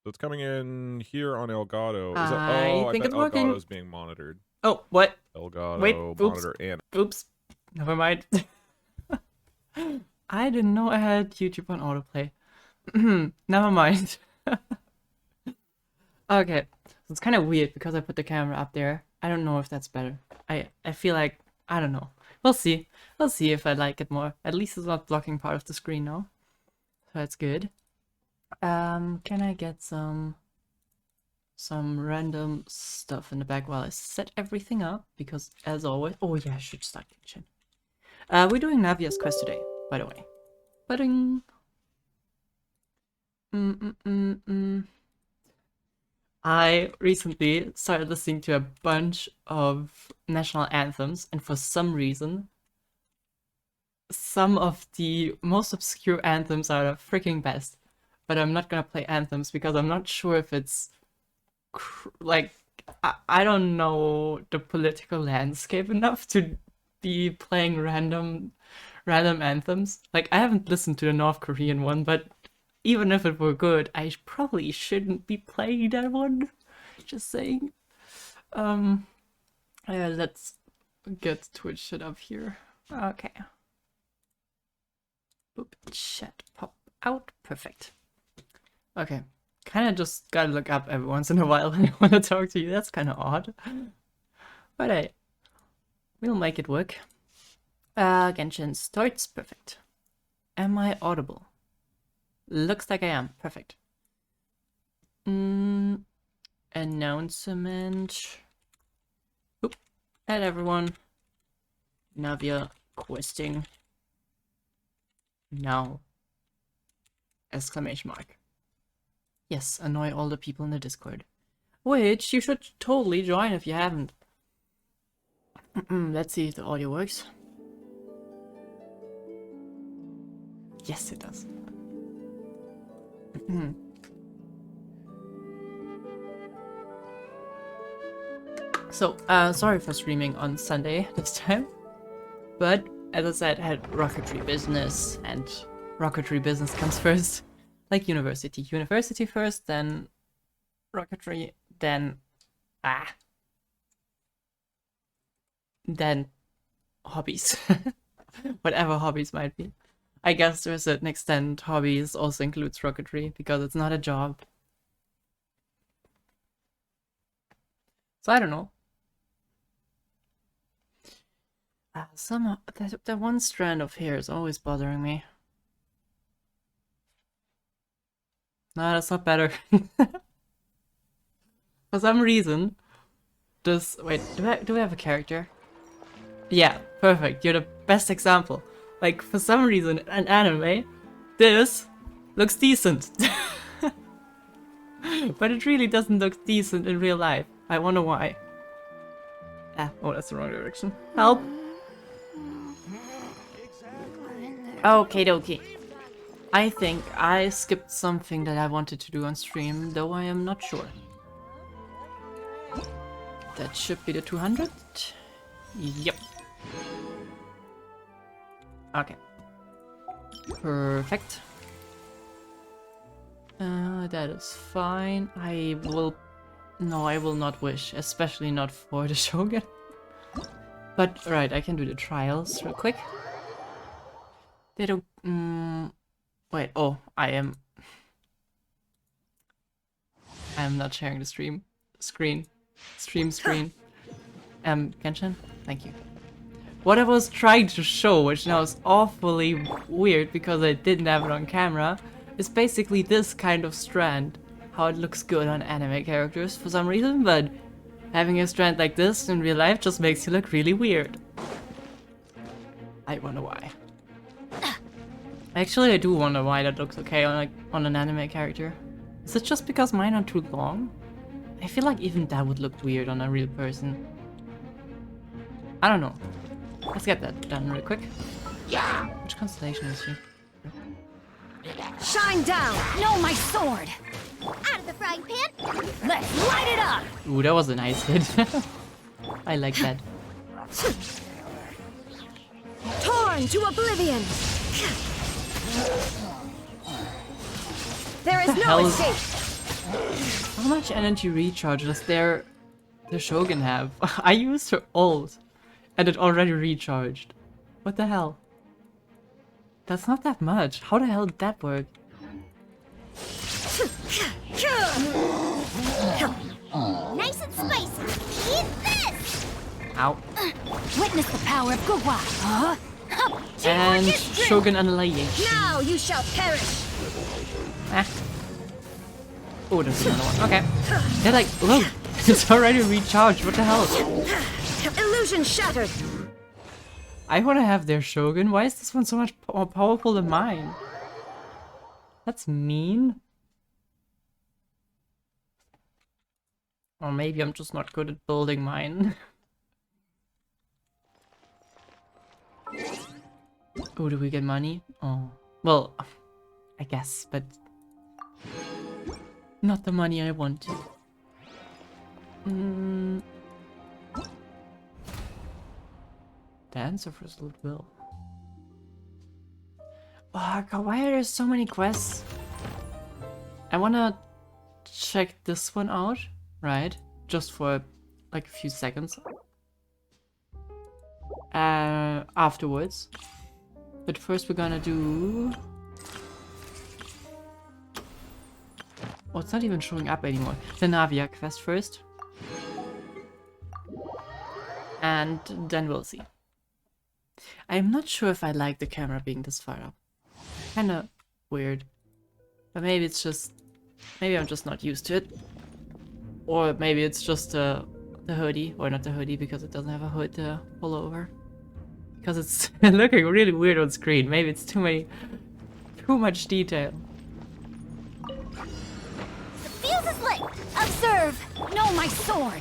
So it's coming in here on Elgato. I I think bet it's working. Elgato's being monitored. Oh, what? Wait, Elgato, oops. monitor, and... Oops. Never mind. I didn't know I had YouTube on autoplay. Never mind. Okay. So it's kind of weird because I put the camera up there. I don't know if that's better. I feel like, I don't know. We'll see. We'll see if I like it more. At least it's not blocking part of the screen now. So that's good. Can I get some random stuff in the back while I set everything up? Because as always, oh yeah, I should start kitchen. We're doing Navia's quest today, by the way. Ba-ding. I recently started listening to a bunch of national anthems, and for some reason, some of the most obscure anthems are the freaking best. But I'm not gonna play anthems because I'm not sure if it's like I don't know the political landscape enough to be playing random anthems. Like I haven't listened to the North Korean one, but even if it were good, I probably shouldn't be playing that one. Just saying. Yeah, let's get Twitch set up here. Okay. Boop, chat, pop out. Perfect. Okay. Kind of just gotta look up every once in a while when I want to talk to you. That's kind of odd. But hey, we'll make it work. Genshin starts. Perfect. Am I audible? Looks like I am. Perfect. Announcement. Oop. At everyone. Navia questing. Now. Exclamation mark. Yes, annoy all the people in the Discord. Which you should totally join if you haven't. Let's see if the audio works. Yes, it does. So, sorry for streaming on Sunday this time. But, as I said, I had rocketry business, and rocketry business comes first. Like university. University first, then rocketry, then then hobbies. Whatever hobbies might be. I guess to a certain extent hobbies also includes rocketry because it's not a job. So I don't know. That one strand of hair is always bothering me. No, that's not better. For some reason, wait, do I have a character? Yeah, perfect. You're the best example. Like, for some reason, in anime, this looks decent. But it really doesn't look decent in real life. I wonder why. Oh, that's the wrong direction. Help! Okay, dokie. I think I skipped something that I wanted to do on stream, though I am not sure. That should be the 200? Yep. Okay. Perfect. That is fine. No, I will not wish, especially not for the Shogun. But, right, I can do the trials real quick. They don't... wait, oh, I am not sharing the screen. Genshin, thank you. What I was trying to show, which now is awfully weird because I didn't have it on camera, is basically this kind of strand. How it looks good on anime characters for some reason, but having a strand like this in real life just makes you look really weird. I wonder why. Actually, I do wonder why that looks okay on an anime character. Is it just because mine are too long? I feel like even that would look weird on a real person. I don't know. Let's get that done real quick. Which constellation is she? Shine down! No, my sword! Out of the frying pan! Let's light it up! Ooh, that was a nice hit. I like that. Torn to oblivion! There is no escape! How much energy recharge does their Shogun have? I used her ult and it already recharged. What the hell? That's not that much. How the hell did that work? Nice and spicy. Eat this! Ow. Witness the power of Gugwa. Huh? And Shogun Annihilation. Now you shall perish. Ah. Oh, there's another one. Okay. Yeah, like, look. It's already recharged. What the hell? Illusion shattered. I want to have their Shogun. Why is this one so much more powerful than mine? That's mean. Or maybe I'm just not good at building mine. Oh, do we get money? Oh. Well, I guess, but not the money I wanted. Dancer for Salute Will. Oh god, why are there so many quests? I wanna check this one out, right? Just for like a few seconds. Afterwards. But first we're gonna do... Oh, it's not even showing up anymore. The Navia quest first. And then we'll see. I'm not sure if I like the camera being this far up. Kinda weird. But maybe it's just... Maybe I'm just not used to it. Or maybe it's just the hoodie. Or not the hoodie, because it doesn't have a hood to pull over. Because it's looking really weird on screen. Maybe it's too much detail. The fuse is lit. Observe. Know my sword.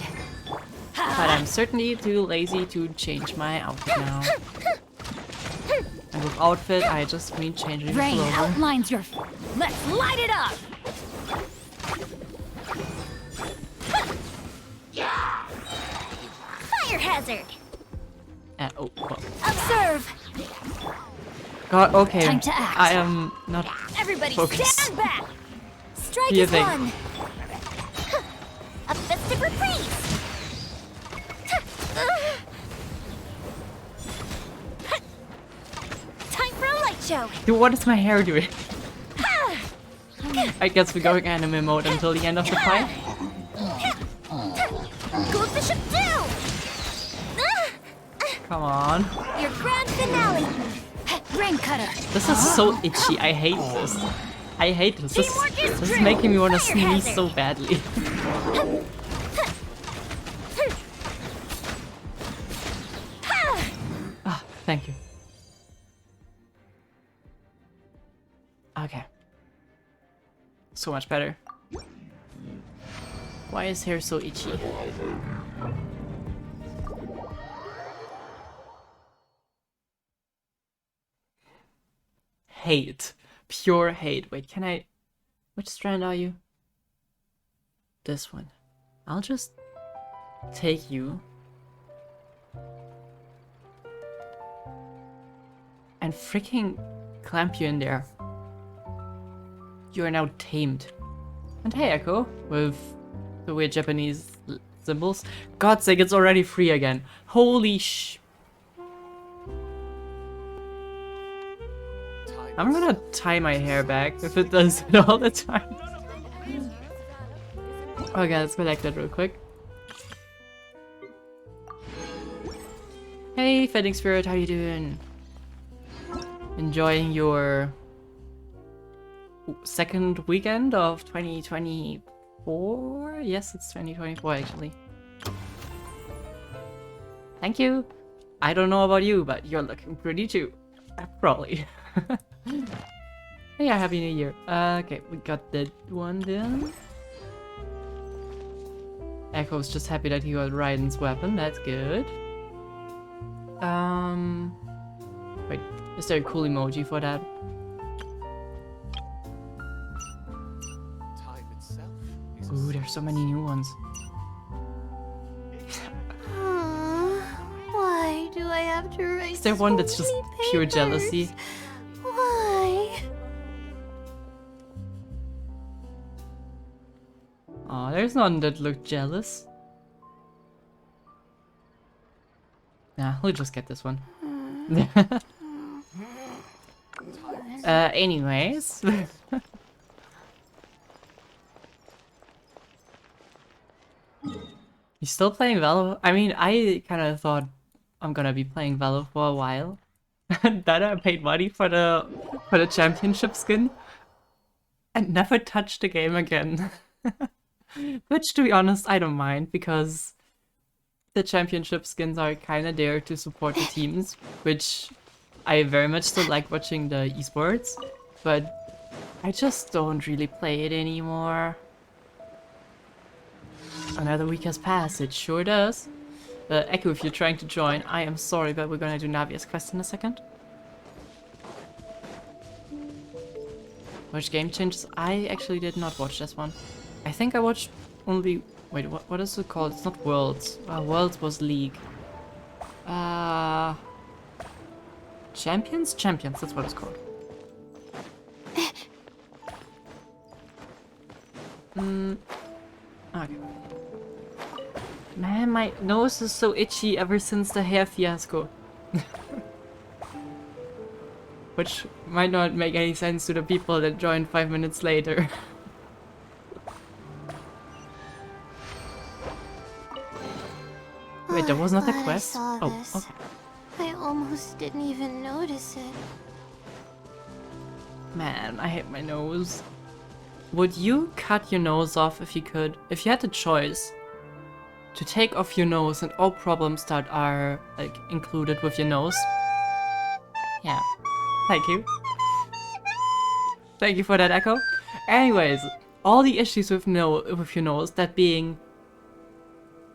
But I'm certainly too lazy to change my outfit now. And with outfit, I just mean changing the Rain pullover. outlines your... Let's light it up. Fire hazard. Oh, well. Observe. God, okay. Time to act. I am not Everybody focused. stand back. Strike You is think? one. A festive reprise. Time for a light show. Dude, what is my hair doing? I guess we're going anime mode until the end of the fight. Go Bishop do. Come on. Your grand finale. Rain cutter. This is so itchy. I hate this. I hate this. Teamwork is This is true. making me want to Fire sneeze hazard. so badly. Ah, thank you. Okay. So much better. Why is hair so itchy? Hate. Pure hate. Wait, can I... Which strand are you? This one. I'll just take you. And freaking clamp you in there. You are now tamed. And hey, Echo, with the weird Japanese symbols. God's sake, it's already free again. Holy sh... I'm gonna tie my hair back if it does it all the time. Okay, let's collect that real quick. Hey, Fending Spirit, how you doing? Enjoying your second weekend of 2024? Yes, it's 2024 actually. Thank you. I don't know about you, but you're looking pretty too. Probably. Yeah, Happy New Year. Okay, we got that one done. Echo's just happy that he got Raiden's weapon. That's good. Wait, is there a cool emoji for that? Time itself is Ooh, there's so many new ones. Why do I have to write Is there one so that's just many pure papers? jealousy? Why? Oh, there's none that look jealous. Nah, we'll just get this one. Anyways. You still playing Valo? I mean, I kind of thought I'm gonna be playing Valo for a while. Then I paid money for the championship skin and never touched the game again. Which, to be honest, I don't mind, because the championship skins are kind of there to support the teams, which I very much still like watching the esports, but I just don't really play it anymore. Another week has passed, it sure does. Echo, if you're trying to join, I am sorry, but we're gonna do Navia's quest in a second. Watch game changes? I actually did not watch this one. I think I watched only... Wait, what is it called? It's not Worlds. Worlds was League. Champions? Champions, that's what it's called. Okay. Man, my nose is so itchy ever since the hair fiasco. Which might not make any sense to the people that joined 5 minutes later. Wait, there was not a Glad I quest? saw Oh, this. okay. I almost didn't even notice it. Man, I hate my nose. Would you cut your nose off if you could? If you had the choice to take off your nose and all problems that are like included with your nose? Yeah. Thank you. Thank you for that, Echo. Anyways, all the issues with your nose, that being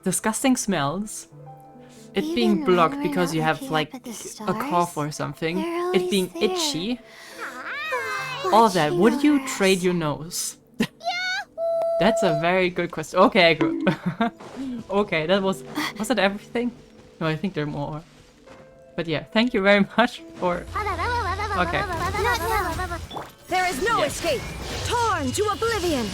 disgusting smells, it Even being when blocked we're because not you have looking like up at the a cough stars, or something, they're it always being there. itchy, all of that, would you trade your nose? That's a very good question. Okay, good. Okay, that was it everything? No, I think there are more. But yeah, thank you very much for... Okay. Not now. There is no Yeah. escape! Torn to oblivion!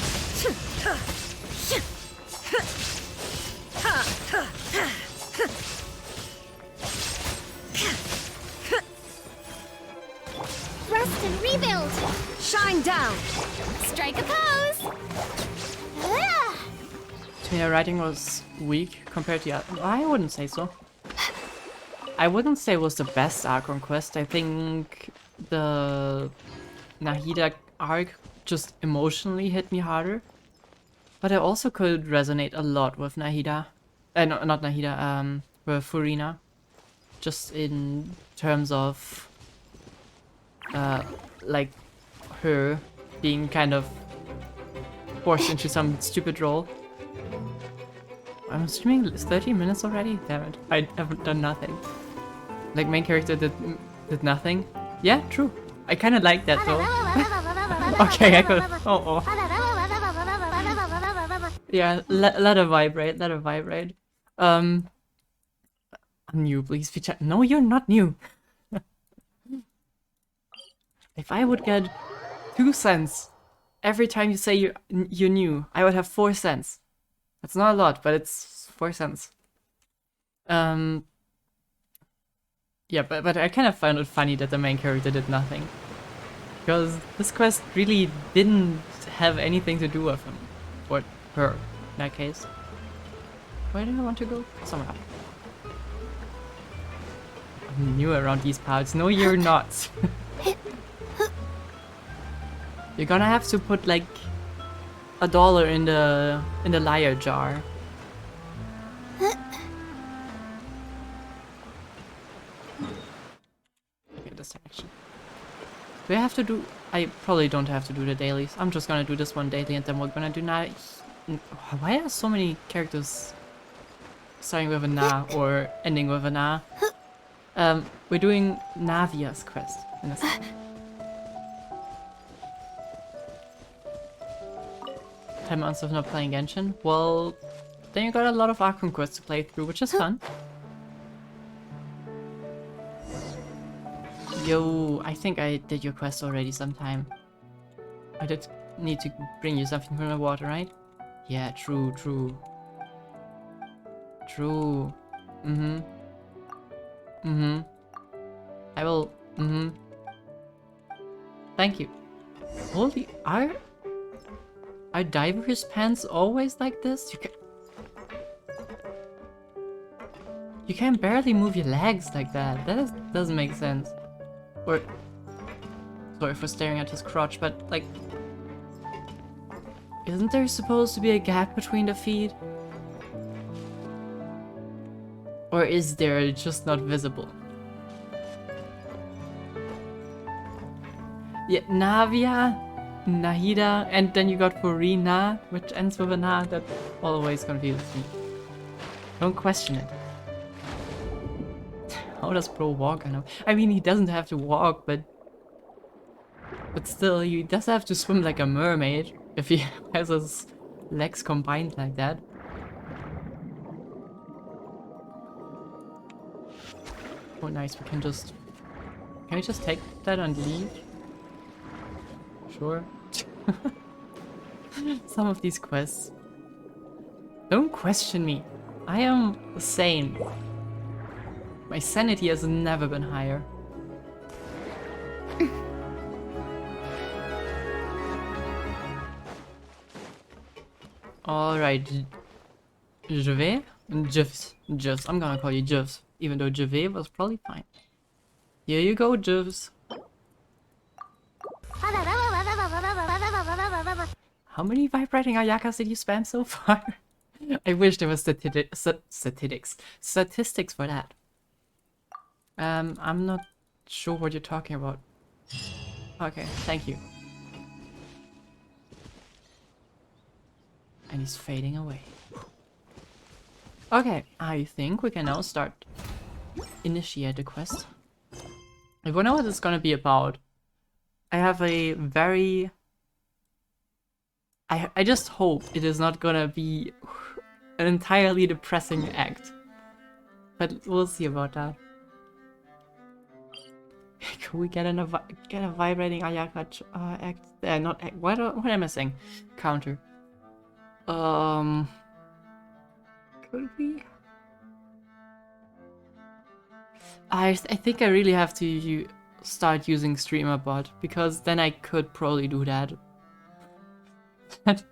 Rest and rebuild. Shine down! Strike a pose. Ah! To me, writing was weak compared to the other. I wouldn't say so. I wouldn't say it was the best Archon quest. I think the Nahida arc just emotionally hit me harder. But I also could resonate a lot with Nahida. No, not Nahida, with Furina. Just in terms of, like, her being kind of forced into some stupid role. I'm assuming it's 30 minutes already? Damn it, I haven't done nothing. Like, main character did nothing? Yeah, true. I kinda like that though. Okay, I could... Oh. Yeah, let her vibrate, let her vibrate. I'm new, please be chat. No, you're not new. If I would get 2 cents every time you say you're new, I would have 4 cents. That's not a lot, but it's 4 cents. Yeah, but I kind of found it funny that the main character did nothing. Because this quest really didn't have anything to do with him. Or her, in that case. Where do I want to go? Somewhere up. I'm new around these parts. No, you're not. You're gonna have to put like $1 in the liar jar. Okay, this direction. Do I have to do... I probably don't have to do the dailies. I'm just gonna do this one daily and then we're gonna do Na... Why are so many characters starting with a Na or ending with a Na? We're doing Navia's quest in a second. 10 months of not playing Genshin? Well, then you got a lot of Archon quests to play through, which is fun. Yo, I think I did your quest already sometime. I did need to bring you something from the water, right? Yeah, true, true. True. Mm-hmm. Mm-hmm. I will... Mm-hmm. Thank you. Holy... Are divers pants always like this? You can barely move your legs like that. Doesn't make sense. Or... Sorry for staring at his crotch, but like... Isn't there supposed to be a gap between the feet? Or is there, it's just not visible? Yeah, Navia, Nahida, and then you got Furina, which ends with a Na. That always confuses me. Don't question it. How does Bro walk? I mean, he doesn't have to walk, but still, he does have to swim like a mermaid if he has his legs combined like that. Oh, nice. We can just... Can we just take that and leave? Sure. Some of these quests. Don't question me. I am sane. My sanity has never been higher. Alright. Jove? Jivs. I'm gonna call you Jivs. Even though Jove was probably fine. Here you go, Jivs. How many vibrating Ayakas did you spam so far? I wish there was statistics for that. I'm not sure what you're talking about. Okay, thank you. And he's fading away. Okay, I think we can now start initiate the quest. If we know what it's gonna be about, I have a very... I just hope it is not gonna be an entirely depressing act. But we'll see about that. Can we get a vibrating Ayaka act? Not act. What am I saying? Counter. Could we? I think I really have to start using StreamerBot, because then I could probably do that. That's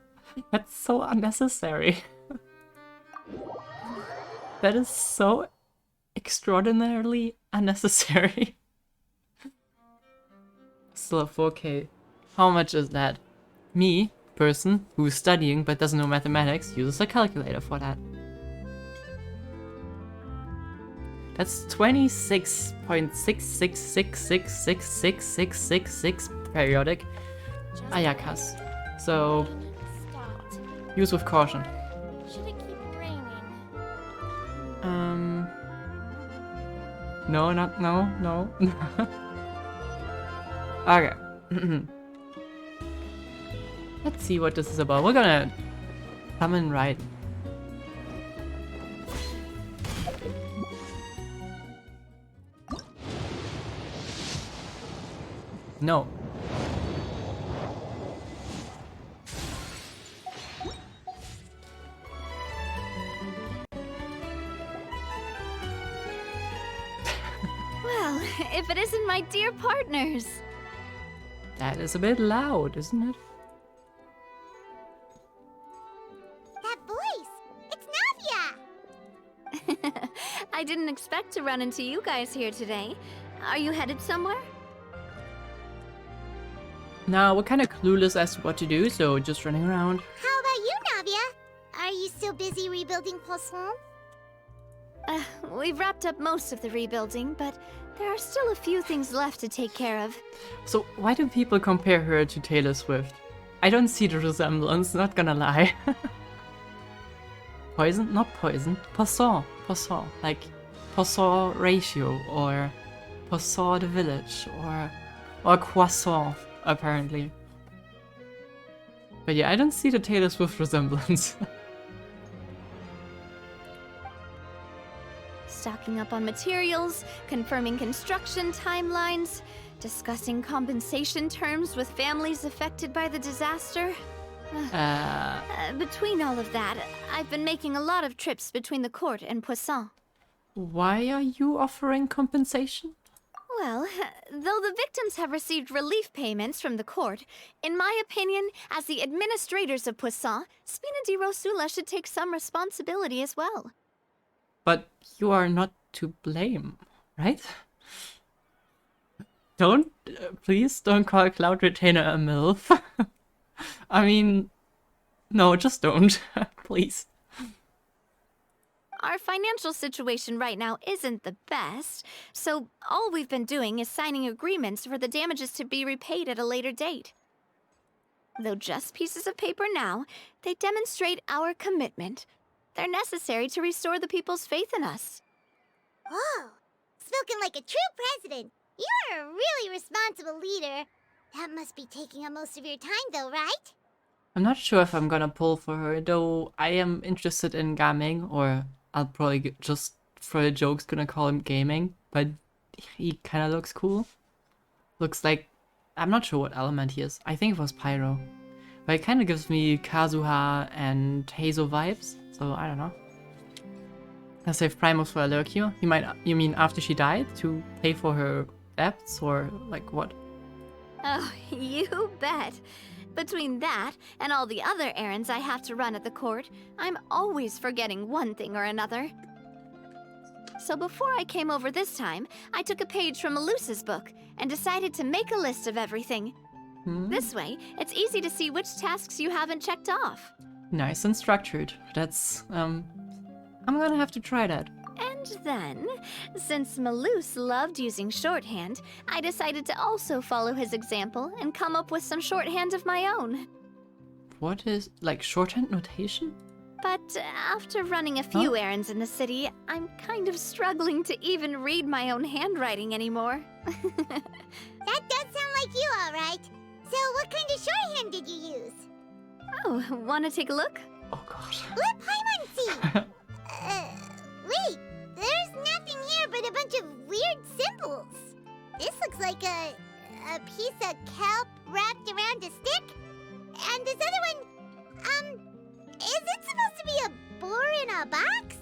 so unnecessary. That is so extraordinarily unnecessary. Still a 4K. How much is that? Me, person who's studying but doesn't know mathematics, uses a calculator for that. That's 26.666666666 periodic Ayakas. So use with caution. Should it keep raining? No. Okay. Let's see what this is about. We're gonna summon right. No. Well, if it isn't my dear partners. That is a bit loud, isn't it? That voice! It's Navia! I didn't expect to run into you guys here today. Are you headed somewhere? Now, we're kind of clueless as to what to do, so just running around. How about you, Navia? Are you still busy rebuilding Poisson? We've wrapped up most of the rebuilding, but there are still a few things left to take care of. So, why do people compare her to Taylor Swift? I don't see the resemblance, not gonna lie. Poison? Not poison. Poisson. Poisson. Like, Poisson ratio, or Poisson the village, or croissant, apparently. But yeah, I don't see the Taylor Swift resemblance. Stocking up on materials, confirming construction timelines, discussing compensation terms with families affected by the disaster. Between all of that, I've been making a lot of trips between the court and Poisson. Why are you offering compensation? Well, though the victims have received relief payments from the court, in my opinion, as the administrators of Poisson, Spina di Rosula should take some responsibility as well. But you are not to blame, right? Don't, please don't call Cloud Retainer a MILF. I mean, no, just don't, please. Our financial situation right now isn't the best, so all we've been doing is signing agreements for the damages to be repaid at a later date. Though just pieces of paper now, they demonstrate our commitment. They're necessary to restore the people's faith in us. Oh, spoken like a true president. You're a really responsible leader. That must be taking up most of your time, though, right? I'm not sure if I'm gonna pull for her, though I am interested in gaming, or I'll probably just, for the jokes, gonna call him gaming, but he kinda looks cool. Looks like, I'm not sure what element he is. I think it was Pyro. But it kinda gives me Kazuha and Heizo vibes, so I don't know. I'll save Primus for Alerquio. You mean after she died, to pay for her debts, or like what? Oh, you bet. Between that and all the other errands I have to run at the court, I'm always forgetting one thing or another. So before I came over this time, I took a page from Melusa's book and decided to make a list of everything. This way, it's easy to see which tasks you haven't checked off. Nice and structured. That's, I'm gonna have to try that. And then, since Melus loved using shorthand, I decided to also follow his example and come up with some shorthand of my own. What is, like, shorthand notation? But after running a few errands in the city, I'm kind of struggling to even read my own handwriting anymore. That does sound like you, all right. So what kind of shorthand did you use? Oh, wanna take a look? Oh god. Let Paimon see. Wait, there's nothing here but a bunch of weird symbols. This looks like a piece of kelp wrapped around a stick. And this other one, is it supposed to be a boar in a box?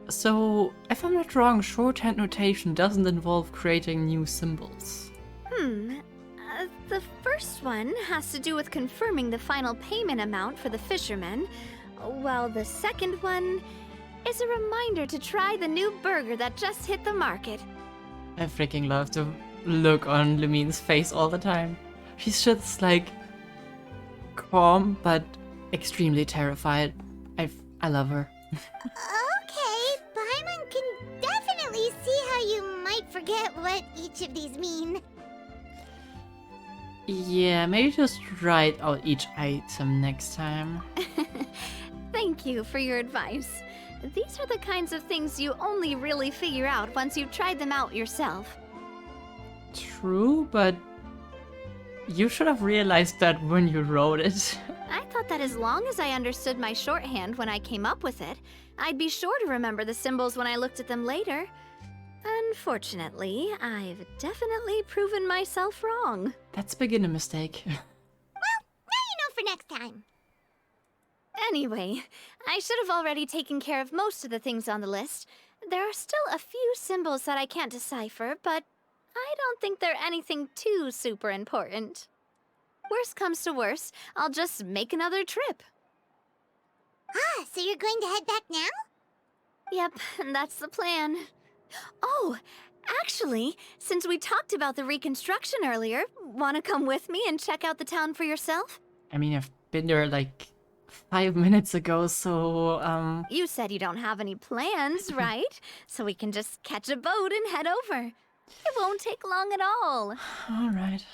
So, if I'm not wrong, shorthand notation doesn't involve creating new symbols. The first one has to do with confirming the final payment amount for the fishermen, while the second one is a reminder to try the new burger that just hit the market. I freaking love the look on Lumine's face all the time. She's just like calm but extremely terrified. I love her. Okay, Paimon can definitely see how you might forget what each of these mean. Yeah, maybe just write out each item next time. Thank you for your advice. These are the kinds of things you only really figure out once you've tried them out yourself. True, but you should have realized that when you wrote it. I thought that as long as I understood my shorthand when I came up with it, I'd be sure to remember the symbols when I looked at them later. Unfortunately, I've definitely proven myself wrong. That's a beginner mistake. Now you know for next time. Anyway, I should have already taken care of most of the things on the list. There are still a few symbols that I can't decipher, but I don't think they're anything too super important. Worst comes to worst, I'll just make another trip. Ah, so you're going to head back now? Yep, that's the plan. Oh, actually, since we talked about the reconstruction earlier, wanna come with me and check out the town for yourself? I mean, I've been there like 5 minutes ago, so, You said you don't have any plans, right? So we can just catch a boat and head over. It won't take long at all. alright.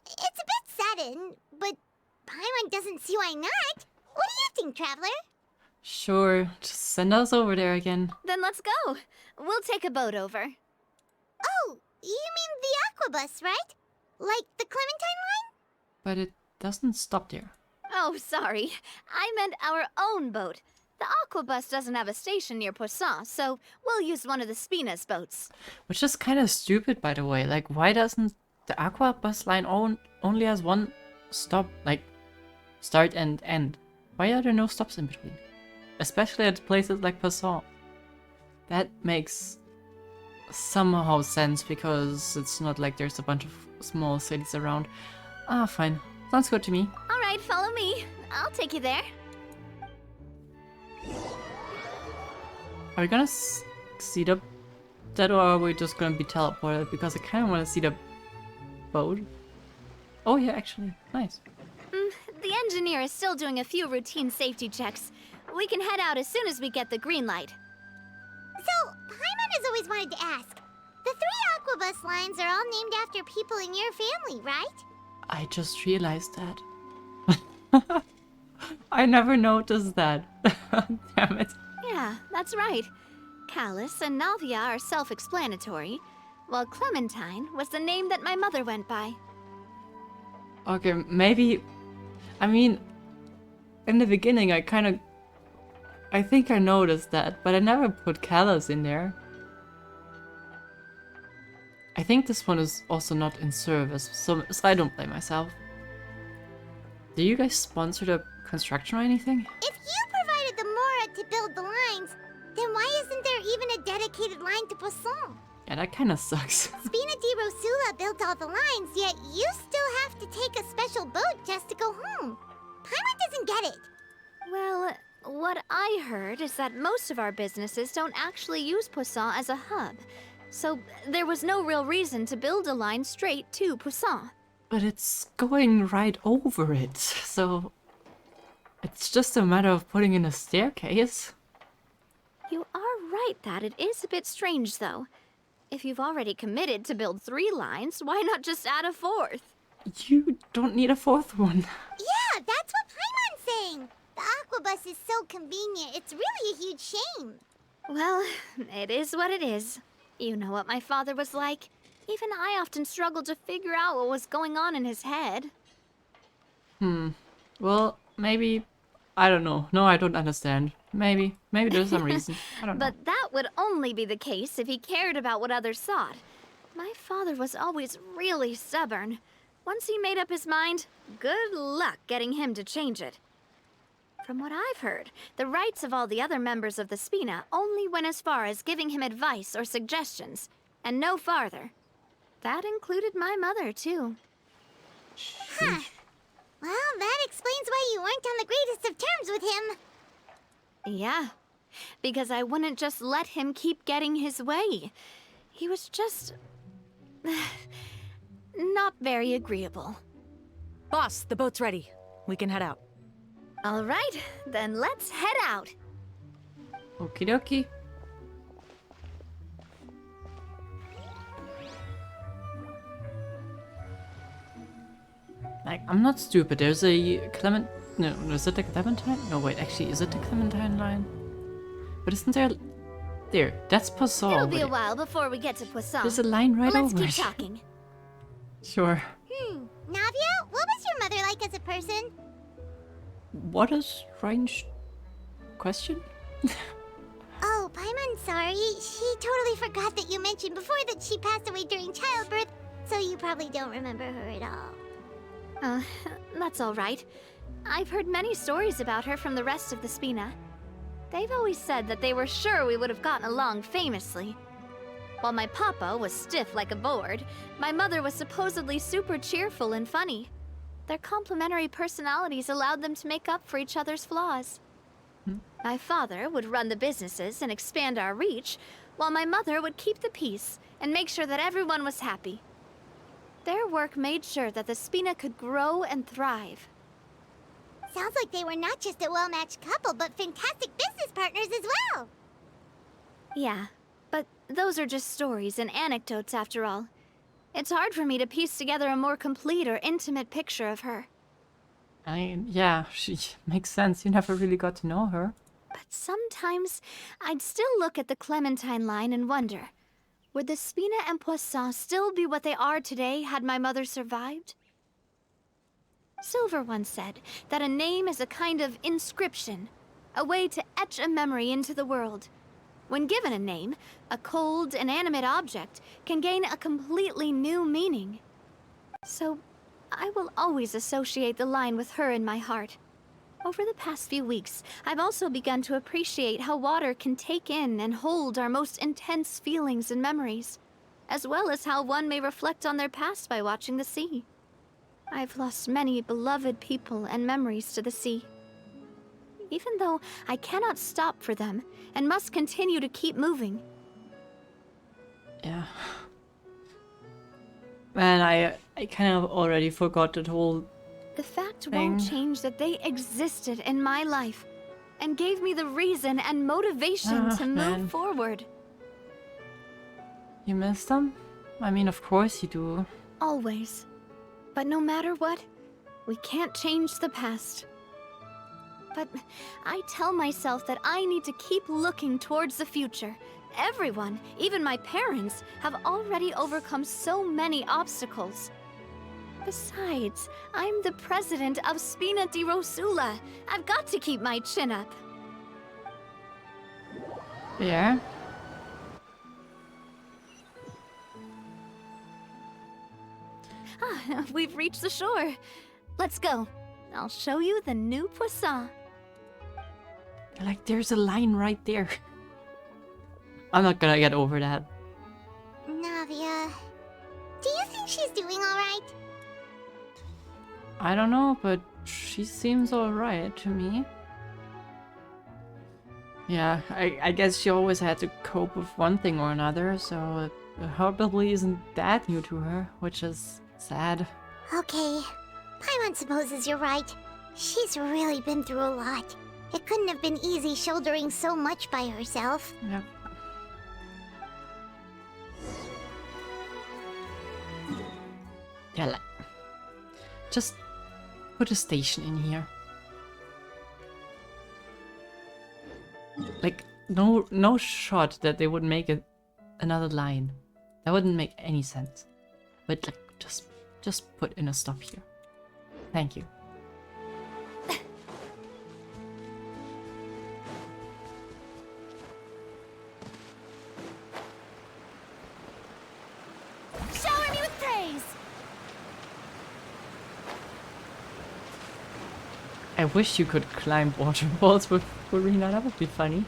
It's a bit sudden, but Paimon doesn't see why not. What do you think, Traveler? Sure, just send us over there again. Then let's go. We'll take a boat over. Oh, you mean the Aquabus, right? Like the Clementine line? But it doesn't stop there. Oh, sorry. I meant our own boat. The Aquabus doesn't have a station near Poisson, so we'll use one of the Spina's boats. Which is kind of stupid, by the way. Like, why doesn't the Aqua bus line only has one stop? Like, Start and end. Why are there no stops in between? Especially at places like Passant. That makes somehow sense because it's not like there's a bunch of small cities around. Ah, fine. Sounds good to me. All right, follow me. I'll take you there. Are we gonna see that, or are we just gonna be teleported? Because I kind of want to see the boat. Oh yeah, actually, nice. The engineer is still doing a few routine safety checks. We can head out as soon as we get the green light. So, Paimon has always wanted to ask. The 3 Aquabus lines are all named after people in your family, right? I just realized that. I never noticed that. Damn it. Yeah, that's right. Callus and Navia are self-explanatory, while Clementine was the name that my mother went by. Okay, maybe. I mean, in the beginning, I think I noticed that, but I never put Callus in there. I think this one is also not in service, so I don't blame myself. Do you guys sponsor the construction or anything? If you provided the Mora to build the lines, then why isn't there even a dedicated line to Poisson? Yeah, that kind of sucks. Spina di Rosula built all the lines, yet you still have to take a special boat just to go home. Paimon doesn't get it. Well, what I heard is that most of our businesses don't actually use Poisson as a hub, so there was no real reason to build a line straight to Poisson. But it's going right over it, so it's just a matter of putting in a staircase. You are right that it is a bit strange, though. If you've already committed to build 3 lines, why not just add a 4th? You don't need a 4th one. Yeah, that's what Paimon's saying. The Aquabus is so convenient, it's really a huge shame. Well, it is what it is. You know what my father was like. Even I often struggled to figure out what was going on in his head. Well, maybe. I don't know. No, I don't understand. Maybe there's some reason. I don't know. But that would only be the case if he cared about what others thought. My father was always really stubborn. Once he made up his mind, good luck getting him to change it. From what I've heard, the rights of all the other members of the Spina only went as far as giving him advice or suggestions, and no farther. That included my mother, too. Huh. Well, that explains why you weren't on the greatest of terms with him. Yeah, because I wouldn't just let him keep getting his way. He was just... not very agreeable. Boss, the boat's ready. We can head out. All right, then let's head out. Okie dokie. Like, I'm not stupid. There's a No, is it the Clementine? No, wait, actually, is it the Clementine line? But isn't there... There, that's Poisson. It'll be a while before we get to Poisson. There's a line right Let's over keep it. talking. Sure. Navia, what was your mother like as a person? What a strange question. Oh, Paimon's sorry. She totally forgot that you mentioned before that she passed away during childbirth, so you probably don't remember her at all. That's all right. I've heard many stories about her from the rest of the Spina. They've always said that they were sure we would have gotten along famously. While my papa was stiff like a board, my mother was supposedly super cheerful and funny. Their complementary personalities allowed them to make up for each other's flaws. My father would run the businesses and expand our reach, while my mother would keep the peace and make sure that everyone was happy. Their work made sure that the Spina could grow and thrive. Sounds like they were not just a well-matched couple, but fantastic business partners as well. Yeah, but those are just stories and anecdotes after all. It's hard for me to piece together a more complete or intimate picture of her. Yeah, she makes sense. You never really got to know her. But sometimes I'd still look at the Clementine line and wonder, would the Spina and Poisson still be what they are today had my mother survived? Silver once said that a name is a kind of inscription, a way to etch a memory into the world. When given a name, a cold, inanimate object can gain a completely new meaning. So, I will always associate the line with her in my heart. Over the past few weeks, I've also begun to appreciate how water can take in and hold our most intense feelings and memories, as well as how one may reflect on their past by watching the sea. I've lost many beloved people and memories to the sea. Even though I cannot stop for them and must continue to keep moving. Yeah. Man, I kind of already forgot that whole The fact thing. won't change that they existed in my life and gave me the reason and motivation to move man. forward. You miss them? I mean, of course you do. Always. But no matter what, we can't change the past. But I tell myself that I need to keep looking towards the future. Everyone, even my parents, have already overcome so many obstacles. Besides, I'm the president of Spina di Rosula. I've got to keep my chin up. Yeah. Ah, we've reached the shore. Let's go. I'll show you the new poisson. Like, there's a line right there. I'm not gonna get over that. Navia, do you think she's doing alright? I don't know, but she seems alright to me. Yeah, I guess she always had to cope with one thing or another, so it probably isn't that new to her, which is sad. Okay, Paimon supposes you're right. She's really been through a lot. It couldn't have been easy shouldering so much by herself. Yep. Yeah, just put a station in here. Like, no shot that they would make it another line. That wouldn't make any sense. But like, just put in a stop here. Thank you. Shower me with praise! I wish you could climb waterfalls with Furina, that would be funny.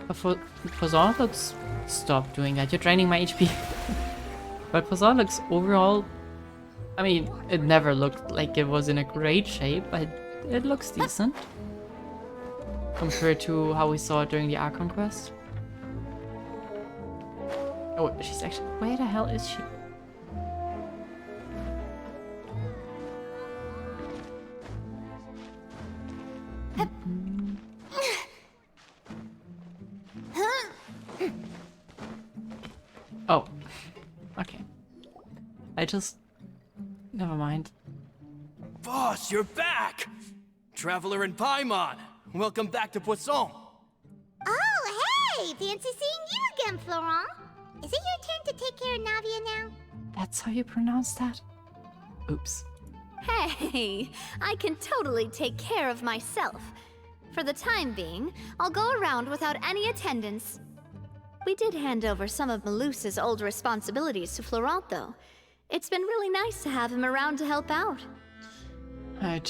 But for Zon, let's stop doing that. You're draining my HP. But for Zon looks overall, I mean, it never looked like it was in a great shape, but it looks decent. Compared to how we saw it during the Archon quest. Oh, she's actually... Where the hell is she? Oh. Okay. I just... Never mind. Boss, you're back! Traveler and Paimon, welcome back to Poisson. Oh, hey! Fancy seeing you again, Florent. Is it your turn to take care of Navia now? That's how you pronounce that? Oops. Hey, I can totally take care of myself. For the time being, I'll go around without any attendance. We did hand over some of Malus's old responsibilities to Florent, though. It's been really nice to have him around to help out. I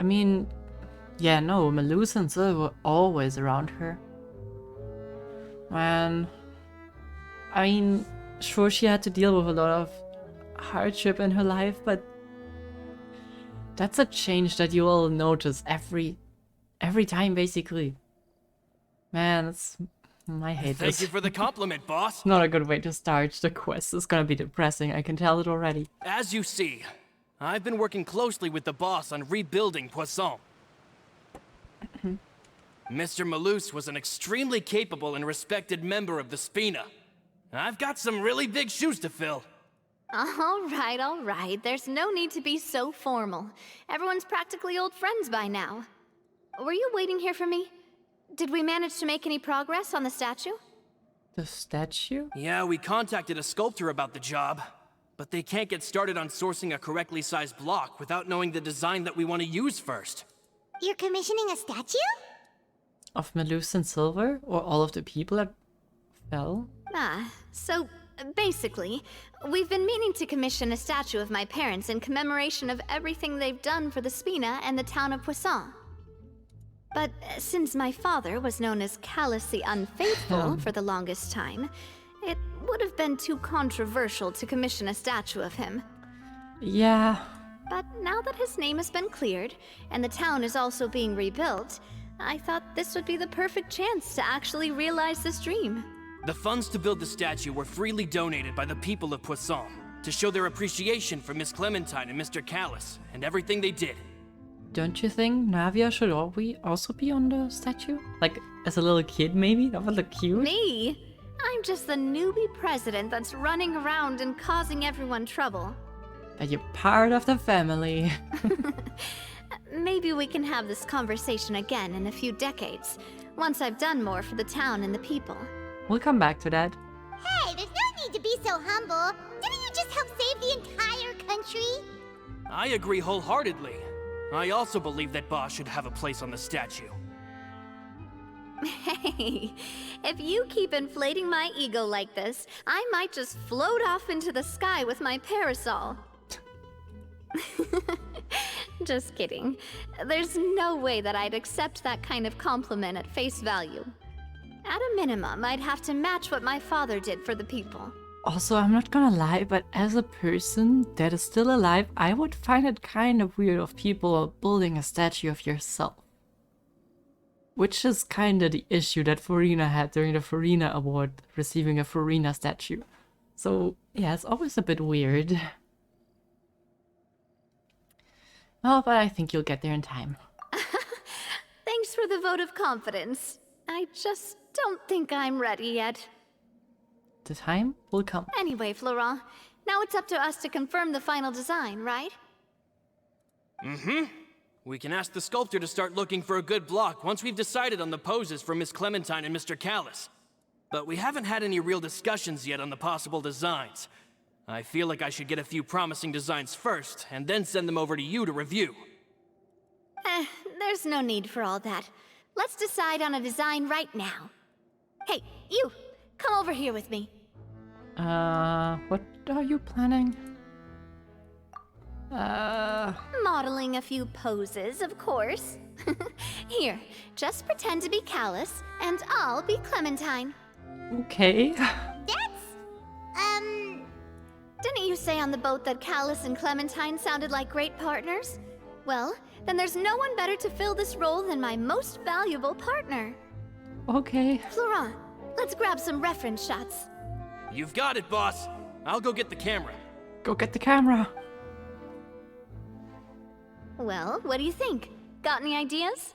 mean... Yeah, no, Malus and Sil were always around her. And... I mean, sure she had to deal with a lot of hardship in her life, but... That's a change that you will notice every time, basically. Man, I hate Thank this. you for the compliment, boss. Not a good way to start the quest. It's gonna be depressing, I can tell it already. As you see, I've been working closely with the boss on rebuilding Poisson. Mr. Malus was an extremely capable and respected member of the Spina. I've got some really big shoes to fill. All right. There's no need to be so formal. Everyone's practically old friends by now. Were you waiting here for me? Did we manage to make any progress on the statue? The statue? Yeah, we contacted a sculptor about the job, but they can't get started on sourcing a correctly sized block without knowing the design that we want to use first. You're commissioning a statue? Of Melus and Silver? Or all of the people that fell? So basically, we've been meaning to commission a statue of my parents in commemoration of everything they've done for the Spina and the town of Poisson. But since my father was known as Callus the Unfaithful for the longest time, it would have been too controversial to commission a statue of him. Yeah. But now that his name has been cleared, and the town is also being rebuilt, I thought this would be the perfect chance to actually realize this dream. The funds to build the statue were freely donated by the people of Poisson to show their appreciation for Miss Clementine and Mr. Callus and everything they did. Don't you think Navia should also be on the statue? Like, as a little kid, maybe? That would look cute. Me? I'm just the newbie president that's running around and causing everyone trouble. But you're part of the family. Maybe we can have this conversation again in a few decades, once I've done more for the town and the people. We'll come back to that. Hey, there's no need to be so humble. Didn't you just help save the entire country? I agree wholeheartedly. I also believe that Boss should have a place on the statue. Hey, if you keep inflating my ego like this, I might just float off into the sky with my parasol. Just kidding. There's no way that I'd accept that kind of compliment at face value. At a minimum, I'd have to match what my father did for the people. Also, I'm not gonna lie, but as a person that is still alive, I would find it kind of weird of people building a statue of yourself. Which is kind of the issue that Farina had during the Farina Award, receiving a Farina statue. So, yeah, it's always a bit weird. Oh, but I think you'll get there in time. Thanks for the vote of confidence. I just don't think I'm ready yet. The time will come. Anyway, Florent, now it's up to us to confirm the final design, right? We can ask the sculptor to start looking for a good block once we've decided on the poses for Miss Clementine and Mr. Callus. But we haven't had any real discussions yet on the possible designs. I feel like I should get a few promising designs first, and then send them over to you to review. There's no need for all that. Let's decide on a design right now. Hey, you! Come over here with me. What are you planning? Modeling a few poses, of course. Here, just pretend to be Callus, and I'll be Clementine. Okay. Didn't you say on the boat that Callus and Clementine sounded like great partners? Well, then there's no one better to fill this role than my most valuable partner. Okay. Florent, let's grab some reference shots. You've got it, boss. I'll go get the camera. Go get the camera. Well, what do you think? Got any ideas?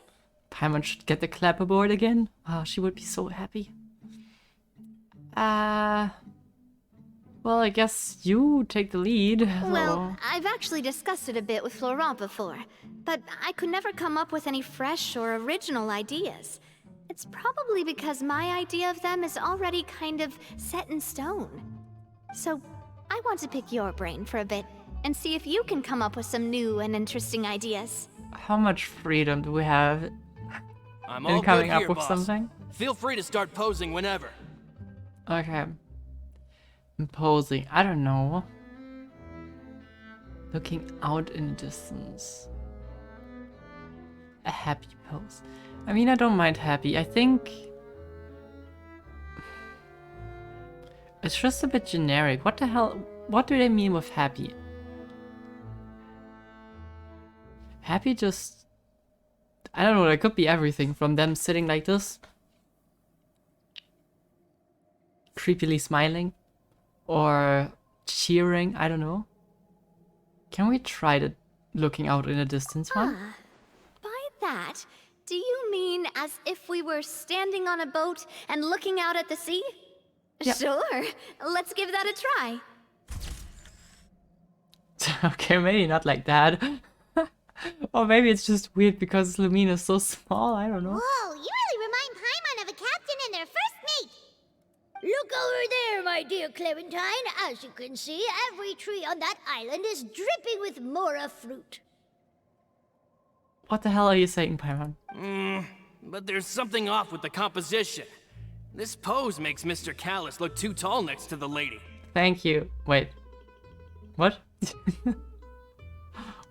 Paimon should get the clapperboard again. Oh, she would be so happy. Well, I guess you take the lead. Well, I've actually discussed it a bit with Florent before, but I could never come up with any fresh or original ideas. It's probably because my idea of them is already kind of set in stone. So, I want to pick your brain for a bit and see if you can come up with some new and interesting ideas. How much freedom do we have I'm in all coming good up here, with boss. something? Feel free to start posing whenever. Okay. Imposing. I don't know. Looking out in the distance. A happy pose. I mean, I don't mind happy. I think it's just a bit generic. What the hell? What do they mean with happy? Happy just... I don't know, it could be everything from them sitting like this. Creepily smiling. Or cheering, I don't know. Can we try the looking out in the distance one? By that, do you mean as if we were standing on a boat and looking out at the sea? Yeah. Sure, let's give that a try. Okay, maybe not like that. Or maybe it's just weird because Lumina's so small, I don't know. Whoa, you really remind Paimon of a captain and their first mate. Look over there, my dear Clementine. As you can see, every tree on that island is dripping with mora fruit. What the hell are you saying, Paimon? But there's something off with the composition. This pose makes Mr. Callus look too tall next to the lady. Thank you. Wait. What?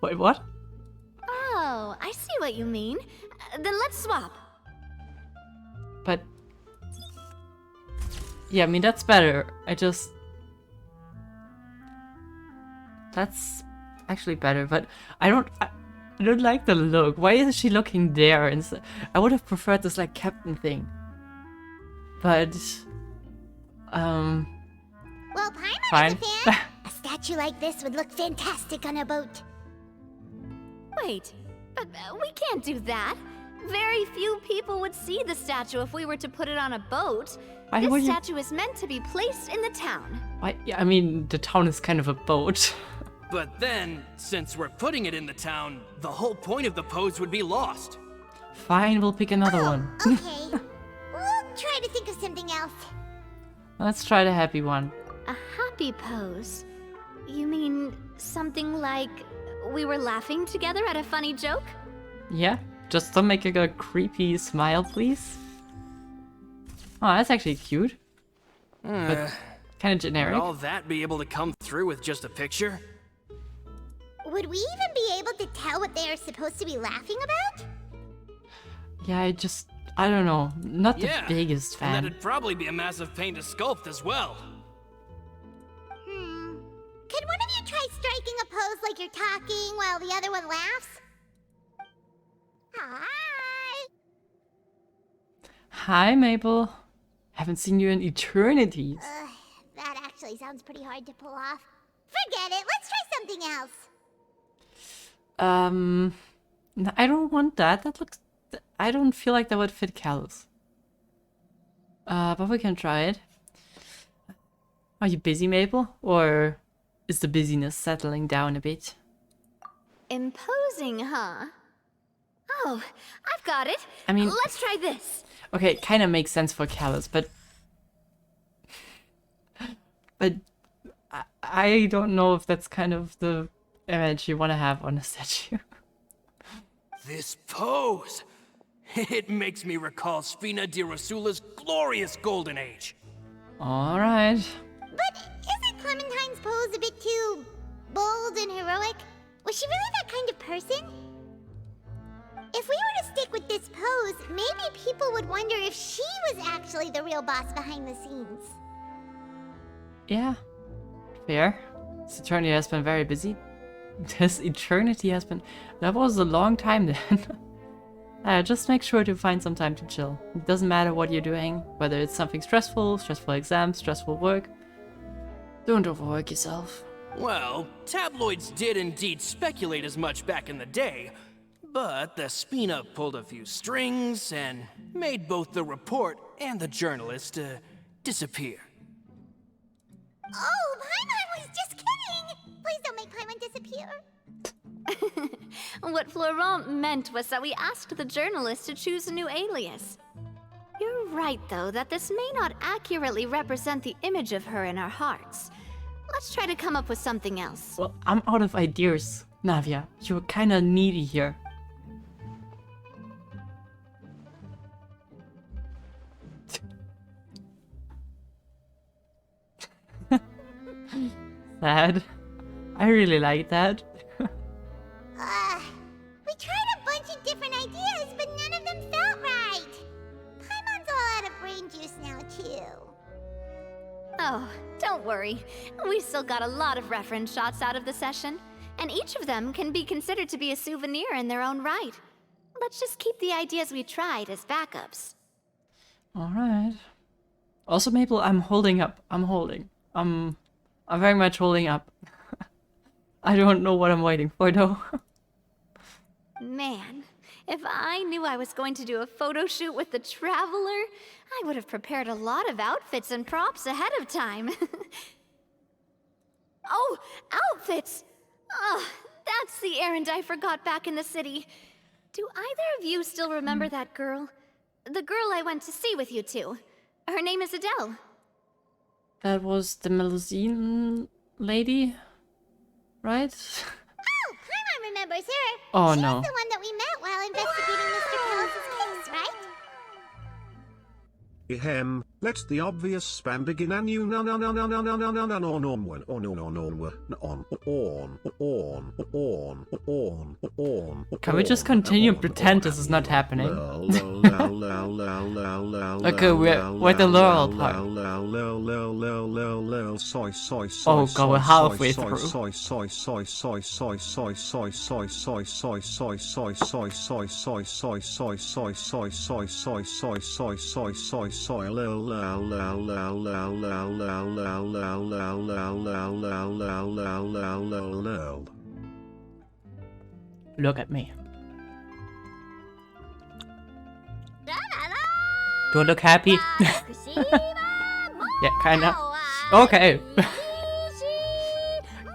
Wait, what? Oh, I see what you mean. Then let's swap. But... Yeah, I mean, that's better. That's actually better, but I don't like the look. Why is she looking there instead? I would have preferred this, like, captain thing. But... Well, Paimon Fine. is a fan. A statue like this would look fantastic on a boat. Wait, but we can't do that. Very few people would see the statue if we were to put it on a boat. Why would This you- statue is meant to be placed in the town. Why, yeah, I mean, the town is kind of a boat. But then, since we're putting it in the town, the whole point of the pose would be lost. Fine, we'll pick another one. Okay. We'll try to think of something else. Let's try the happy one. A happy pose? You mean something like we were laughing together at a funny joke? Yeah? Just don't make a creepy smile, please. Oh, that's actually cute. But kind of Would generic. all that be able to come through with just a picture? Would we even be able to tell what they are supposed to be laughing about? Yeah, I don't know. Not the Yeah, biggest and fan. that'd probably be a massive pain to sculpt as well. Could one of you try striking a pose like you're talking while the other one laughs? Hi! Hi, Mabel. Haven't seen you in eternities. That actually sounds pretty hard to pull off. Forget it, let's try something else. I don't want that. I don't feel like that would fit Callus. But we can try it. Are you busy, Mabel? Or is the busyness settling down a bit? Imposing, huh? Oh, I've got it. I mean- let's try this. Okay, it kind of makes sense for Callus, but I don't know if that's kind of the image you want to have on a statue. This pose! It makes me recall Spina di Rosula's glorious golden age. All right. But isn't Clementine's pose a bit too bold and heroic? Was she really that kind of person? If we were to stick with this pose, maybe people would wonder if she was actually the real boss behind the scenes. Yeah. Fair. This eternity has been very busy. This eternity has been... That was a long time then. Just make sure to find some time to chill. It doesn't matter what you're doing, whether it's something stressful exams, stressful work. Don't overwork yourself. Well, tabloids did indeed speculate as much back in the day, but the Spina pulled a few strings and made both the report and the journalist disappear. Oh, Paimon was just kidding! Please don't make Paimon disappear. What Florent meant was that we asked the journalist to choose a new alias. You're right, though, that this may not accurately represent the image of her in our hearts. Let's try to come up with something else. Well, I'm out of ideas, Navia. You're kinda needy here. Sad. I really like that. We tried a bunch of different ideas, but none of them felt right. Paimon's all out of brain juice now, too. Oh, don't worry. We still got a lot of reference shots out of the session, and each of them can be considered to be a souvenir in their own right. Let's just keep the ideas we tried as backups. Alright. Also, Maple, I'm holding up. I'm very much holding up. I don't know what I'm waiting for, though. Man, if I knew I was going to do a photo shoot with the Traveler, I would have prepared a lot of outfits and props ahead of time. Oh, outfits! Oh, that's the errand I forgot back in the city. Do either of you still remember that girl? The girl I went to see with you two. Her name is Adele. That was the Melusine lady, right? Oh, Paimon remembers her. Oh, She's no. the one that we met while investigating Mr. Kellis' case, right? Ahem, let the obvious spam begin and you on Can we just continue and pretend this is not happening? Okay, we're at the Laurel part. Oh god, we're halfway through. Look at me. Do I look happy? Yeah, kinda. Okay.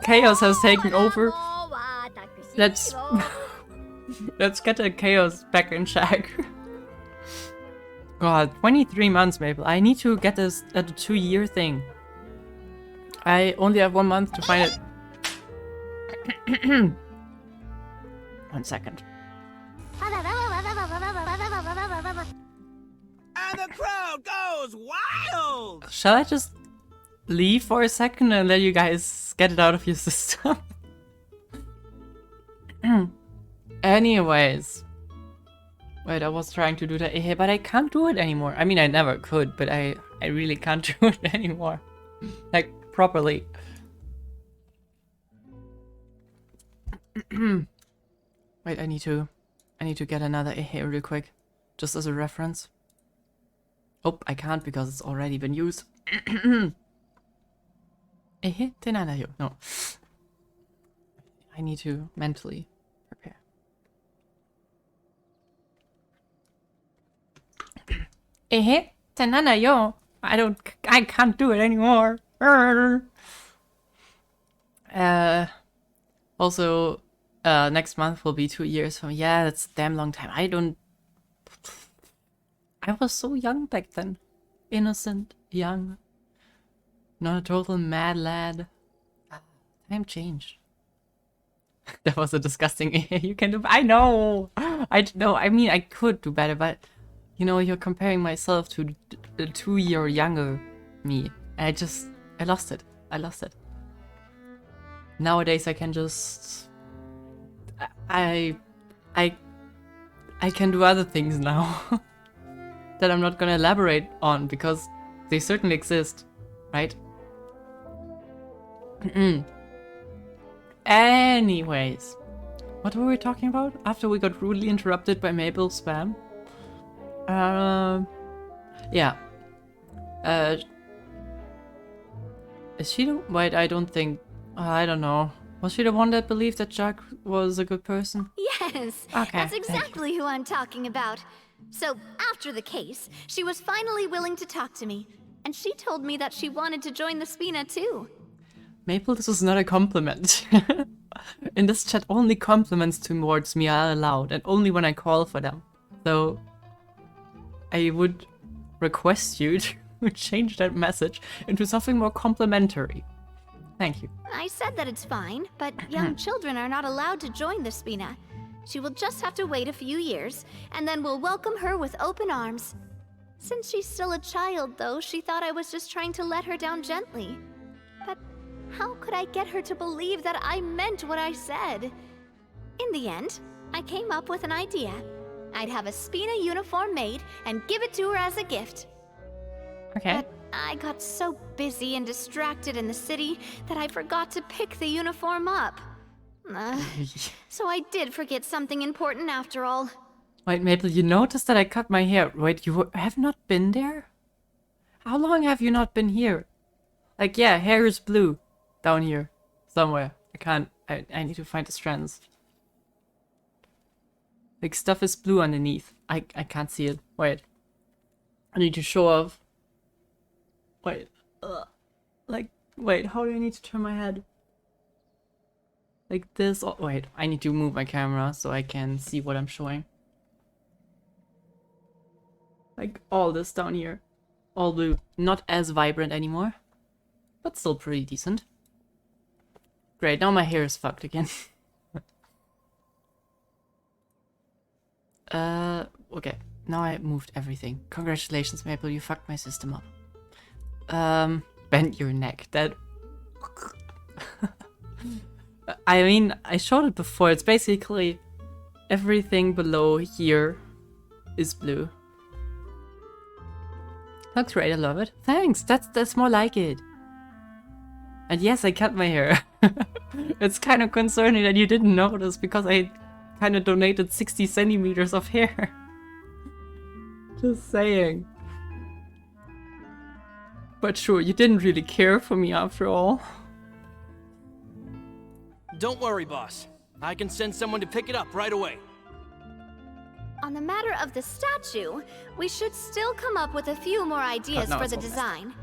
Chaos has taken over. Let's get the chaos back in check. God, 23 months, Maple. I need to get this at the 2-year thing. I only have 1 month to find it. 1 second. And the crowd goes wild! Shall I just leave for a second and let you guys get it out of your system? Anyways. Wait, I was trying to do that, but I can't do it anymore. I mean, I never could, but I really can't do it anymore. Like, properly. Wait, I need to get another here real quick. Just as a reference. Oh, I can't because it's already been used. No. I need to mentally prepare. I can't do it anymore. Also, next month will be 2 years from, yeah, that's a damn long time. I was so young back then. Innocent, young. Not a total mad lad. Time changed. That was a disgusting you can do. I know. I mean, I could do better, but you know, you're comparing myself to the 2-year younger me. I lost it. Nowadays, I can just. I can do other things now that I'm not gonna elaborate on because they certainly exist, right? Anyways, what were we talking about after we got rudely interrupted by Mabel's spam? Yeah. Is she the... Wait, I don't think... I don't know. Was she the one that believed that Jack was a good person? Yes, Okay, that's thank you. exactly who I'm talking about. So, after the case, she was finally willing to talk to me. And she told me that she wanted to join the Spina too. Maple, this is not a compliment. In this chat, only compliments towards me are allowed, and only when I call for them. So, I would request you to change that message into something more complimentary. Thank you. I said that it's fine, but young children are not allowed to join the Spina. She will just have to wait a few years, and then we'll welcome her with open arms. Since she's still a child, though, she thought I was just trying to let her down gently. But how could I get her to believe that I meant what I said? In the end, I came up with an idea. I'd have a Spina uniform made and give it to her as a gift. Okay. But I got so busy and distracted in the city that I forgot to pick the uniform up. So I did forget something important after all. Wait, Maple, you noticed that I cut my hair. Wait, you have not been there? How long have you not been here? Like, yeah, hair is blue. Down here. Somewhere. I need to find the strands. Like, stuff is blue underneath. I can't see it. Wait. I need to show off. Wait. Like, wait, how do I need to turn my head? Like this. Oh, wait, I need to move my camera so I can see what I'm showing. Like all this down here. All blue. Not as vibrant anymore. But still pretty decent. Great, now my hair is fucked again. Okay. Now I moved everything. Congratulations, Maple, you fucked my system up. Bend your neck. That... I mean, I showed it before. It's basically everything below here is blue. Looks great, I love it. Thanks, that's more like it. And yes, I cut my hair. It's kind of concerning that you didn't notice because I kind of donated 60 centimeters of hair. Just saying. But sure, you didn't really care for me after all. Don't worry, boss. I can send someone to pick it up right away. On the matter of the statue, we should still come up with a few more ideas no, for it's the all messed. Design.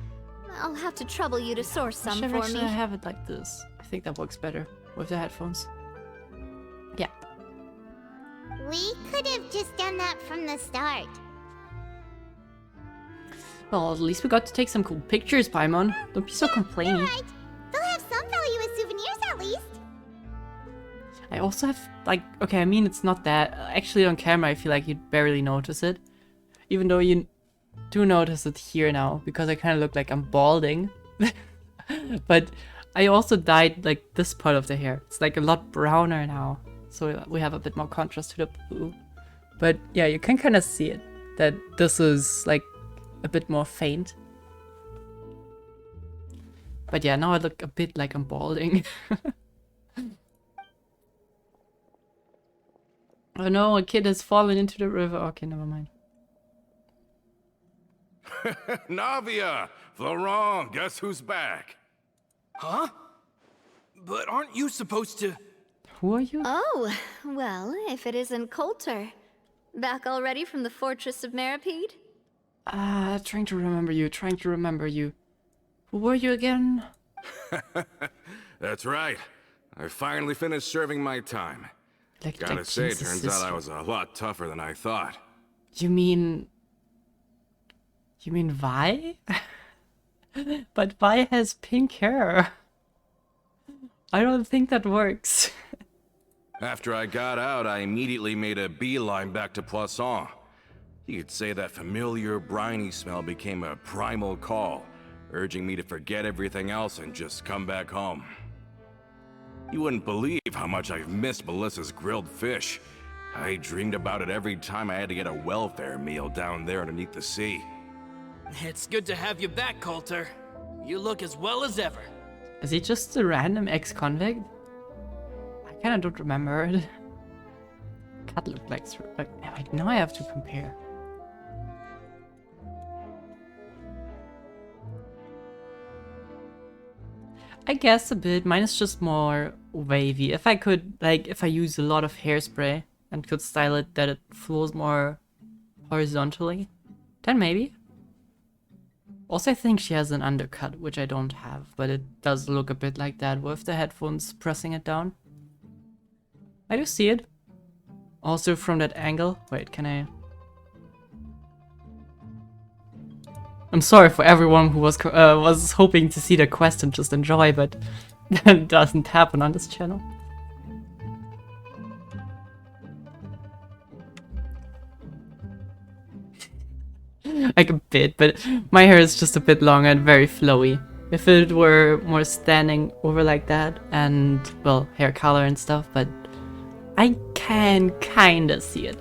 I'll have to trouble you to source some Should for actually me. have it like this. I think that works better with the headphones. Yeah. We could have just done that from the start. Well, at least we got to take some cool pictures, Paimon. Don't be so complaining. Right. They'll have some value as souvenirs at least. I also have, like, okay, I mean, it's not that. Actually, on camera, I feel like you'd barely notice it. Even though you do notice it here now, because I kind of look like I'm balding. But I also dyed, like, this part of the hair. It's, like, a lot browner now. So we have a bit more contrast to the blue. But, yeah, you can kind of see it. That this is, like, a bit more faint. But yeah, now I look a bit like I'm balding. Oh no, a kid has fallen into the river. Okay, never mind. Navia! Florent, guess who's back? Huh? But aren't you supposed to... Who are you? Oh, well, if it isn't Coulter. Back already from the Fortress of Meripede? Trying to remember you. Who were you again? That's right. I finally finished serving my time. Gotta say, turns out I was a lot tougher than I thought. You mean Vi? But Vi has pink hair. I don't think that works. After I got out, I immediately made a beeline back to Poisson. You could say that familiar, briny smell became a primal call, urging me to forget everything else and just come back home. You wouldn't believe how much I've missed Melissa's grilled fish. I dreamed about it every time I had to get a welfare meal down there underneath the sea. It's good to have you back, Coulter. You look as well as ever. Is he just a random ex-convict? I kinda don't remember it. Cat looked like wait, now I have to compare. I guess a bit. Mine is just more wavy. If I could, like, if I use a lot of hairspray and could style it that it flows more horizontally, then maybe. Also, I think she has an undercut, which I don't have, but it does look a bit like that with the headphones pressing it down. I do see it. Also from that angle. Wait, can I... I'm sorry for everyone who was hoping to see the quest and just enjoy, but that doesn't happen on this channel. Like a bit, but my hair is just a bit long and very flowy. If it were more standing over like that and, well, hair color and stuff, but I can kinda see it.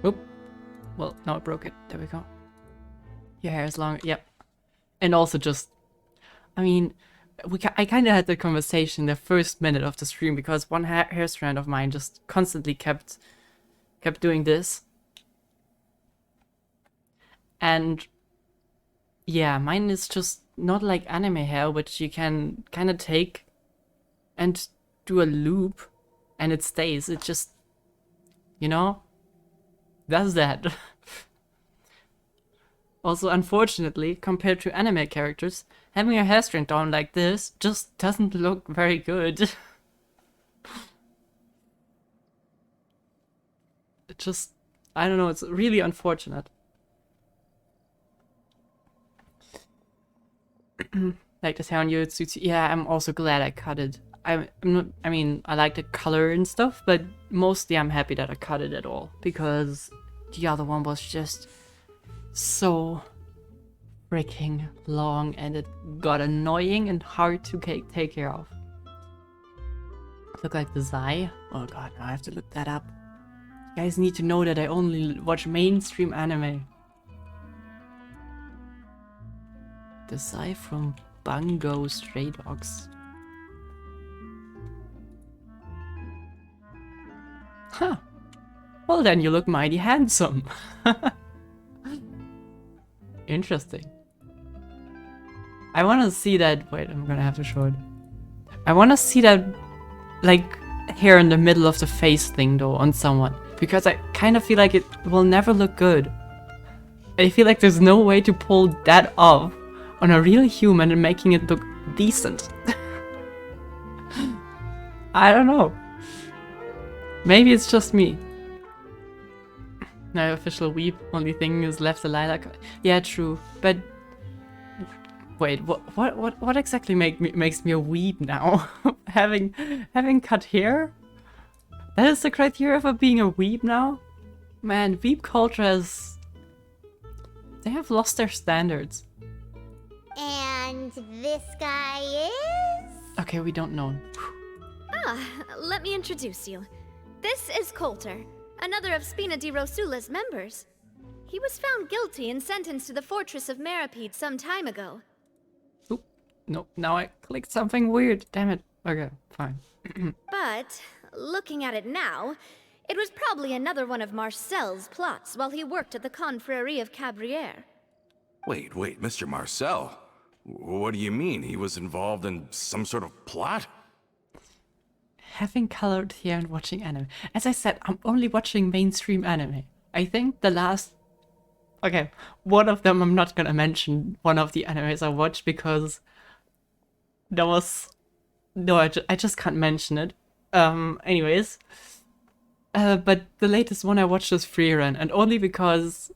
Oop. Well, no, it broke it. There we go. Your hair is longer. Yep. And also just, I mean, I kind of had the conversation the first minute of the stream because one hair strand of mine just constantly kept doing this. And yeah, mine is just not like anime hair, which you can kind of take and do a loop and it stays. It just, you know, does that. Also, unfortunately, compared to anime characters, having a hair strand down like this just doesn't look very good. It just, I don't know, it's really unfortunate. Like this hair on you, it suits you. Yeah, I'm also glad I cut it. I mean, I like the color and stuff, but mostly I'm happy that I cut it at all, because the other one was just so freaking long and it got annoying and hard to take care of. Look like the Zai. Oh god, now I have to look that up. You guys need to know that I only watch mainstream anime. The Zai from Bungo Stray Dogs. Huh. Well then you look mighty handsome. Interesting. I wanna see that. Wait, I'm gonna have to show it. I wanna see that, like, hair in the middle of the face thing though on someone, because I kind of feel like it will never look good. I feel like there's no way to pull that off on a real human and making it look decent. I don't know. Maybe it's just me. No official weep. Only thing is left the lilac. Yeah, true. But wait, what exactly makes me a weep now? having cut hair? That is the criteria for being a weep now? Man, weep culture has... They have lost their standards. And this guy is? Okay, we don't know. Ah, let me introduce you. This is Coulter, another of Spina di Rosula's members. He was found guilty and sentenced to the Fortress of Meripede some time ago. Oop, no, now I clicked something weird. Damn it. Okay, fine. But, looking at it now, it was probably another one of Marcel's plots while he worked at the Confrérie of Cabrières. Wait, Mr. Marcel. What do you mean? He was involved in some sort of plot? Having colored hair and watching anime. As I said, I'm only watching mainstream anime. I think the last... Okay, one of them I'm not gonna mention, one of the animes I watched, because there was... No, I just can't mention it. Anyways. But the latest one I watched was Freerun, and only because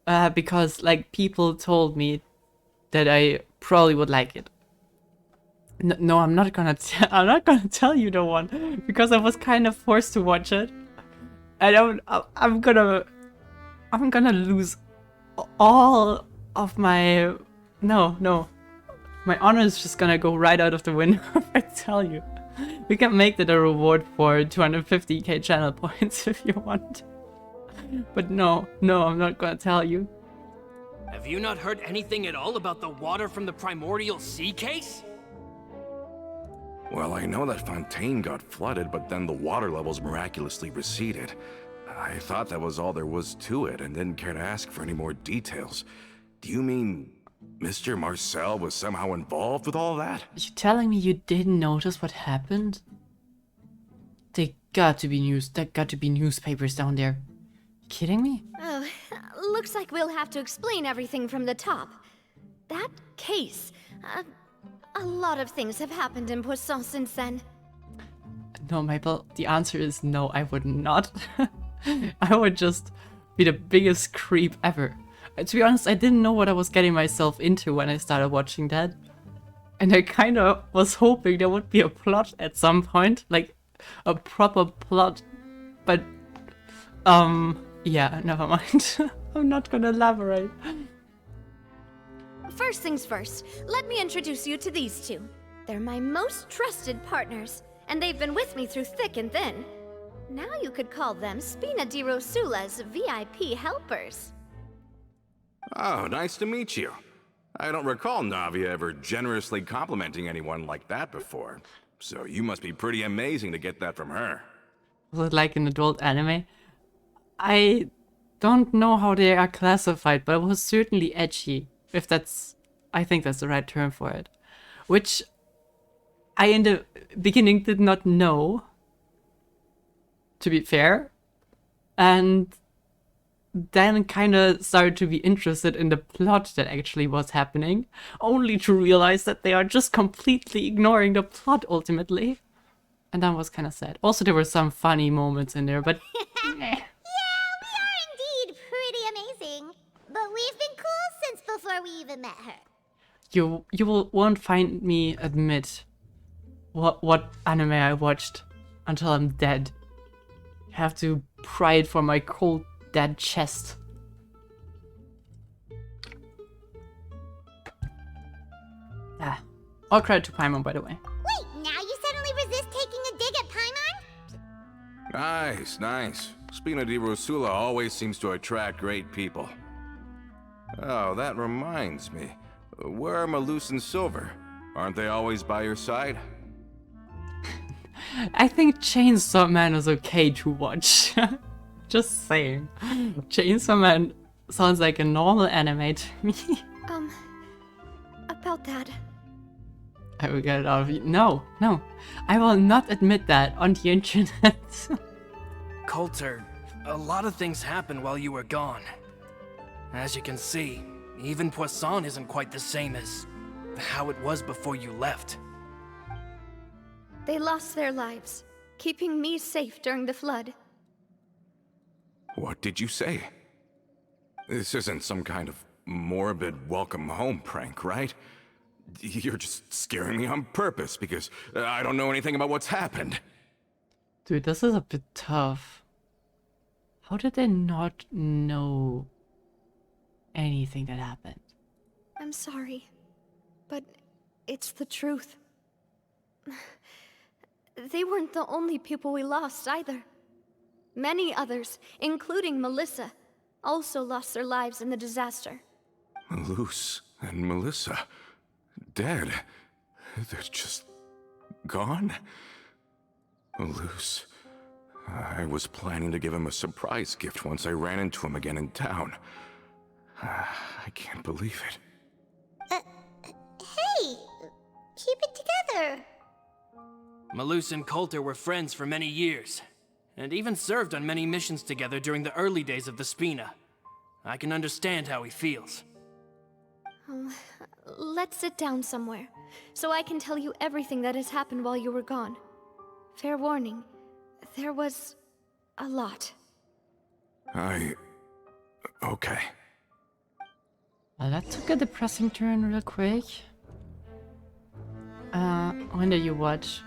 like people told me that I probably would like it. No, I'm not gonna tell you the one, because I was kind of forced to watch it, and I'm gonna lose all of my my honor is just gonna go right out of the window if I tell you. We can make that a reward for 250k channel points if you want. But no, I'm not gonna tell you. Have you not heard anything at all about the water from the primordial sea case? Well, I know that Fontaine got flooded, but then the water levels miraculously receded. I thought that was all there was to it and didn't care to ask for any more details. Do you mean Mr. Marcel was somehow involved with all that? Are you telling me you didn't notice what happened? There got to be newspapers down there. You kidding me? Oh, looks like we'll have to explain everything from the top. That case... a lot of things have happened in Poisson since then. No, Maple, the answer is no, I would not. I would just be the biggest creep ever. To be honest, I didn't know what I was getting myself into when I started watching that. And I kind of was hoping there would be a plot at some point, like a proper plot. But, yeah, never mind. I'm not gonna elaborate. First things first, let me introduce you to these two. They're my most trusted partners, and they've been with me through thick and thin. Now you could call them Spina di Rosula's VIP helpers. Oh, nice to meet you. I don't recall Navia ever generously complimenting anyone like that before. So you must be pretty amazing to get that from her. Was it like an adult anime? I don't know how they are classified, but it was certainly edgy. If that's... I think that's the right term for it. Which I in the beginning did not know, to be fair. And then kind of started to be interested in the plot that actually was happening, only to realize that they are just completely ignoring the plot ultimately. And that was kind of sad. Also, there were some funny moments in there, but... Yeah, we are indeed pretty amazing. But we've been cool since before we even met her. You won't find me admit what anime I watched until I'm dead. I have to pry it from my cold, dead chest. Ah. All credit to Paimon, by the way. Wait, now you suddenly resist taking a dig at Paimon? Nice, nice. Spina di Rosula always seems to attract great people. Oh, that reminds me. Where are Malus and Silver? Aren't they always by your side? I think Chainsaw Man is okay to watch. Just saying. Chainsaw Man sounds like a normal anime to me. About that. I will get it out of you. No, no. I will not admit that on the internet. Coulter, a lot of things happened while you were gone. As you can see, even Poisson isn't quite the same as how it was before you left. They lost their lives, keeping me safe during the flood. What did you say? This isn't some kind of morbid welcome home prank, right? You're just scaring me on purpose because I don't know anything about what's happened. Dude, this is a bit tough. How did they not know anything that happened? I'm sorry, but it's the truth. They weren't the only people we lost either. Many others, including Melissa, also lost their lives in the disaster. Malus and Melissa, dead. They're just gone? Malus, I was planning to give him a surprise gift once I ran into him again in town. I can't believe it. Hey, keep it together. Malus and Coulter were friends for many years, and even served on many missions together during the early days of the Spina. I can understand how he feels. Let's sit down somewhere, so I can tell you everything that has happened while you were gone. Fair warning, there was a lot. Okay. Well, that took a depressing turn real quick. When did you watch?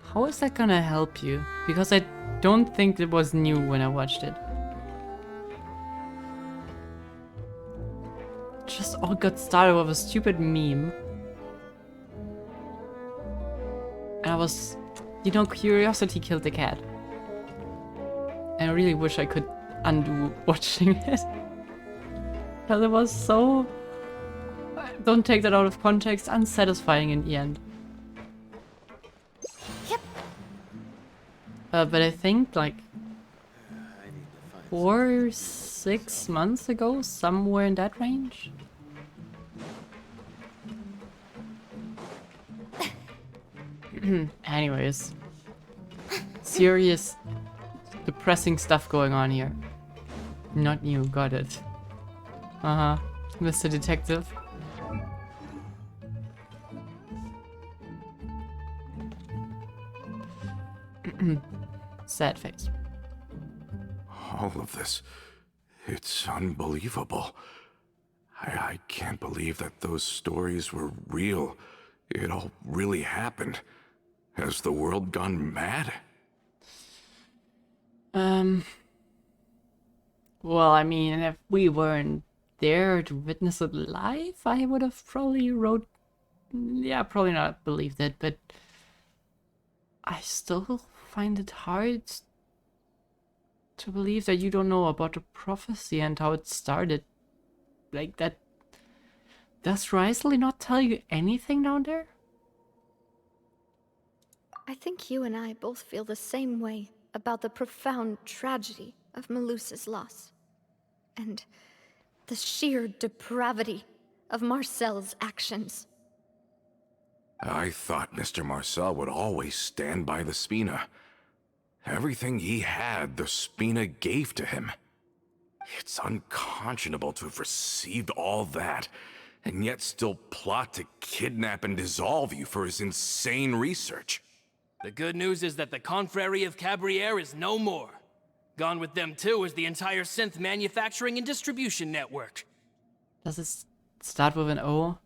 How is that gonna help you? Because I don't think it was new when I watched it. Just all got started with a stupid meme. And I was, you know, curiosity killed the cat. And I really wish I could undo watching it. Because it was so, don't take that out of context, unsatisfying in the end. Yep. But I think like 4 or 6 months ago, somewhere in that range. Anyways, serious, depressing stuff going on here. Not new, got it. Mr. Detective. Sad face. All of this, it's unbelievable. I can't believe that those stories were real. It all really happened. Has the world gone mad? Well, I mean, if we weren't there to witness it live, I would have probably probably not believed it, but I still find it hard to believe that you don't know about the prophecy and how it started. Like that. Does Risley not tell you anything down there? I think you and I both feel the same way about the profound tragedy of Melusa's loss. And the sheer depravity of Marcel's actions. I thought Mr. Marcel would always stand by the Spina. Everything he had, the Spina gave to him. It's unconscionable to have received all that, and yet still plot to kidnap and dissolve you for his insane research. The good news is that the Confrérie of Cabrières is no more. Gone with them too is the entire synth manufacturing and distribution network. Does it start with an O?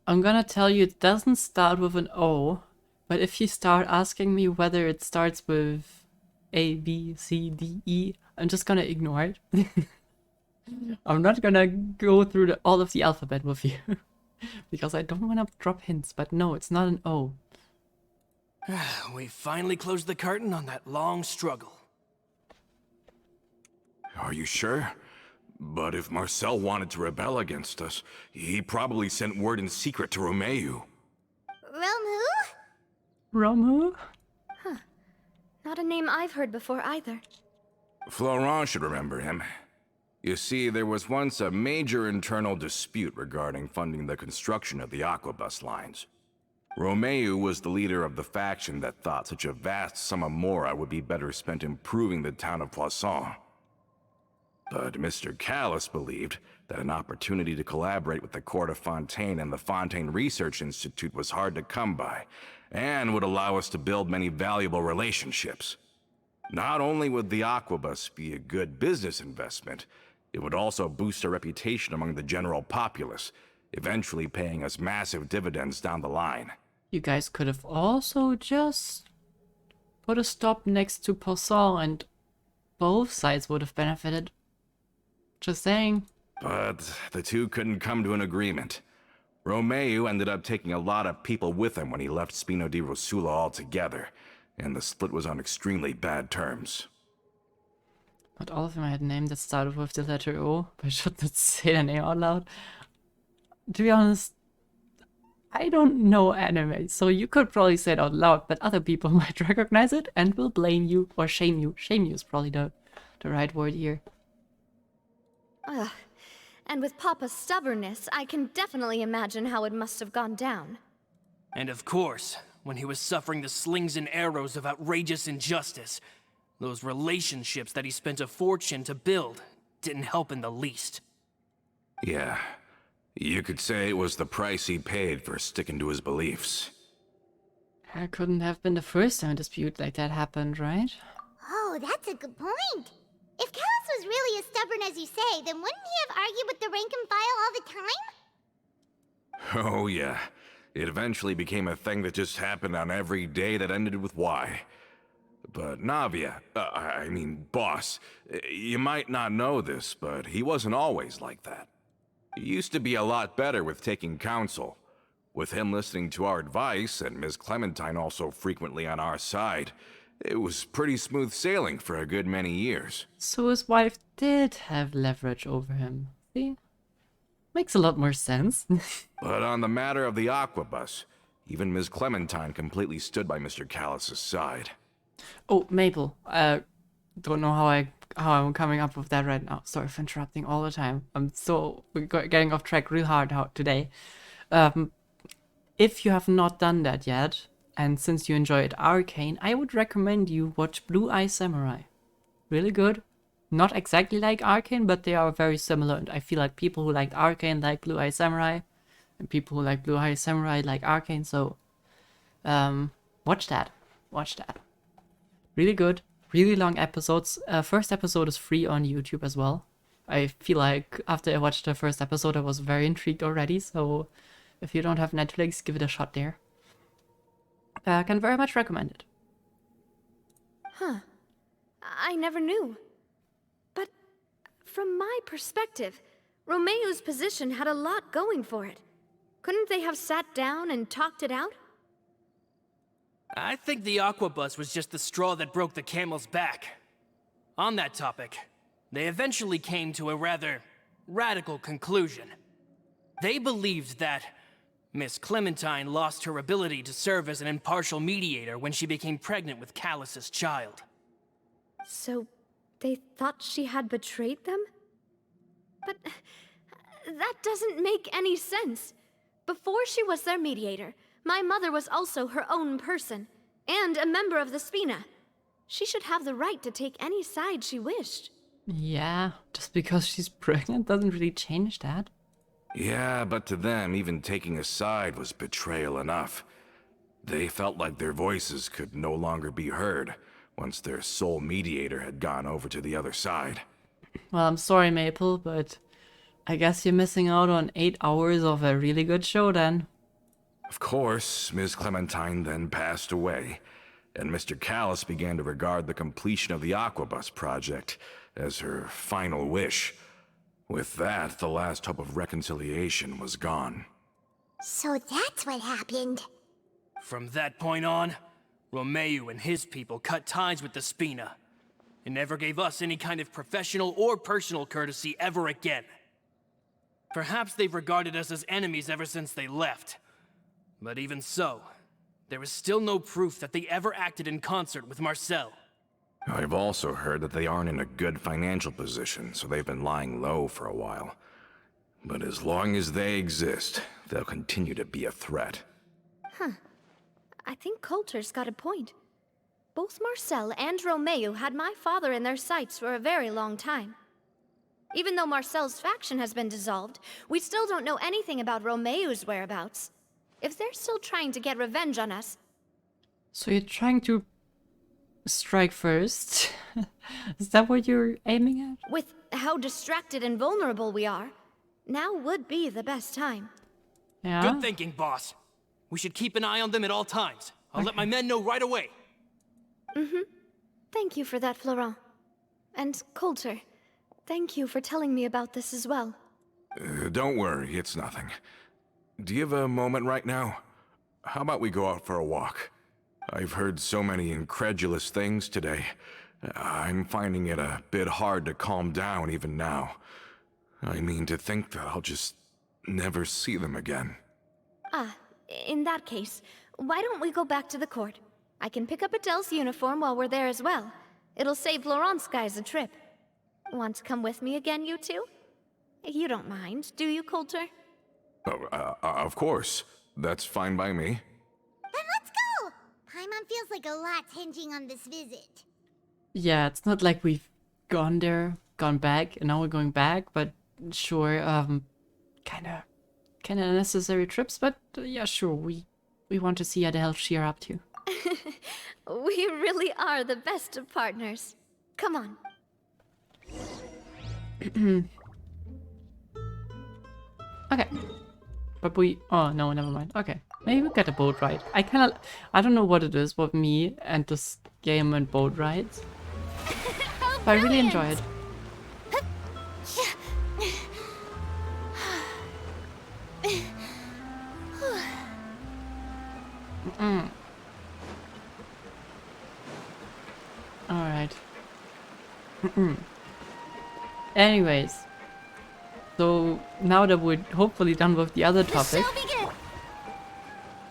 I'm gonna tell you it doesn't start with an O, but if you start asking me whether it starts with A, B, C, D, E, I'm just gonna ignore it. I'm not gonna go through all of the alphabet with you, because I don't want to drop hints, but no, it's not an O. We finally closed the curtain on that long struggle. Are you sure? But if Marcel wanted to rebel against us, he probably sent word in secret to Romeu. Romu? Romu? Not a name I've heard before either. Florent should remember him. You see, there was once a major internal dispute regarding funding the construction of the Aquabus lines. Romeu was the leader of the faction that thought such a vast sum of mora would be better spent improving the town of Poisson. But Mr. Callis believed that an opportunity to collaborate with the Court of Fontaine and the Fontaine Research Institute was hard to come by, and would allow us to build many valuable relationships. Not only would the Aquabus be a good business investment, it would also boost our reputation among the general populace, eventually paying us massive dividends down the line. You guys could have also just put a stop next to Poisson and both sides would have benefited. Just saying. But the two couldn't come to an agreement. Romeu ended up taking a lot of people with him when he left Spino di Rosula altogether, and the split was on extremely bad terms. But all of them had a name that started with the letter O, but I should not say the name out loud. To be honest, I don't know anime, so you could probably say it out loud, but other people might recognize it and will blame you or shame you. Shame you is probably the right word here. Ugh. And with Papa's stubbornness, I can definitely imagine how it must have gone down. And of course, when he was suffering the slings and arrows of outrageous injustice, those relationships that he spent a fortune to build didn't help in the least. Yeah, you could say it was the price he paid for sticking to his beliefs. That couldn't have been the first time a dispute like that happened, right? Oh, that's a good point. If Callis was really as stubborn as you say, then wouldn't he have argued with the rank and file all the time? Oh yeah, it eventually became a thing that just happened on every day that ended with Y. But Navia, boss, you might not know this, but he wasn't always like that. He used to be a lot better with taking counsel. With him listening to our advice, and Ms. Clementine also frequently on our side, it was pretty smooth sailing for a good many years. So his wife did have leverage over him. See? Makes a lot more sense. But on the matter of the Aquabus, even Ms. Clementine completely stood by Mr. Callis' side. Oh, Maple. Don't know how I'm coming up with that right now. Sorry for interrupting all the time. We're getting off track real hard today. If you have not done that yet, and since you enjoyed Arcane, I would recommend you watch Blue Eye Samurai. Really good. Not exactly like Arcane, but they are very similar, and I feel like people who like Arcane like Blue Eye Samurai, and people who like Blue Eye Samurai like Arcane, so watch that. Watch that. Really good, really long episodes. First episode is free on YouTube as well. I feel like after I watched the first episode, I was very intrigued already, so if you don't have Netflix, give it a shot there. I can very much recommend it. Huh. I never knew. But from my perspective, Romeu's position had a lot going for it. Couldn't they have sat down and talked it out? I think the Aquabus was just the straw that broke the camel's back. On that topic, they eventually came to a rather radical conclusion. They believed that Miss Clementine lost her ability to serve as an impartial mediator when she became pregnant with Callus's child. So, they thought she had betrayed them? But that doesn't make any sense. Before she was their mediator, my mother was also her own person, and a member of the Spina. She should have the right to take any side she wished. Yeah, just because she's pregnant doesn't really change that. Yeah, but to them, even taking a side was betrayal enough. They felt like their voices could no longer be heard, once their sole mediator had gone over to the other side. Well, I'm sorry, Maple, but I guess you're missing out on 8 hours of a really good show then. Of course, Ms. Clementine then passed away, and Mr. Callus began to regard the completion of the Aquabus project as her final wish. With that, the last hope of reconciliation was gone. So that's what happened. From that point on, Romeo and his people cut ties with the Spina, and never gave us any kind of professional or personal courtesy ever again. Perhaps they've regarded us as enemies ever since they left. But even so, there is still no proof that they ever acted in concert with Marcel. I've also heard that they aren't in a good financial position, so they've been lying low for a while. But as long as they exist, they'll continue to be a threat. I think Coulter's got a point. Both Marcel and Romeo had my father in their sights for a very long time. Even though Marcel's faction has been dissolved, we still don't know anything about Romeo's whereabouts. If they're still trying to get revenge on us... So you're trying to strike first? Is that what you're aiming at? With how distracted and vulnerable we are, now would be the best time. Yeah? Good thinking, boss. We should keep an eye on them at all times. I'll let my men know right away. Thank you for that, Florent. And Coulter, thank you for telling me about this as well. Don't worry, it's nothing. Do you have a moment right now? How about we go out for a walk? I've heard so many incredulous things today. I'm finding it a bit hard to calm down even now. I mean, to think that I'll just never see them again. In that case, why don't we go back to the court? I can pick up Adele's uniform while we're there as well. It'll save Laurent's guys a trip. Want to come with me again, you two? You don't mind, do you, Coulter? Oh, of course. That's fine by me. Then let's go! Paimon feels like a lot's hinging on this visit. Yeah, it's not like we've gone there, gone back, and now we're going back, but sure, kinda unnecessary trips, but yeah, sure, we want to see how the hell she's up to. We really are the best of partners. Come on. Okay. But oh no, never mind. Okay. Maybe we get a boat ride. I don't know what it is with me and this game and boat rides. But I really enjoy it. Alright. Anyways. So, now that we're hopefully done with the other topic...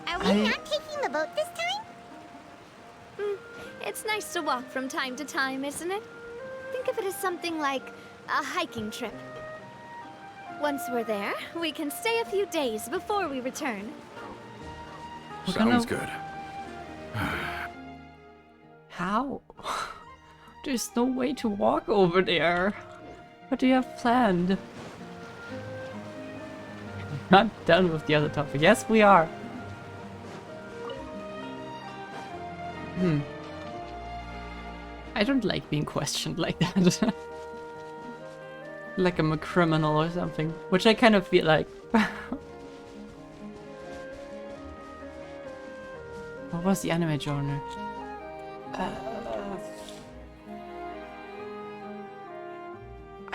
Are we not taking the boat this time? It's nice to walk from time to time, isn't it? Think of it as something like a hiking trip. Once we're there, we can stay a few days before we return. Sounds good. How? There's no way to walk over there. What do you have planned? Not done with the other topic. Yes, we are. I don't like being questioned like that. Like I'm a criminal or something, which I kind of feel like. What was the anime genre?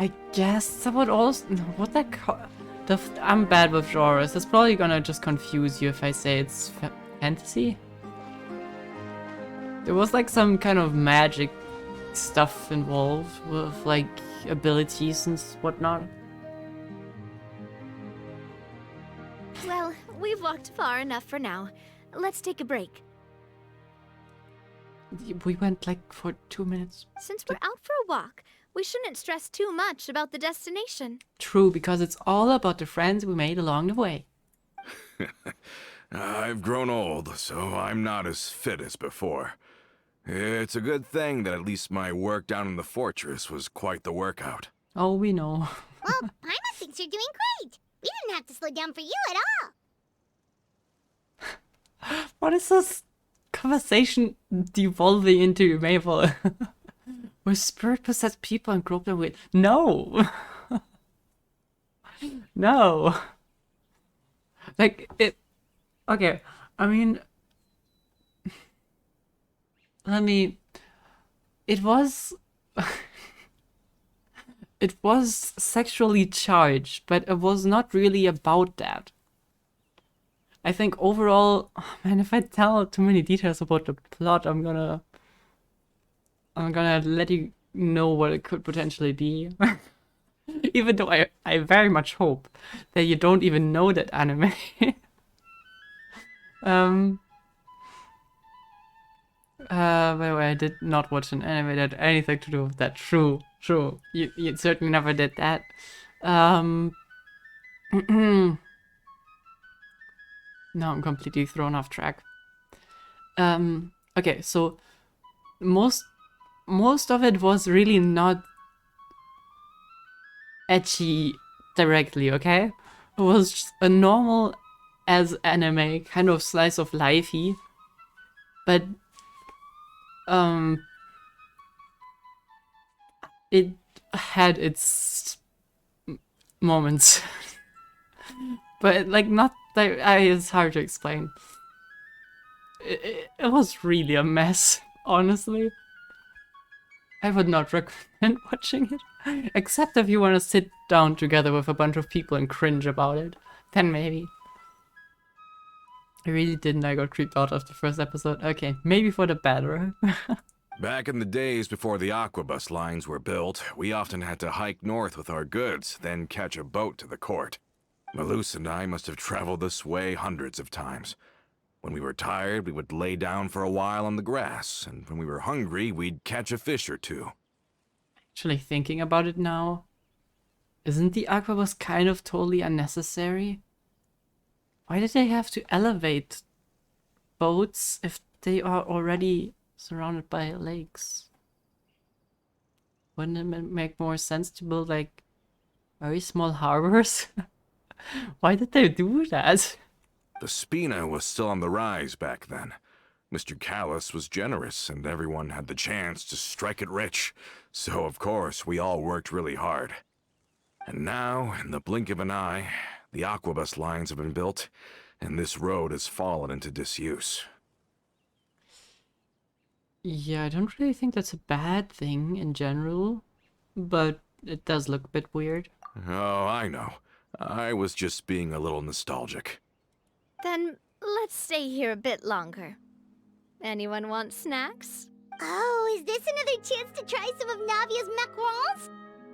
I guess that would also... No, what that... I'm bad with genres. It's probably gonna just confuse you if I say it's fantasy. There was like some kind of magic stuff involved with like abilities and whatnot. Well, we've walked far enough for now. Let's take a break. We went like for 2 minutes. Since we're out for a walk, we shouldn't stress too much about the destination. True, because it's all about the friends we made along the way. I've grown old, so I'm not as fit as before. It's a good thing that at least my work down in the fortress was quite the workout. Oh, we know. Well, Paimon thinks you're doing great. We didn't have to slow down for you at all. What is this conversation devolving into Mabel. We're spirit possessed people and group them with. No! No! Like, it. Okay, I mean. It was. It was sexually charged, but it was not really about that. I think overall, oh man, if I tell too many details about the plot, I'm gonna let you know what it could potentially be. Even though I very much hope that you don't even know that anime. By the way, I did not watch an anime that had anything to do with that. True. You certainly never did that. Now I'm completely thrown off track. Okay, so most of it was really not ecchi directly, okay? It was just a normal as anime kind of slice of lifey, but it had its moments. But like not that it's hard to explain. It was really a mess, honestly. I would not recommend watching it, except if you want to sit down together with a bunch of people and cringe about it. Then maybe. I really didn't. I got creeped out of the first episode. Okay, maybe for the better. Back in the days before the aquabus lines were built, we often had to hike north with our goods, then catch a boat to the court. Malus and I must have traveled this way hundreds of times. When we were tired, we would lay down for a while on the grass, and when we were hungry, we'd catch a fish or two. Actually thinking about it now, isn't the aquabus kind of totally unnecessary? Why did they have to elevate boats if they are already surrounded by lakes? Wouldn't it make more sense to build like very small harbors? Why did they do that? The Spina was still on the rise back then. Mr. Callus was generous, and everyone had the chance to strike it rich. So, of course, we all worked really hard. And now, in the blink of an eye, the aquabus lines have been built, and this road has fallen into disuse. Yeah, I don't really think that's a bad thing in general, but it does look a bit weird. Oh, I know. I was just being a little nostalgic. Then let's stay here a bit longer. Anyone want snacks? Oh, is this another chance to try some of Navia's macarons?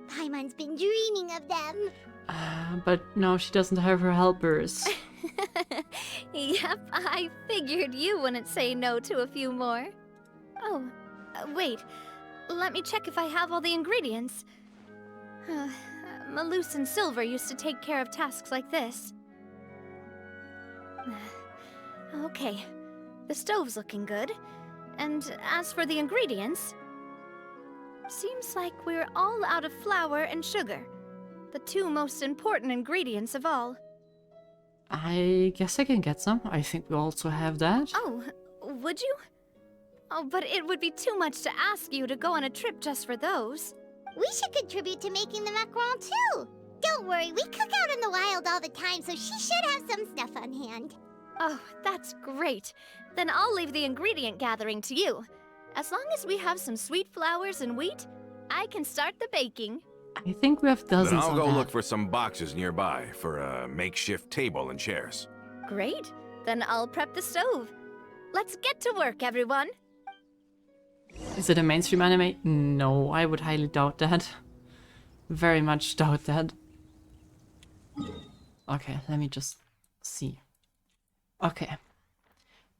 Paimon's been dreaming of them. But no, she doesn't have her helpers. Yep, I figured you wouldn't say no to a few more. Oh, wait. Let me check if I have all the ingredients. Malus and Silver used to take care of tasks like this. Okay, the stove's looking good. And as for the ingredients, seems like we're all out of flour and sugar, the two most important ingredients of all. I guess I can get some. I think we also have that. Oh, would you? Oh, but it would be too much to ask you to go on a trip just for those. We should contribute to making the macaron too. Don't worry, we cook out in the wild all the time, so she should have some stuff on hand. Oh, that's great. Then I'll leave the ingredient gathering to you. As long as we have some sweet flours and wheat, I can start the baking. I think we have dozens Then I'll of go that. look for some boxes nearby for a makeshift table and chairs. Great. Then I'll prep the stove. Let's get to work, everyone. Is it a mainstream anime? No, I would highly doubt that. Very much doubt that. Okay, let me just see. Okay.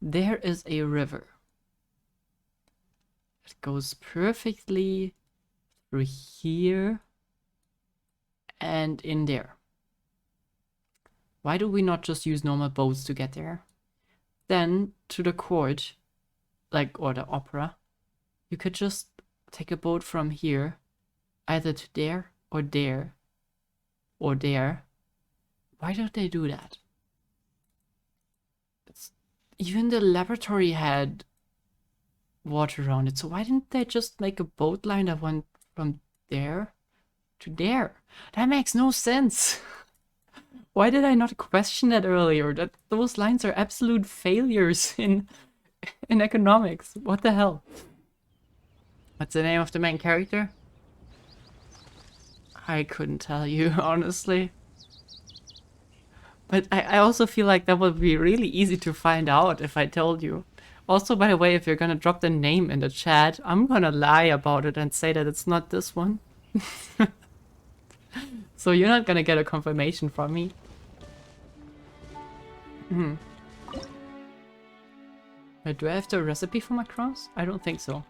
There is a river. It goes perfectly through here and in there. Why do we not just use normal boats to get there? Then to the court, like, or the opera, you could just take a boat from here, either to there or there or there. Why don't they do that? even the laboratory had water around it. So why didn't they just make a boat line that went from there to there? That makes no sense. Why did I not question that earlier? That those lines are absolute failures in economics. What the hell? What's the name of the main character? I couldn't tell you, honestly. But I also feel like that would be really easy to find out if I told you. Also, by the way, if you're gonna drop the name in the chat, I'm gonna lie about it and say that it's not this one. So you're not gonna get a confirmation from me. Wait, do I have the recipe for macarons? I don't think so.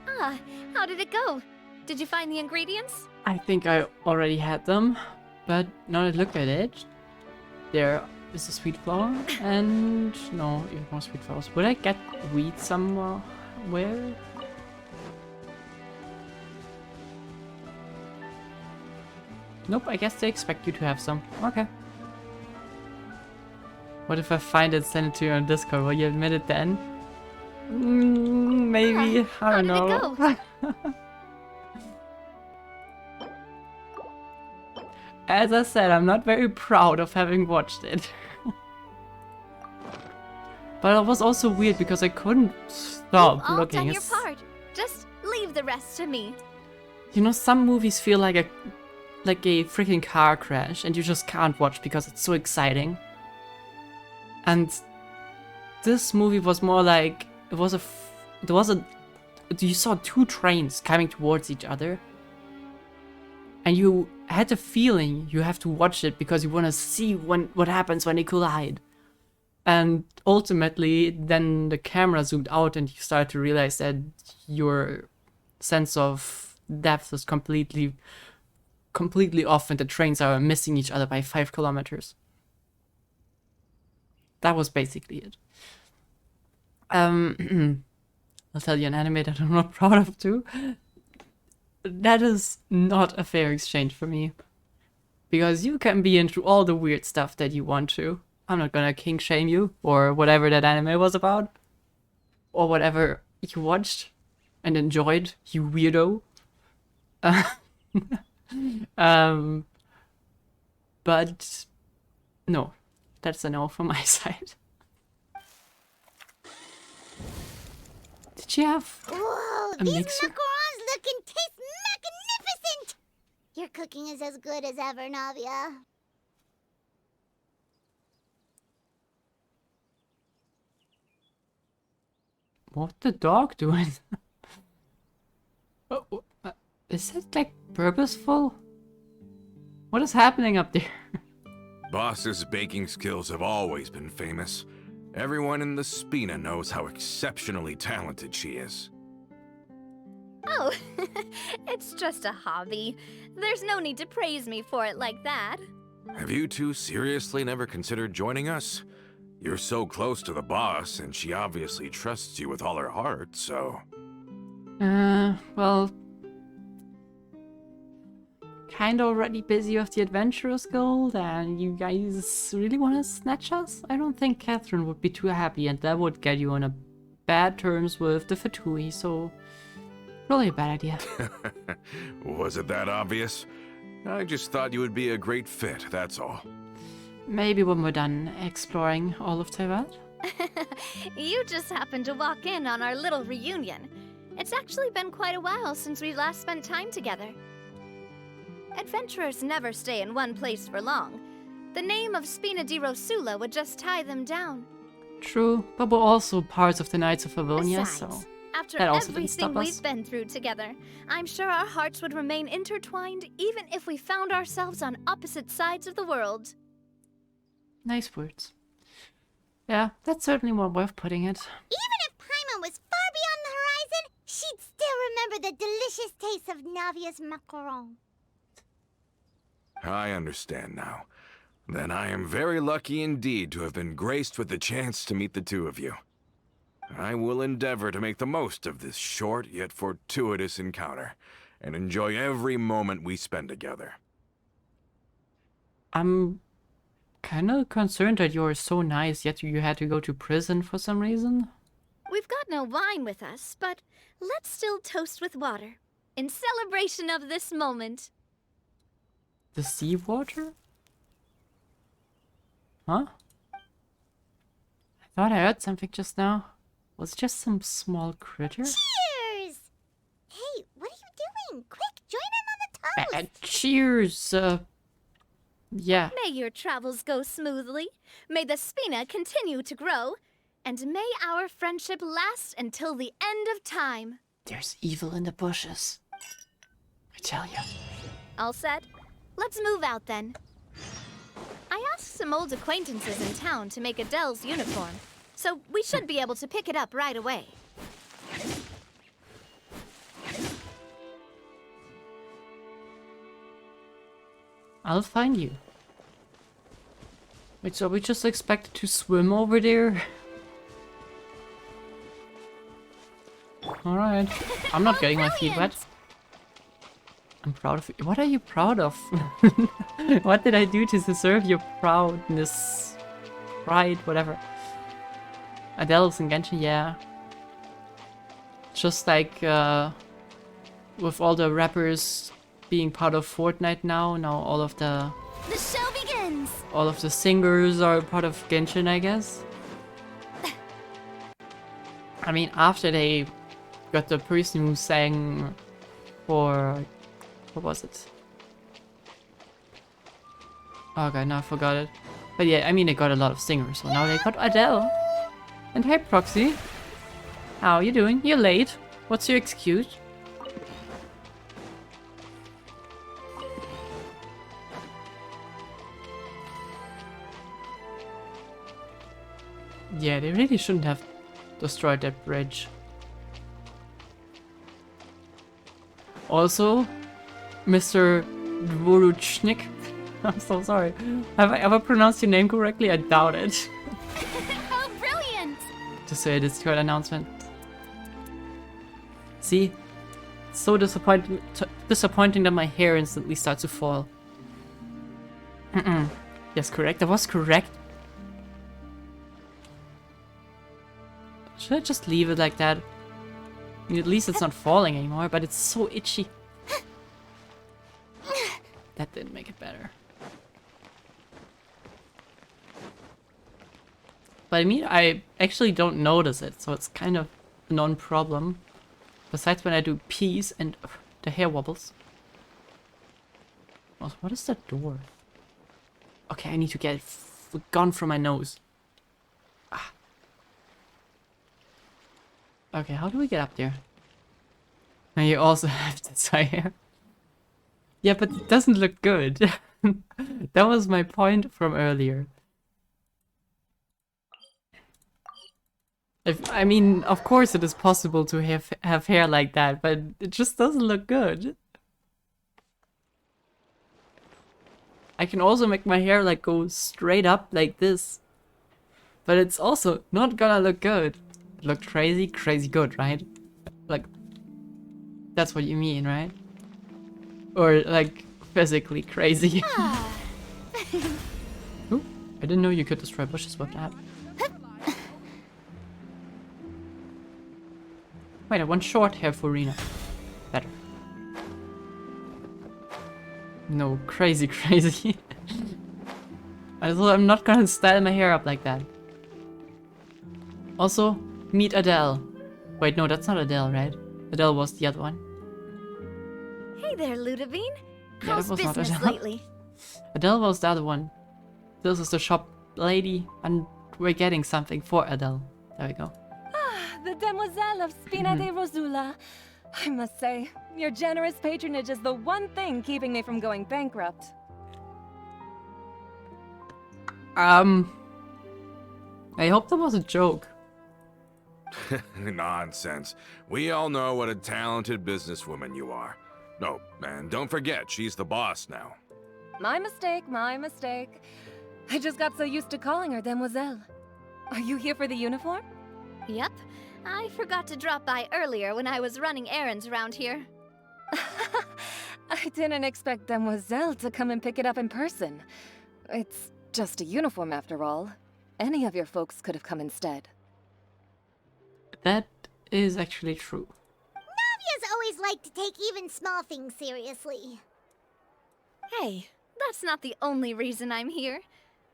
Ah, how did it go? Did you find the ingredients? I think I already had them, but now that I look at it, there is a sweet flour and no, even more sweet flowers. Would I get wheat somewhere? Where? Nope, I guess they expect you to have some. Okay. What if I find it, send it to you on Discord? Will you admit it then? Maybe. I don't know. How did it go? As I said, I'm not very proud of having watched it. But it was also weird because I couldn't stop You've all looking. done your part. Just leave the rest to me. You know, some movies feel like a freaking car crash and you just can't watch because it's so exciting. And this movie was more like you saw two trains coming towards each other. And you had a feeling you have to watch it because you want to see what happens when they collide. And ultimately, then the camera zoomed out and you start to realize that your sense of depth is completely off and the trains are missing each other by 5 kilometers. That was basically it. I'll tell you an anime that I'm not proud of too. That is not a fair exchange for me. Because you can be into all the weird stuff that you want to. I'm not gonna kink shame you, or whatever that anime was about. Or whatever you watched and enjoyed, you weirdo. But no, that's a no from my side. Did you have Whoa, a these mixer? macarons look and taste magnificent! Your cooking is as good as ever, Navia. What the dog doing? Is it like purposeful? What is happening up there? Boss's baking skills have always been famous. Everyone in the Spina knows how exceptionally talented she is. Oh, it's just a hobby. There's no need to praise me for it like that. Have you two seriously never considered joining us? You're so close to the boss, and she obviously trusts you with all her heart, so... Well... Kinda already busy with the Adventurers Guild, and you guys really wanna snatch us? I don't think Catherine would be too happy, and that would get you on a bad terms with the Fatui, so... Really a bad idea. Was it that obvious? I just thought you would be a great fit, that's all. Maybe when we're done exploring all of Teyvat. You just happened to walk in on our little reunion. It's actually been quite a while since we last spent time together. Adventurers never stay in one place for long. The name of Spina di Rosula would just tie them down. True, but we're also parts of the Knights of Avonia, Besides, so... after that also didn't stop everything us. we've been through together, I'm sure our hearts would remain intertwined even if we found ourselves on opposite sides of the world. Nice words. Yeah, that's certainly one way of putting it. Even if Paimon was far beyond the horizon, she'd still remember the delicious taste of Navia's macaron. I understand now. Then I am very lucky indeed to have been graced with the chance to meet the two of you. I will endeavor to make the most of this short yet fortuitous encounter, and enjoy every moment we spend together. I'm Kinda concerned that you're so nice, yet you had to go to prison for some reason. We've got no wine with us, but let's still toast with water in celebration of this moment. The seawater? Huh? I thought I heard something just now. Was it just some small critter? Cheers! Hey, what are you doing? Quick, join in on the toast! Cheers! Yeah. May your travels go smoothly. May the Spina continue to grow. And may our friendship last until the end of time. There's evil in the bushes. I tell you. All set? Let's move out then. I asked some old acquaintances in town to make Adele's uniform, so we should be able to pick it up right away. I'll find you. Wait, so we just expected to swim over there? Alright. I'm not getting my feet wet. I'm proud of you. What are you proud of? What did I do to deserve your proudness? Pride, whatever. Adele's in Genshin, yeah. Just like with all the rappers being part of Fortnite now all of the show begins! all of the singers are part of Genshin, I guess. I mean, after they got the person who sang for... what was it? Oh god, now I forgot it. But yeah, I mean, they got a lot of singers, so now they got Adele. And hey, Proxy. How you doing? You're late. What's your excuse? Yeah, they really shouldn't have destroyed that bridge. Also, Mr. Dvoruchnik, I'm so sorry. Have I ever pronounced your name correctly? I doubt it. Oh, brilliant! Just say this to an announcement. See? So disappointing that my hair instantly starts to fall. Yes, correct. That was correct. Should I just leave it like that? I mean, at least it's not falling anymore, but it's so itchy. That didn't make it better. But I mean, I actually don't notice it, so it's kind of a non-problem. Besides when I do peas and the hair wobbles. Also, what is that door? Okay, I need to get it gone from my nose. Ah. Okay, how do we get up there? Now you also have this hair. Yeah, but it doesn't look good. That was my point from earlier. I mean, of course it is possible to have hair like that, but it just doesn't look good. I can also make my hair like go straight up like this. But it's also not gonna look good. Look crazy good, right? Like, that's what you mean, right? Or like physically crazy. Ooh, I didn't know you could destroy bushes with that. Wait, I want short hair for Rena. Better. No, crazy. I'm not gonna style my hair up like that. Also, meet Adele. Wait, no, that's not Adele, right? Adele was the other one. Hey there, Ludovine. Yeah, How's that was not business Adele. lately? Adele was the other one. This is the shop lady, and we're getting something for Adele. There we go. The Demoiselle of Spina de Rosula. I must say, your generous patronage is the one thing keeping me from going bankrupt. I hope that was a joke. Nonsense. We all know what a talented businesswoman you are. No, and don't forget, she's the boss now. My mistake. I just got so used to calling her Demoiselle. Are you here for the uniform? Yep. I forgot to drop by earlier when I was running errands around here. I didn't expect Demoiselle to come and pick it up in person. It's Just a uniform after all. Any of your folks could have come instead. That is actually true. Navia's always liked to take even small things seriously. Hey, that's not the only reason I'm here.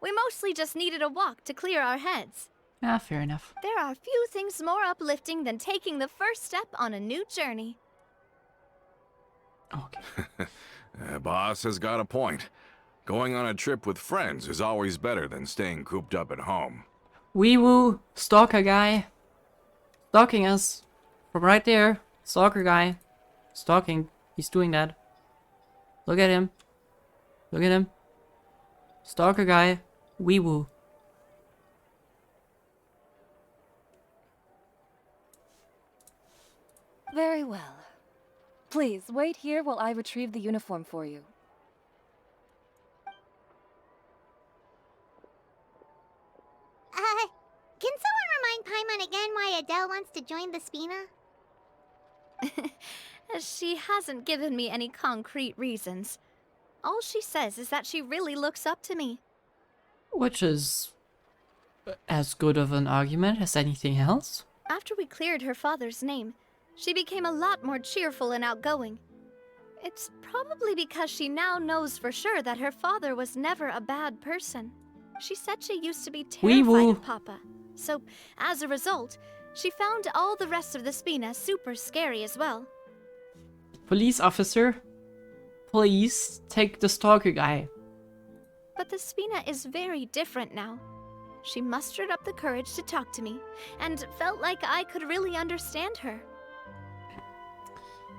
We mostly just needed a walk to clear our heads. Ah, fair enough. There are few things more uplifting than taking the first step on a new journey. Okay. Boss has got a point. Going on a trip with friends is always better than staying cooped up at home. Wee woo, stalker guy. Stalking us. From right there. Stalker guy. Stalking. He's doing that. Look at him. Look at him. Stalker guy. Wee woo. Very well. Please, wait here while I retrieve the uniform for you. Can someone remind Paimon again why Adele wants to join the Spina? She hasn't given me any concrete reasons. All she says is that she really looks up to me. Which is as good of an argument as anything else. After we cleared her father's name, she became a lot more cheerful and outgoing. It's probably because she now knows for sure that her father was never a bad person. She said she used to be terrified of Papa. So, as a result, she found all the rest of the Spina super scary as well. Police officer, please take the stalker guy. But the Spina is very different now. She mustered up the courage to talk to me, and felt like I could really understand her.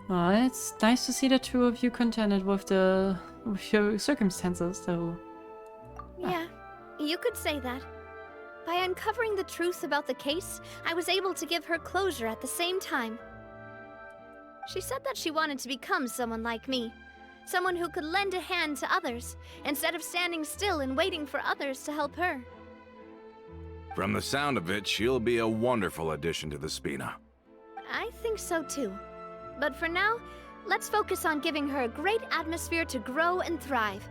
Well, it's nice to see the two of you contented with your circumstances, so... Yeah, you could say that. By uncovering the truth about the case, I was able to give her closure at the same time. She said that she wanted to become someone like me. Someone who could lend a hand to others, instead of standing still and waiting for others to help her. From the sound of it, she'll be a wonderful addition to the Spina. I think so too. But for now, let's focus on giving her a great atmosphere to grow and thrive.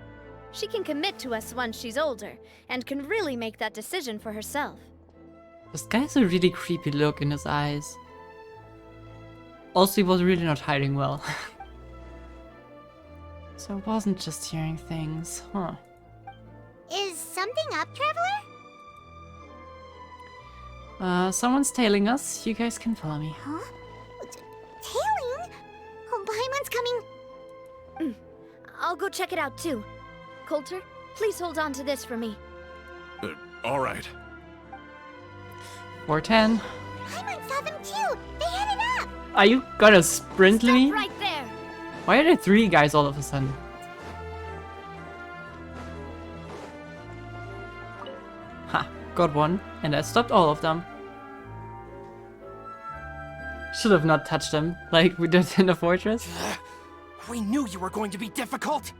She can commit to us once she's older, and can really make that decision for herself. This guy has a really creepy look in his eyes. Also, he was really not hiding well. So it wasn't just hearing things, huh? Is something up, Traveler? Someone's tailing us. You guys can follow me. Huh? Tailing? Oh, Paimon's coming. I'll go check it out too. Coulter, please hold on to this for me. All right. 410. Paimon saw them too. They headed up. Are you gonna sprint me? Stop right there. Why are there 3 guys all of a sudden? Ha, got one, and I stopped all of them. Should have not touched them, like we did in the fortress. We knew you were going to be difficult.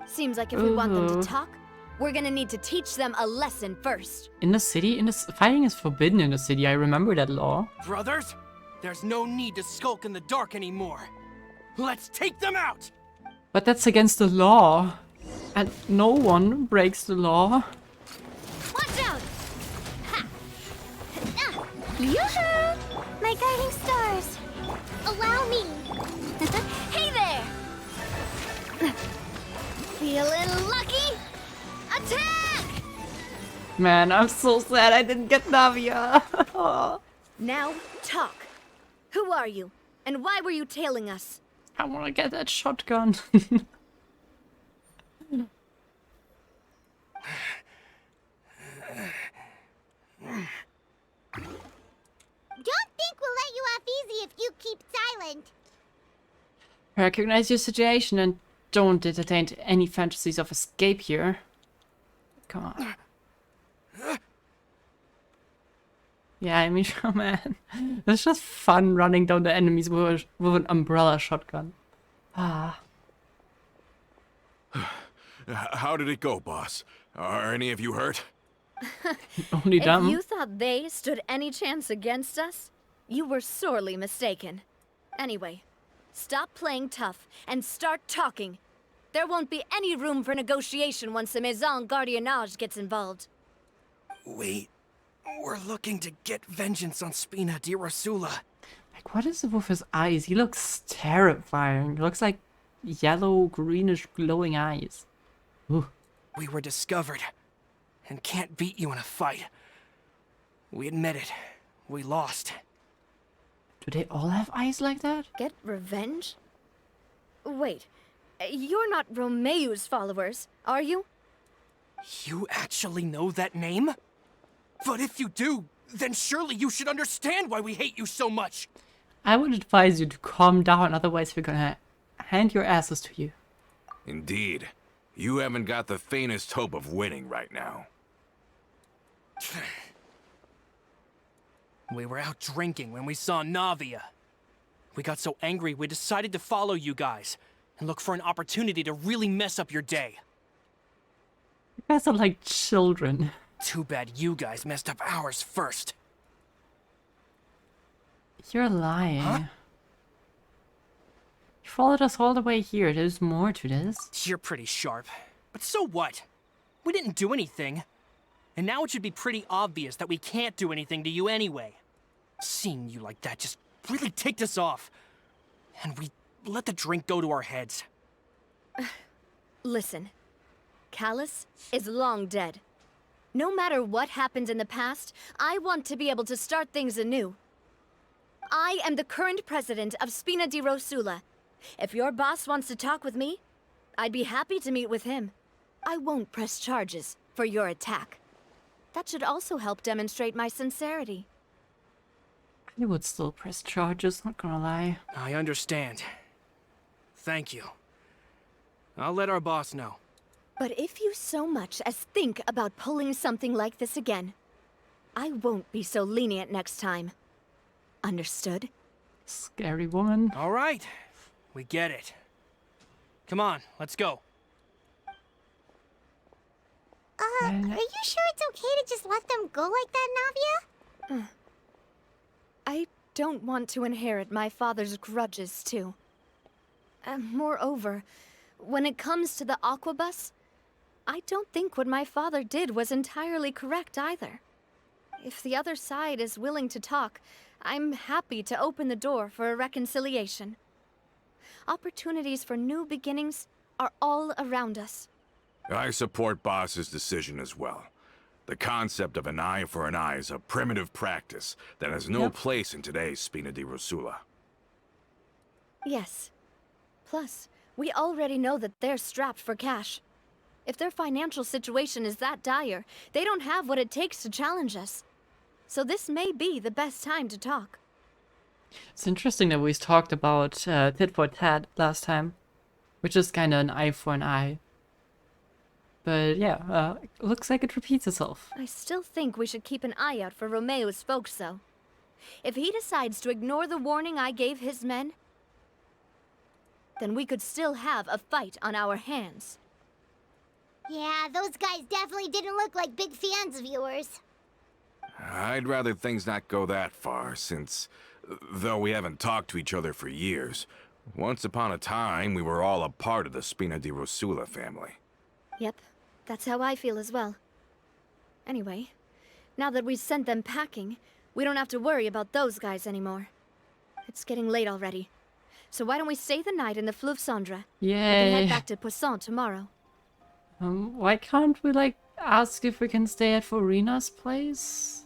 Seems like if we want them Ooh. to talk, we're gonna need to teach them a lesson first. In the city? Fighting is forbidden in the city, I remember that law. Brothers, there's no need to skulk in the dark anymore. Let's take them out! But that's against the law. And no one breaks the law. Watch out! Ha! Yoo-hoo! My guiding stars. Allow me. Hey there! Feeling lucky? Attack! Man, I'm so sad I didn't get Navia. Now, talk. Who are you? And why were you tailing us? I want to get that shotgun. Don't think we'll let you off easy if you keep silent. Recognize your situation and don't entertain any fantasies of escape here. Come on. Yeah, I mean, sure, man. It's just fun running down the enemies with an umbrella shotgun. Ah. How did it go, boss? Are any of you hurt? Only dumb. If you thought they stood any chance against us, you were sorely mistaken. Anyway, stop playing tough and start talking. There won't be any room for negotiation once the Maison Gardiennage gets involved. We're looking to get vengeance on Spina di Rosula. Like, what is it with his eyes? He looks terrifying. He looks like yellow, greenish, glowing eyes. Ooh. We were discovered and can't beat you in a fight. We admit it. We lost. Do they all have eyes like that? Get revenge? Wait, you're not Romeu's followers, are you? You actually know that name? But if you do, then surely you should understand why we hate you so much. I would advise you to calm down, otherwise we're gonna hand your asses to you. Indeed. You haven't got the faintest hope of winning right now. We were out drinking when we saw Navia. We got so angry we decided to follow you guys and look for an opportunity to really mess up your day. You guys are like children. Too bad you guys messed up ours first. You're lying. Huh? You followed us all the way here. There's more to this. You're pretty sharp. But so what? We didn't do anything. And now it should be pretty obvious that we can't do anything to you anyway. Seeing you like that just really ticked us off. And we let the drink go to our heads. Listen, Callus is long dead. No matter what happened in the past, I want to be able to start things anew. I am the current president of Spina di Rosula. If your boss wants to talk with me, I'd be happy to meet with him. I won't press charges for your attack. That should also help demonstrate my sincerity. I would still press charges, not gonna lie. I understand. Thank you. I'll let our boss know. But if you so much as think about pulling something like this again, I won't be so lenient next time. Understood? Scary woman. All right. We get it. Come on, let's go. Are you sure it's okay to just let them go like that, Navia? I don't want to inherit my father's grudges, too. Moreover, when it comes to the Aquabus, I don't think what my father did was entirely correct either. If the other side is willing to talk, I'm happy to open the door for a reconciliation. Opportunities for new beginnings are all around us. I support Boss's decision as well. The concept of an eye for an eye is a primitive practice that has no place in today's Spina di Rosula. Yes. Plus, we already know that they're strapped for cash. If their financial situation is that dire, they don't have what it takes to challenge us. So this may be the best time to talk. It's interesting that we talked about tit for tat last time, which is kind of an eye for an eye. But yeah, looks like it repeats itself. I still think we should keep an eye out for Romeu's folks, though. If he decides to ignore the warning I gave his men, then we could still have a fight on our hands. Yeah, those guys definitely didn't look like big fans of yours. I'd rather things not go that far, since, though we haven't talked to each other for years, once upon a time we were all a part of the Spina di Rosula family. Yep, that's how I feel as well. Anyway, now that we've sent them packing, we don't have to worry about those guys anymore. It's getting late already. So why don't we stay the night in the Fleuve Cendre? Yay! And head back to Poisson tomorrow. Why can't we, like, ask if we can stay at Farina's place?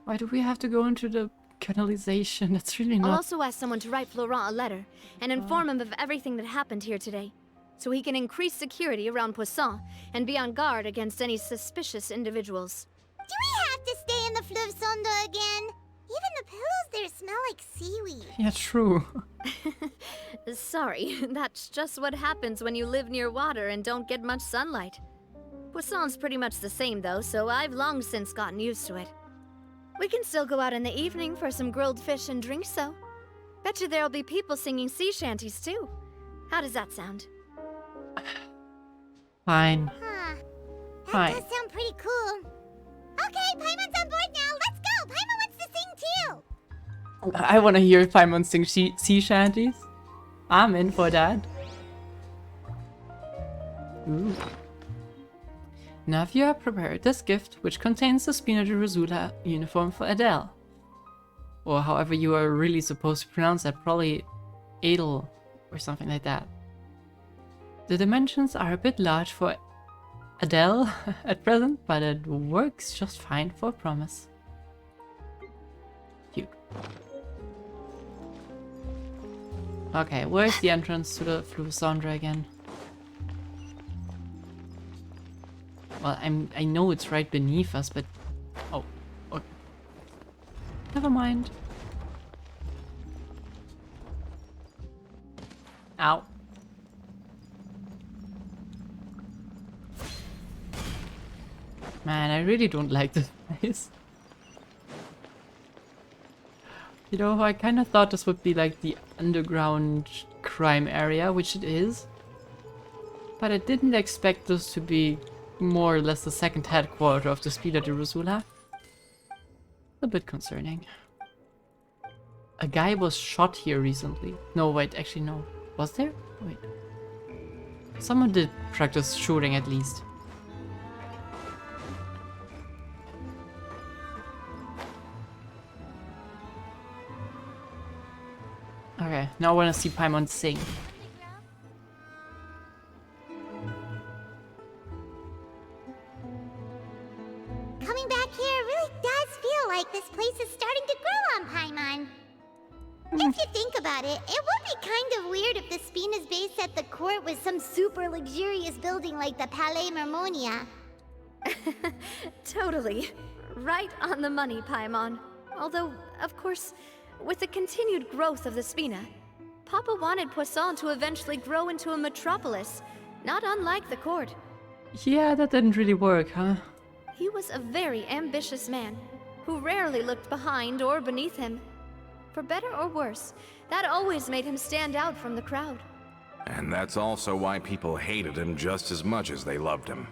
Why do we have to go into the canalization? It's really not... I'll also ask someone to write Florent a letter and inform him of everything that happened here today, so he can increase security around Poisson and be on guard against any suspicious individuals. Do we have to stay in the Fleuve Cendre again? Even the pillows there smell like seaweed. Yeah, true. Sorry, that's just what happens when you live near water and don't get much sunlight. Poisson's pretty much the same though, so I've long since gotten used to it. We can still go out in the evening for some grilled fish and drinks though. Bet you there'll be people singing sea shanties too. How does that sound? Fine. Huh. That Fine. does sound pretty cool. Okay, Paimon's on board now. Let's go. Paimon wants to sing too. I want to hear Paimon sing sea shanties. I'm in for that. Ooh. Navia prepared this gift, which contains the Spina di Rosula uniform for Adele. Or however you are really supposed to pronounce that, probably Adel or something like that. The dimensions are a bit large for Adele at present, but it works just fine for Promise. Cute. Okay, where's the entrance to the Flusandra again? Well, I know it's right beneath us, but... Oh, okay. Never mind. Ow. Man, I really don't like this place. You know, I kind of thought this would be like the underground crime area, which it is. But I didn't expect this to be more or less the second headquarters of the Spina di Rosula. A bit concerning. A guy was shot here recently. No, wait, actually no. Was there? Wait. Someone did practice shooting at least. Okay, now I want to see Paimon sing. Coming back here really does feel like this place is starting to grow on Paimon. If you think about it, it would be kind of weird if the Spina's base at the court was some super luxurious building like the Palais Mermonia. Totally. Right on the money, Paimon. Although, of course, with the continued growth of the Spina, Papa wanted Poisson to eventually grow into a metropolis, not unlike the court. Yeah, that didn't really work, huh? He was a very ambitious man, who rarely looked behind or beneath him. For better or worse, that always made him stand out from the crowd. And that's also why people hated him just as much as they loved him.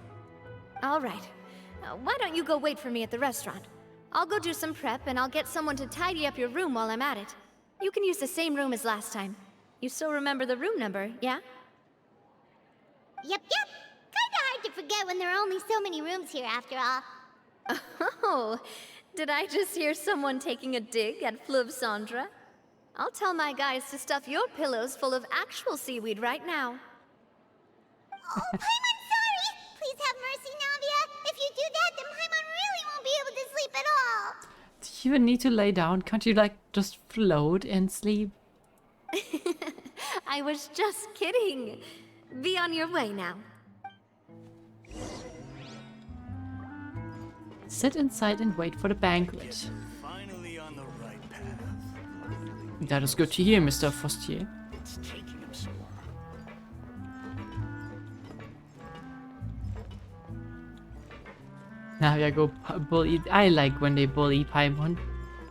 All right. Why don't you go wait for me at the restaurant? I'll go do some prep and I'll get someone to tidy up your room while I'm at it. You can use the same room as last time. You still remember the room number, yeah? Yep. Kinda hard to forget when there are only so many rooms here after all. Oh, did I just hear someone taking a dig at Fleuve Cendra? I'll tell my guys to stuff your pillows full of actual seaweed right now. Oh, Paimon, sorry! Please have mercy, Navia. If you do that, then Paimon really won't be able to sleep at all. Do you even need to lay down? Can't you, like, just float and sleep? I was just kidding. Be on your way now. Sit inside and wait for the banquet. Finally on the right path. That is good to hear, Mr. Fostier. It's taking him so Now we go bully. I like when they bully Paimon.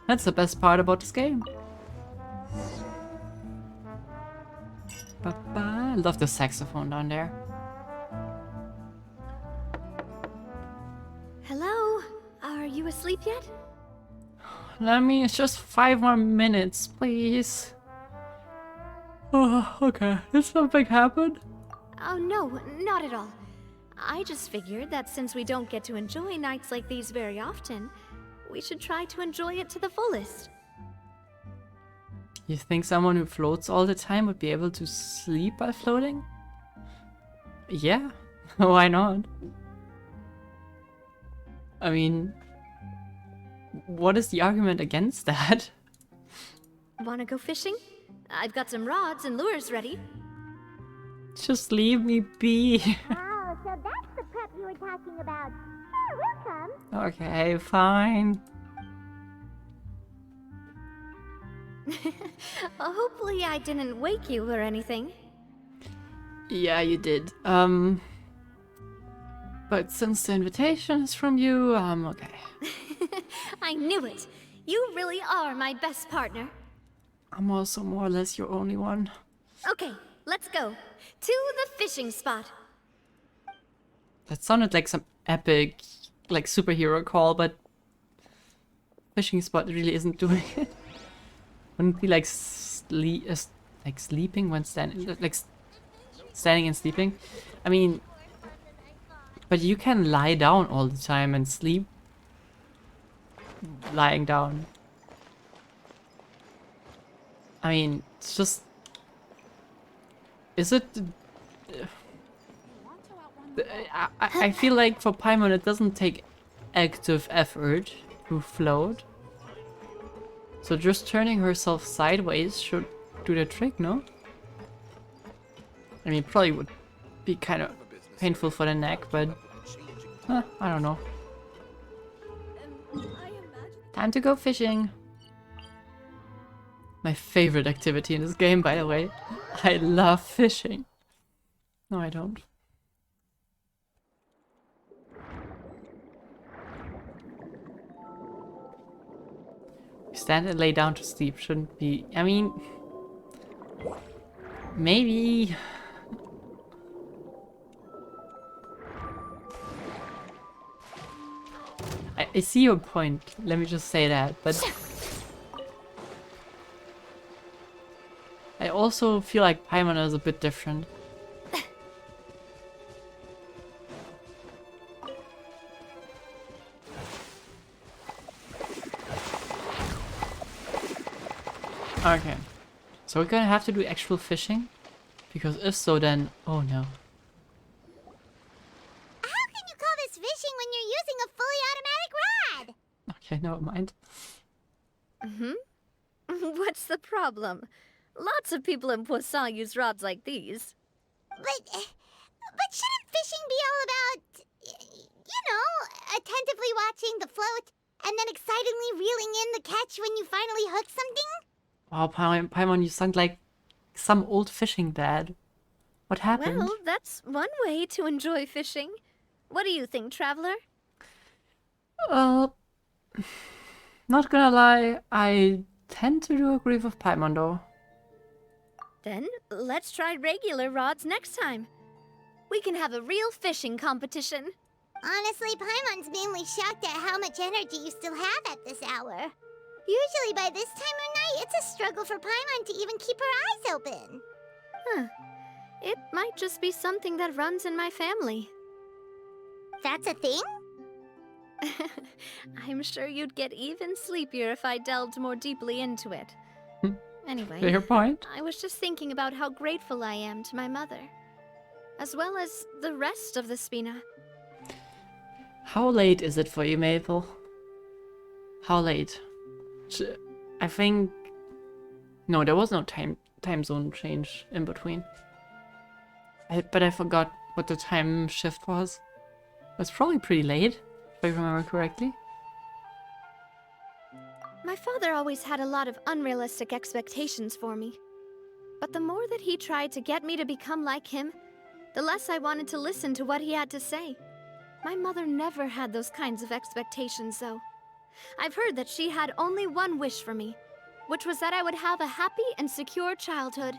That's the best part about this game. I love the saxophone down there. Hello? Are you asleep yet? I mean, it's just 5 more minutes, please. Oh, okay. Did something happen? Oh no, not at all. I just figured that since we don't get to enjoy nights like these very often, we should try to enjoy it to the fullest. You think someone who floats all the time would be able to sleep while floating? Yeah, why not? I mean, what is the argument against that? Wanna go fishing? I've got some rods and lures ready. Just leave me be. Oh, so that's the prep you were talking about. Sure, we'll come. Okay, fine. Hopefully I didn't wake you or anything. Yeah, you did. But since the invitation is from you, okay. I knew it. You really are my best partner. I'm also more or less your only one. Okay, let's go. To the fishing spot. That sounded like some epic, like, superhero call, but fishing spot really isn't doing it. Wouldn't it be like sleeping when standing, like standing and sleeping? I mean, But you can lie down all the time and sleep lying down. I mean, it's just... Is it... I feel like for Paimon it doesn't take active effort to float. So just turning herself sideways should do the trick, no? I mean, it probably would be kind of painful for the neck, but... I don't know. Time to go fishing. My favorite activity in this game, by the way. I love fishing. No, I don't. Stand and lay down to sleep shouldn't be... I mean... Maybe... I see your point, let me just say that, but... I also feel like Paimon is a bit different. Okay, so we're gonna have to do actual fishing? Because if so, then... oh no. How can you call this fishing when you're using a fully automatic rod? Okay, never mind. What's the problem? Lots of people in Poisson use rods like these. But shouldn't fishing be all about, you know, attentively watching the float and then excitedly reeling in the catch when you finally hook something? Wow, Paimon, you sound like some old fishing dad. What happened? Well, that's one way to enjoy fishing. What do you think, Traveler? Not gonna lie, I tend to agree with Paimon though. Then let's try regular rods next time. We can have a real fishing competition. Honestly, Paimon's mainly shocked at how much energy you still have at this hour. Usually by this time of night, it's a struggle for Paimon to even keep her eyes open. Huh. It might just be something that runs in my family. That's a thing? I'm sure you'd get even sleepier if I delved more deeply into it. Anyway, Fair point. I was just thinking about how grateful I am to my mother, as well as the rest of the Spina. How late is it for you, Maple? How late? I think... no, there was no time zone change in between. But I forgot what the time shift was. It's probably pretty late, if I remember correctly. My father always had a lot of unrealistic expectations for me. But the more that he tried to get me to become like him, the less I wanted to listen to what he had to say. My mother never had those kinds of expectations, though. I've heard that she had only one wish for me, which was that I would have a happy and secure childhood.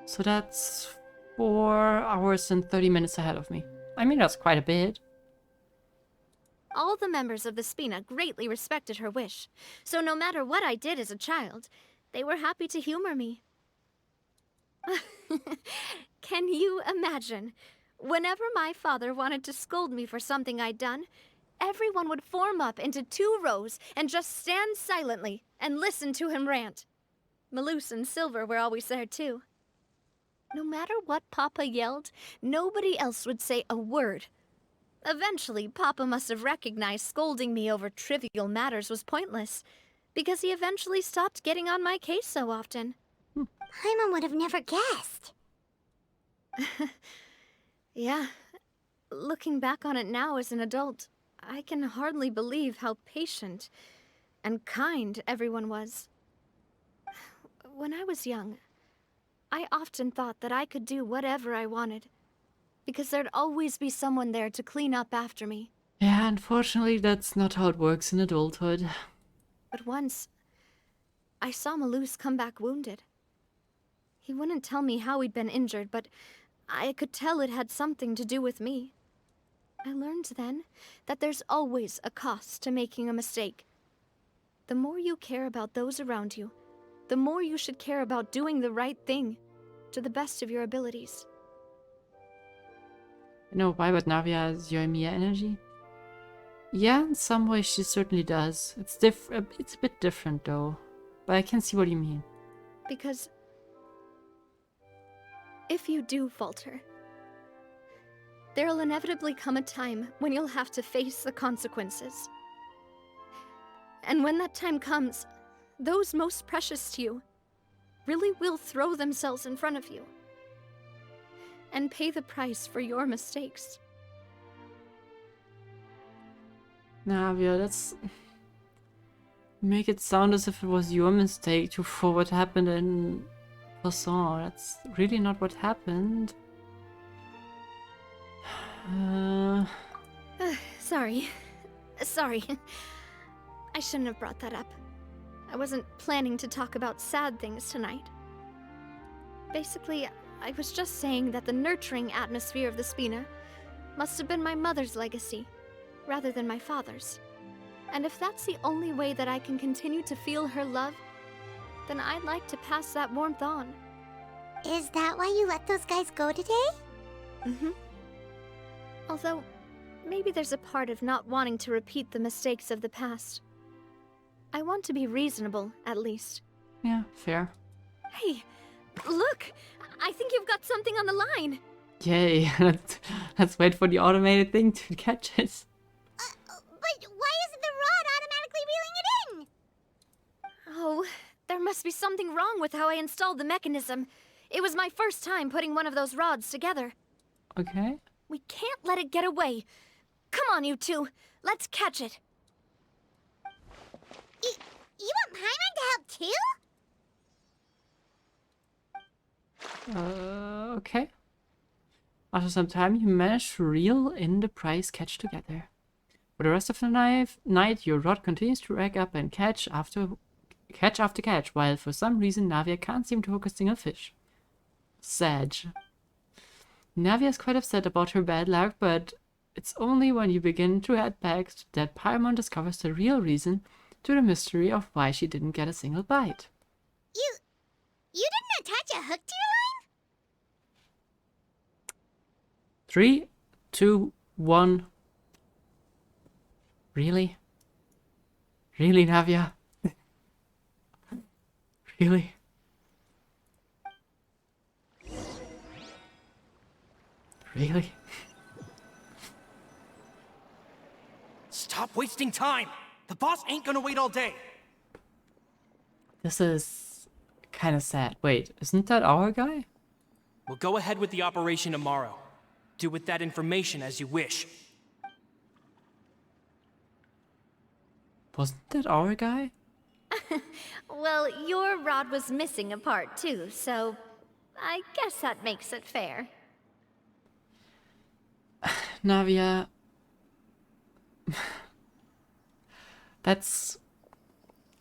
So that's 4 hours and 30 minutes ahead of me. I mean, that's quite a bit. All the members of the Spina greatly respected her wish, so no matter what I did as a child, they were happy to humor me. Can you imagine? Whenever my father wanted to scold me for something I'd done, everyone would form up into 2 rows and just stand silently and listen to him rant. Malouse and Silver were always there too. No matter what Papa yelled, nobody else would say a word. Eventually, Papa must have recognized scolding me over trivial matters was pointless, because he eventually stopped getting on my case so often. Paimon would have never guessed. Yeah. Looking back on it now as an adult, I can hardly believe how patient and kind everyone was. When I was young, I often thought that I could do whatever I wanted, because there'd always be someone there to clean up after me. Yeah, unfortunately, that's not how it works in adulthood. But once, I saw Malouse come back wounded. He wouldn't tell me how he'd been injured, but I could tell it had something to do with me. I learned then that there's always a cost to making a mistake. The more you care about those around you, the more you should care about doing the right thing, to the best of your abilities. No, why would Navia has Yoimiya energy? Yeah, in some ways she certainly does. It's it's a bit different though. But I can see what you mean. Because if you do falter, there'll inevitably come a time when you'll have to face the consequences. And when that time comes, those most precious to you really will throw themselves in front of you and pay the price for your mistakes. Navia, that's... Make it sound as if it was your mistake for what happened in Poisson. That's really not what happened. Sorry. I shouldn't have brought that up. I wasn't planning to talk about sad things tonight. Basically, I was just saying that the nurturing atmosphere of the Spina must have been my mother's legacy, rather than my father's. And if that's the only way that I can continue to feel her love, then I'd like to pass that warmth on. Is that why you let those guys go today? Mm-hmm. Although, maybe there's a part of not wanting to repeat the mistakes of the past. I want to be reasonable, at least. Yeah, fair. Hey, look! I think you've got something on the line! Yay, let's wait for the automated thing to catch it. But why isn't the rod automatically reeling it in? Oh, there must be something wrong with how I installed the mechanism. It was my first time putting one of those rods together. Okay. We can't let it get away. Come on, you two. Let's catch it. You want Paimon to help too? Okay. After some time, you manage to reel in the prize catch together. For the rest of the night, your rod continues to rack up and catch after catch, while for some reason Navia can't seem to hook a single fish. Sad. Navia is quite upset about her bad luck, but it's only when you begin to head back that Paimon discovers the real reason to the mystery of why she didn't get a single bite. You didn't attach a hook to your line? 3, 2, 1. Really? Really, Navia? Really? Really? Stop wasting time! The boss ain't gonna wait all day! This is kind of sad. Wait, isn't that our guy? We'll go ahead with the operation tomorrow. Do with that information as you wish. Wasn't that our guy? Well, your rod was missing a part too, so I guess that makes it fair. Navia. That's...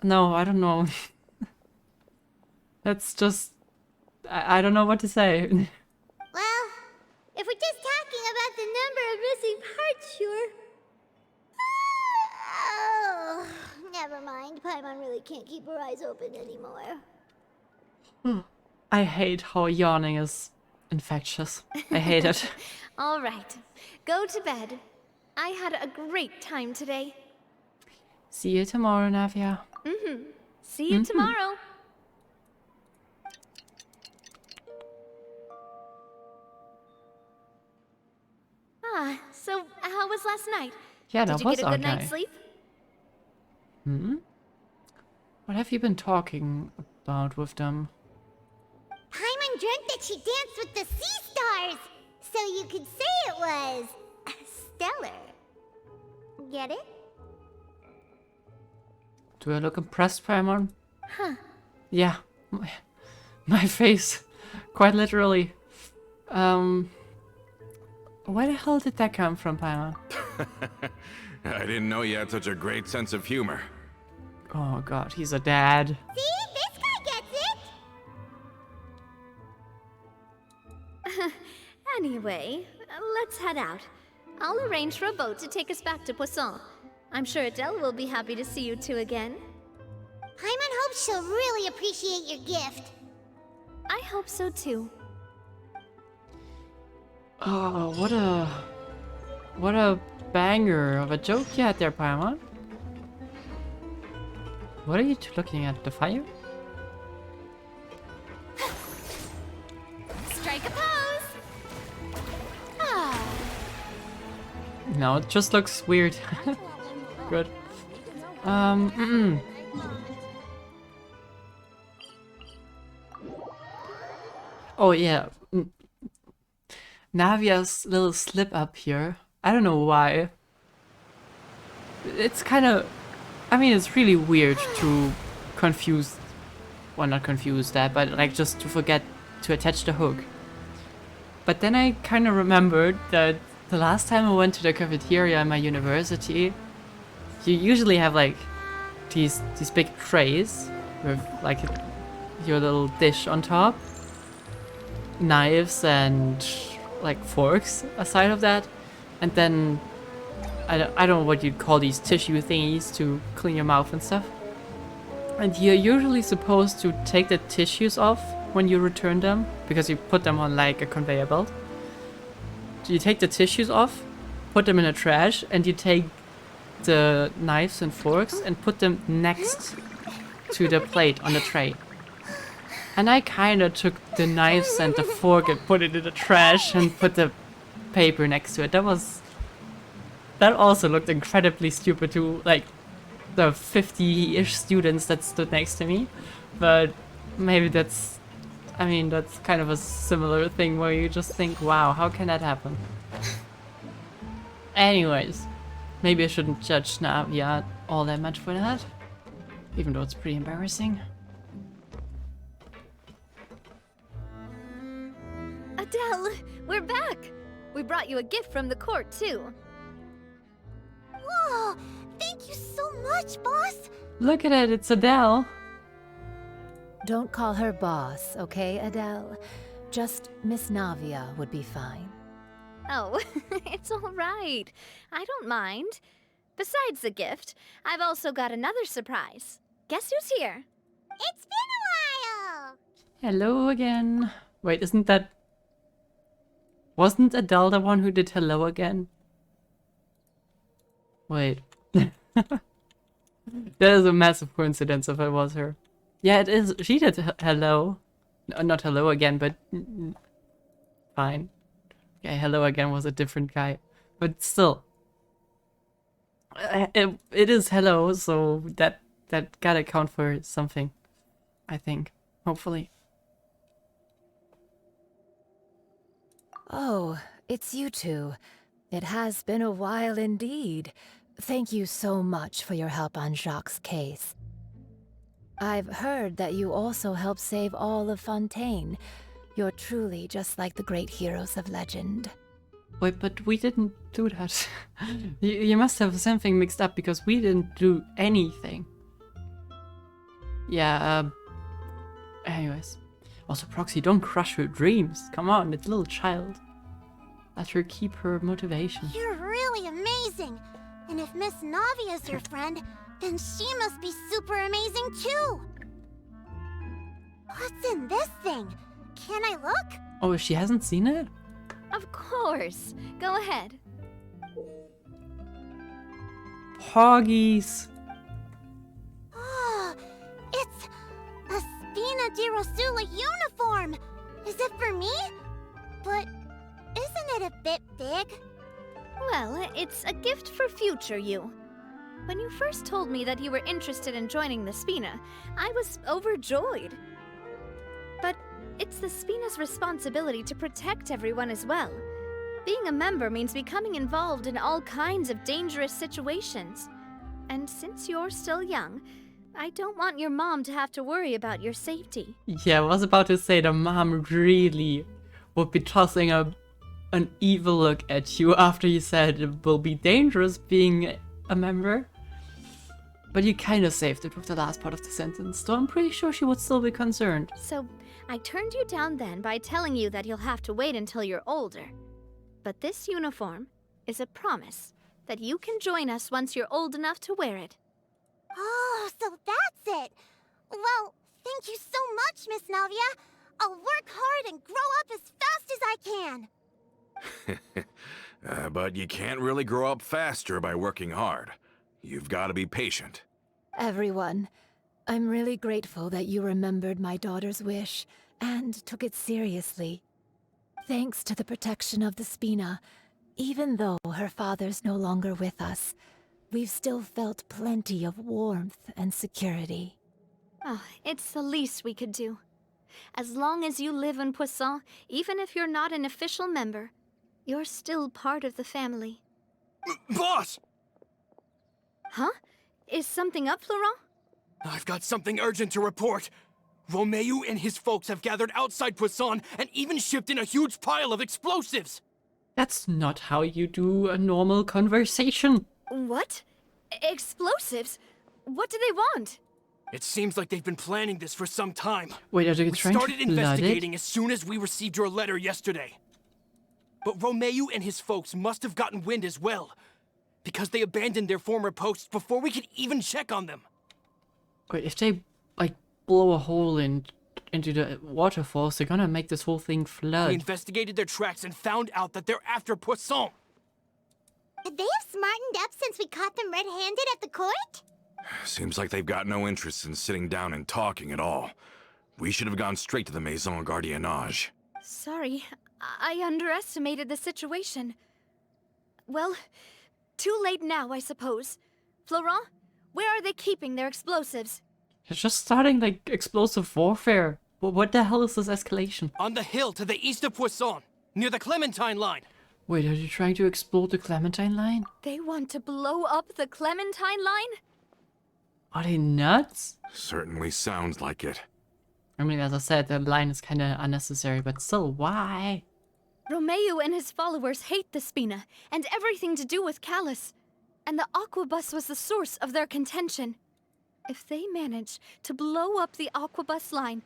No, I don't know. That's just... I don't know what to say. Well, if we're just talking about the number of missing parts, sure. Oh, never mind. Paimon really can't keep her eyes open anymore. I hate how yawning is infectious. I hate it. All right, go to bed. I had a great time today. See you tomorrow, Navia. See you tomorrow. So how was last night? Yeah, Did that you was get a our good guy. night's sleep? What have you been talking about with them? Paimon dreamt that she danced with the sea stars, so you could say it was stellar. Get it? Do I look impressed, Paimon? Huh. Yeah. My face. Quite literally. Where the hell did that come from, Paimon? I didn't know you had such a great sense of humor. Oh god, he's a dad. See? This guy gets it! Anyway, let's head out. I'll arrange for a boat to take us back to Poisson. I'm sure Adele will be happy to see you two again. Paimon hopes she'll really appreciate your gift. I hope so too. Oh, what a banger of a joke you had there, Paimon. What are you two looking at? The fire? Strike a pose! Ah, No, it just looks weird. Good. Oh yeah. Navia's little slip up here. I don't know why. It's kind of... I mean, it's really weird to confuse... Well, not confuse that, but like just to forget to attach the hook. But then I kind of remembered that the last time I went to the cafeteria in my university, you usually have like these big trays with like your little dish on top, knives and like forks aside of that, and then I don't know what you'd call these tissue thingies to clean your mouth and stuff. And you're usually supposed to take the tissues off when you return them, because you put them on like a conveyor belt. So you take the tissues off, put them in the trash, and you take the knives and forks and put them next to the plate on the tray. And I kinda took the knives and the fork and put it in the trash and put the paper next to it. That also looked incredibly stupid to like the 50-ish students that stood next to me. But maybe that's kind of a similar thing where you just think, wow, how can that happen? Anyways, maybe I shouldn't judge Navia all that much for that, even though it's pretty embarrassing. Adele, we're back! We brought you a gift from the court, too. Whoa! Thank you so much, boss! Look at it, it's Adele. Don't call her boss, okay, Adele? Just Miss Navia would be fine. oh, it's all right. I don't mind. Besides the gift, I've also got another surprise. Guess who's here? It's been a while! Hello again. Wait, wasn't Adele the one who did hello again? Wait. That is a massive coincidence if it was her. Yeah, it is. She did hello. No, not hello again, but fine. Okay, hello again was a different guy. But still. It is hello, so that gotta count for something. I think. Hopefully. Oh, it's you two. It has been a while indeed. Thank you so much for your help on Jacques' case. I've heard that you also helped save all of Fontaine. You're truly just like the great heroes of legend. Wait, but we didn't do that. You must have something mixed up because we didn't do anything. Yeah, anyways. Also, Proxy, don't crush her dreams. Come on, it's a little child. Let her keep her motivation. You're really amazing! And if Miss Navia's your friend, then she must be super amazing too! What's in this thing? Can I look? Oh, she hasn't seen it? Of course. Go ahead. Poggies. Oh, it's a Spina di Rosula uniform! Is it for me? But isn't it a bit big? Well, it's a gift for future you. When you first told me that you were interested in joining the Spina, I was overjoyed. But it's the Spina's responsibility to protect everyone as well. Being a member means becoming involved in all kinds of dangerous situations. And since you're still young, I don't want your mom to have to worry about your safety. Yeah, I was about to say the mom really would be tossing an evil look at you after you said it will be dangerous being a member. But you kind of saved it with the last part of the sentence, so I'm pretty sure she would still be concerned. So, I turned you down then by telling you that you'll have to wait until you're older. But this uniform is a promise that you can join us once you're old enough to wear it. Oh, so that's it! Well, thank you so much, Miss Navia! I'll work hard and grow up as fast as I can! But you can't really grow up faster by working hard. You've got to be patient. Everyone, I'm really grateful that you remembered my daughter's wish and took it seriously. Thanks to the protection of the Spina, even though her father's no longer with us, we've still felt plenty of warmth and security. Oh, it's the least we could do. As long as you live in Poisson, even if you're not an official member, you're still part of the family. Boss! Huh? Is something up, Florent? I've got something urgent to report. Romeu and his folks have gathered outside Poisson and even shipped in a huge pile of explosives. That's not how you do a normal conversation. What? Explosives? What do they want? It seems like they've been planning this for some time. Wait, are they We trying to started flood investigating it? as soon as we received your letter yesterday. But Romeu and his folks must have gotten wind as well, because they abandoned their former posts before we could even check on them. Wait, if they, like, blow a hole into the waterfalls, they're gonna make this whole thing We flood. investigated their tracks and found out that they're after Poisson. Could they have smartened up since we caught them red-handed at the court? Seems like they've got no interest in sitting down and talking at all. We should have gone straight to the Maison Gardiennage. Sorry, I underestimated the situation. Well, too late now, I suppose. Florent, where are they keeping their explosives? They're just starting, like, explosive warfare. What the hell is this escalation? On the hill to the east of Poisson, near the Clementine line. Wait, are you trying to explode the Clementine line? They want to blow up the Clementine line? Are they nuts? Certainly sounds like it. I mean, as I said, the line is kind of unnecessary, but still, why? Romeu and his followers hate the Spina and everything to do with Callus. And the Aquabus was the source of their contention. If they manage to blow up the Aquabus line,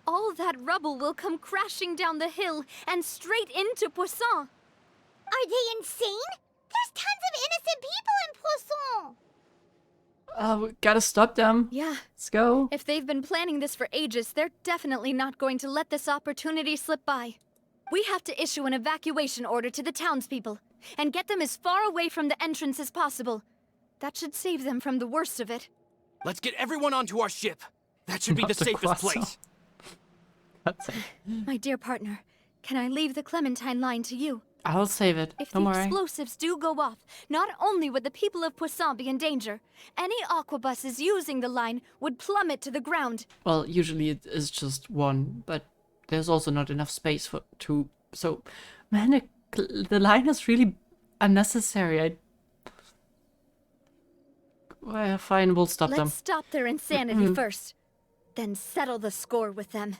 all that rubble will come crashing down the hill and straight into Poisson. Are they insane? There's tons of innocent people in Poisson! We gotta stop them. Yeah, Let's go. if they've been planning this for ages, they're definitely not going to let this opportunity slip by. We have to issue an evacuation order to the townspeople and get them as far away from the entrance as possible. That should save them from the worst of it. Let's get everyone onto our ship. That should be Not the the safest croissant. place. That's it. My dear partner, can I leave the Clementine line to you? I'll save it. If Don't the worry. explosives do go off, not only would the people of Poisson be in danger, any aquabuses using the line would plummet to the ground. Well, usually it is just one, but there's also not enough space for two. So, man, the line is really unnecessary. Well, fine, we'll stop them. Let's stop their insanity first, then settle the score with them.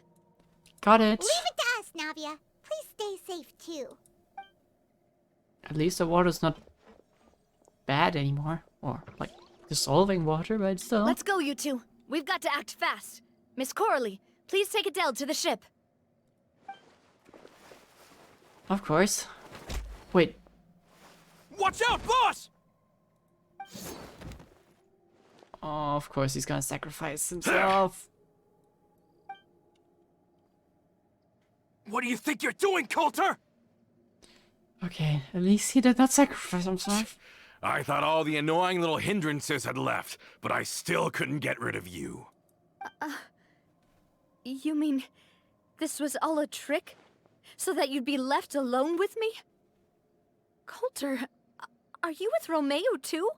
Got it. Leave it to us, Navia. Please stay safe, too. At least the water's not bad anymore. Or, like, dissolving water, but still. Let's go, you two. We've got to act fast. Miss Coralie, please take Adele to the ship. Of course. Wait. Watch out, boss! Oh, of course he's gonna sacrifice himself. What do you think you're doing, Coulter? Okay, at least he did not sacrifice himself. I thought all the annoying little hindrances had left, but I still couldn't get rid of you. You mean this was all a trick? So that you'd be left alone with me? Coulter, are you with Romeu too?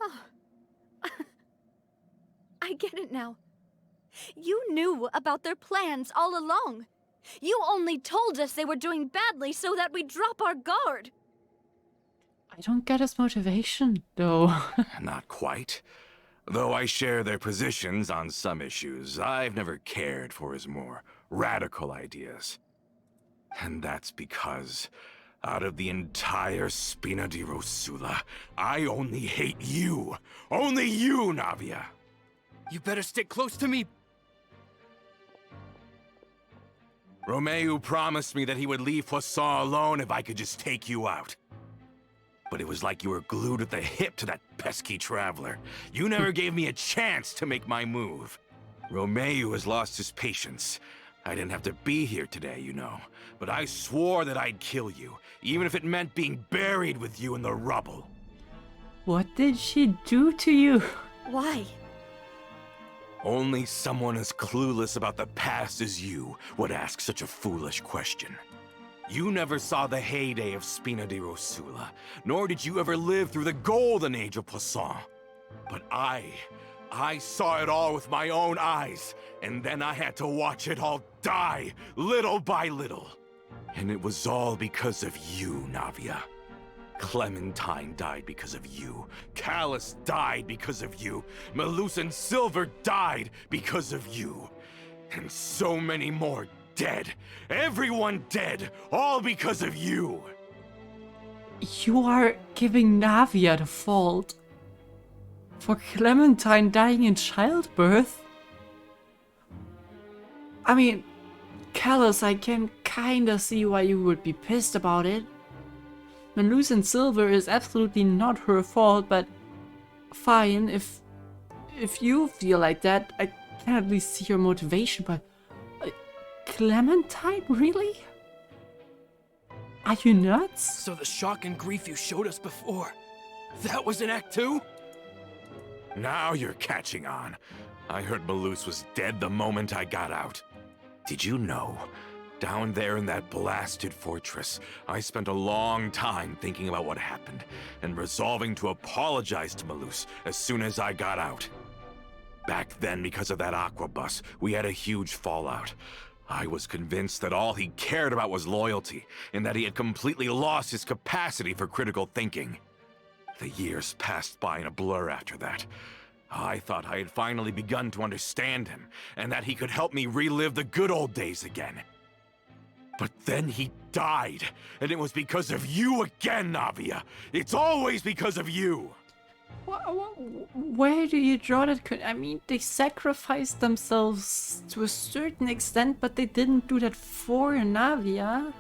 Oh. I get it now. You knew about their plans all along. You only told us they were doing badly so that we'd drop our guard. I don't get his motivation, though. Not quite. Though I share their positions on some issues, I've never cared for his more radical ideas. And that's because, out of the entire Spina di Rosula, I only hate you. Only you, Navia. You better stick close to me. Romeu promised me that he would leave Poisson alone if I could just take you out. But it was like you were glued at the hip to that pesky traveler. You never gave me a chance to make my move. Romeu has lost his patience, I didn't have to be here today, you know, but I swore that I'd kill you, even if it meant being buried with you in the rubble. What did she do to you? Why? Only someone as clueless about the past as you would ask such a foolish question. You never saw the heyday of Spina di Rosula, nor did you ever live through the golden age of Poisson. But I saw it all with my own eyes, and then I had to watch it all die, little by little. And it was all because of you, Navia. Clementine died because of you. Callus died because of you. Malus and Silver died because of you. And so many more dead. Everyone dead, all because of you. You are giving Navia the fault for Clementine dying in childbirth? I mean, Callus, I can kinda see why you would be pissed about it. Malus and Silver is absolutely not her fault, but fine, if you feel like that, I can at least see your motivation, but Clementine, really? Are you nuts? So the shock and grief you showed us before, that was in Act 2? Now you're catching on. I heard Malus was dead the moment I got out. Did you know? Down there in that blasted fortress, I spent a long time thinking about what happened, and resolving to apologize to Malus as soon as I got out. Back then, because of that aqua bus, we had a huge fallout. I was convinced that all he cared about was loyalty, and that he had completely lost his capacity for critical thinking. The years passed by in a blur after that. I thought I had finally begun to understand him, and that he could help me relive the good old days again. But then he died, and it was because of you again, Navia. It's always because of you. Where do you draw that? I mean, they sacrificed themselves to a certain extent, but they didn't do that for Navia.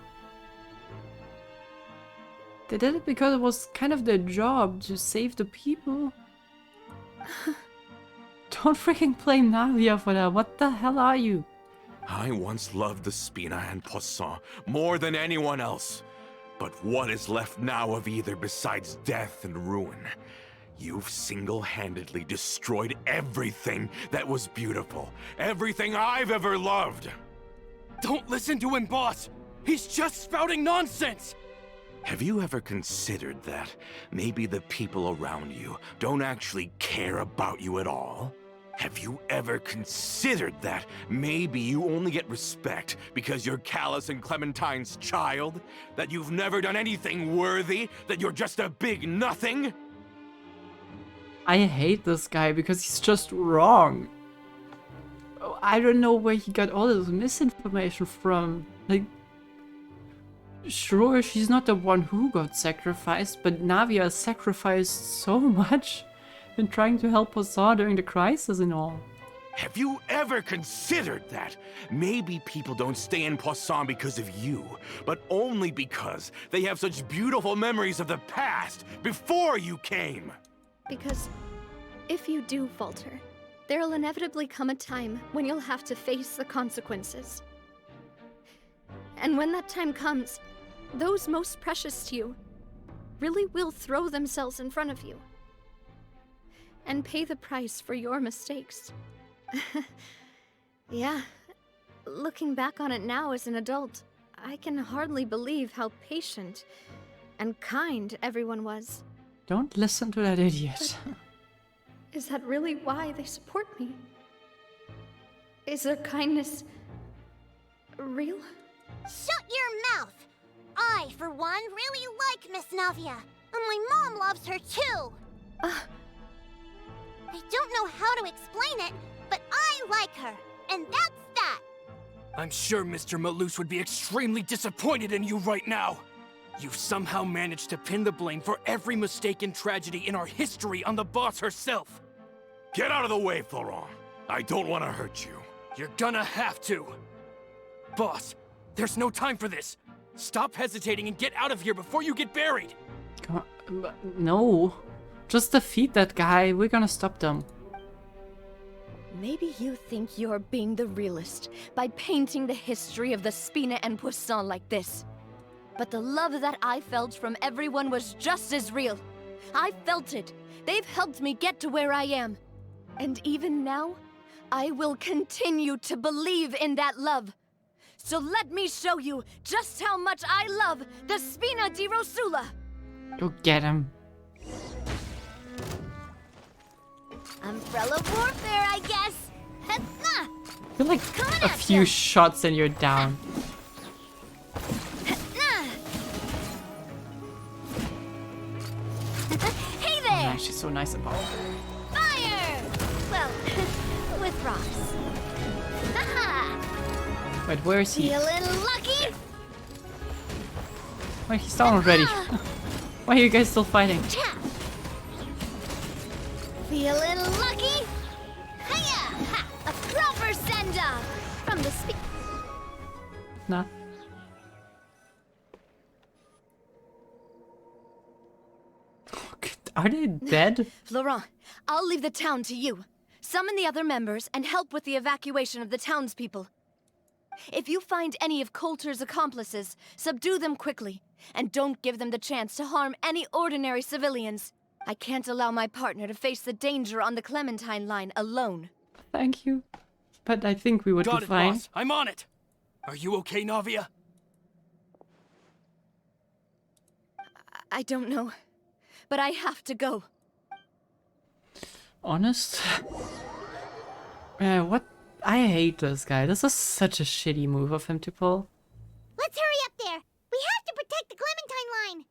They did it because it was kind of their job to save the people. Don't freaking blame Navia for that. What the hell are you? I once loved the Spina and Poisson more than anyone else. But what is left now of either besides death and ruin? You've single-handedly destroyed everything that was beautiful. Everything I've ever loved. Don't listen to him, boss! He's just spouting nonsense! Have you ever considered that maybe the people around you don't actually care about you at all? Have you ever considered that maybe you only get respect because you're Callus and Clementine's child? That you've never done anything worthy? That you're just a big nothing? I hate this guy because he's just wrong. I don't know where he got all this misinformation from. Like, sure, she's not the one who got sacrificed, but Navia sacrificed so much in trying to help Poisson during the crisis and all. Have you ever considered that? Maybe people don't stay in Poisson because of you, but only because they have such beautiful memories of the past before you came. Because if you do falter, there'll inevitably come a time when you'll have to face the consequences. And when that time comes, those most precious to you really will throw themselves in front of you and pay the price for your mistakes. Yeah, looking back on it now as an adult, I can hardly believe how patient and kind everyone was. Don't listen to that idiot. Is that really why they support me? Is their kindness real? Shut your mouth! I, for one, really like Miss Navia, and my mom loves her too! I don't know how to explain it, but I like her, and that's that! I'm sure Mr. Malus would be extremely disappointed in you right now. You've somehow managed to pin the blame for every mistake and tragedy in our history on the boss herself. Get out of the way, Florent. I don't want to hurt you. You're gonna have to. Boss, there's no time for this. Stop hesitating and get out of here before you get buried. Come on, no. Just defeat that guy. We're gonna stop them. Maybe you think you're being the realist by painting the history of the Spina and Poisson like this. But the love that I felt from everyone was just as real. I felt it. They've helped me get to where I am. And even now, I will continue to believe in that love. So let me show you just how much I love the Spina di Rosula. Go get him. Umbrella warfare, I guess. I feel like a few shots and you're down. Hey there! Yeah, she's so nice about it. Fire! Well, with rocks. Haha! Wait, where is he? Feeling lucky? Wait, he's down already. Why are you guys still fighting? Feeling lucky? Hiya! Ha! A proper send-off from the Nah. Are they dead? Laurent, I'll leave the town to you. Summon the other members and help with the evacuation of the townspeople. If you find any of Coulter's accomplices, subdue them quickly, and don't give them the chance to harm any ordinary civilians. I can't allow my partner to face the danger on the Clementine line alone. Thank you. But I think we would Got be it, fine. boss. I'm on it. Are you okay, Navia? I don't know, but I have to go. Honest? What? I hate this guy. This is such a shitty move of him to pull. Let's hurry up there. We have to protect the Clementine line.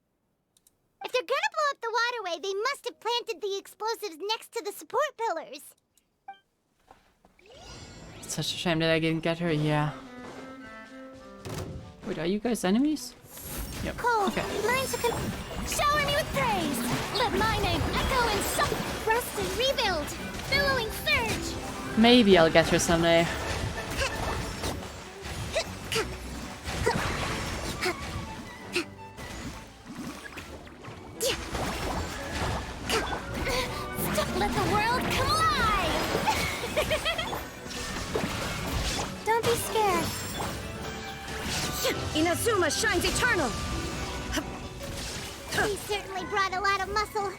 If they're gonna blow up the waterway, they must have planted the explosives next to the support pillars. It's such a shame that I didn't get her. Yeah. Wait, are you guys enemies? Yep. Cole, Okay. lines are shower me with praise. Let my name echo in some rusted rebuild, billowing surge. Maybe I'll get her someday. Let the world come alive! Don't be scared. Inazuma shines eternal! We certainly brought a lot of muscle.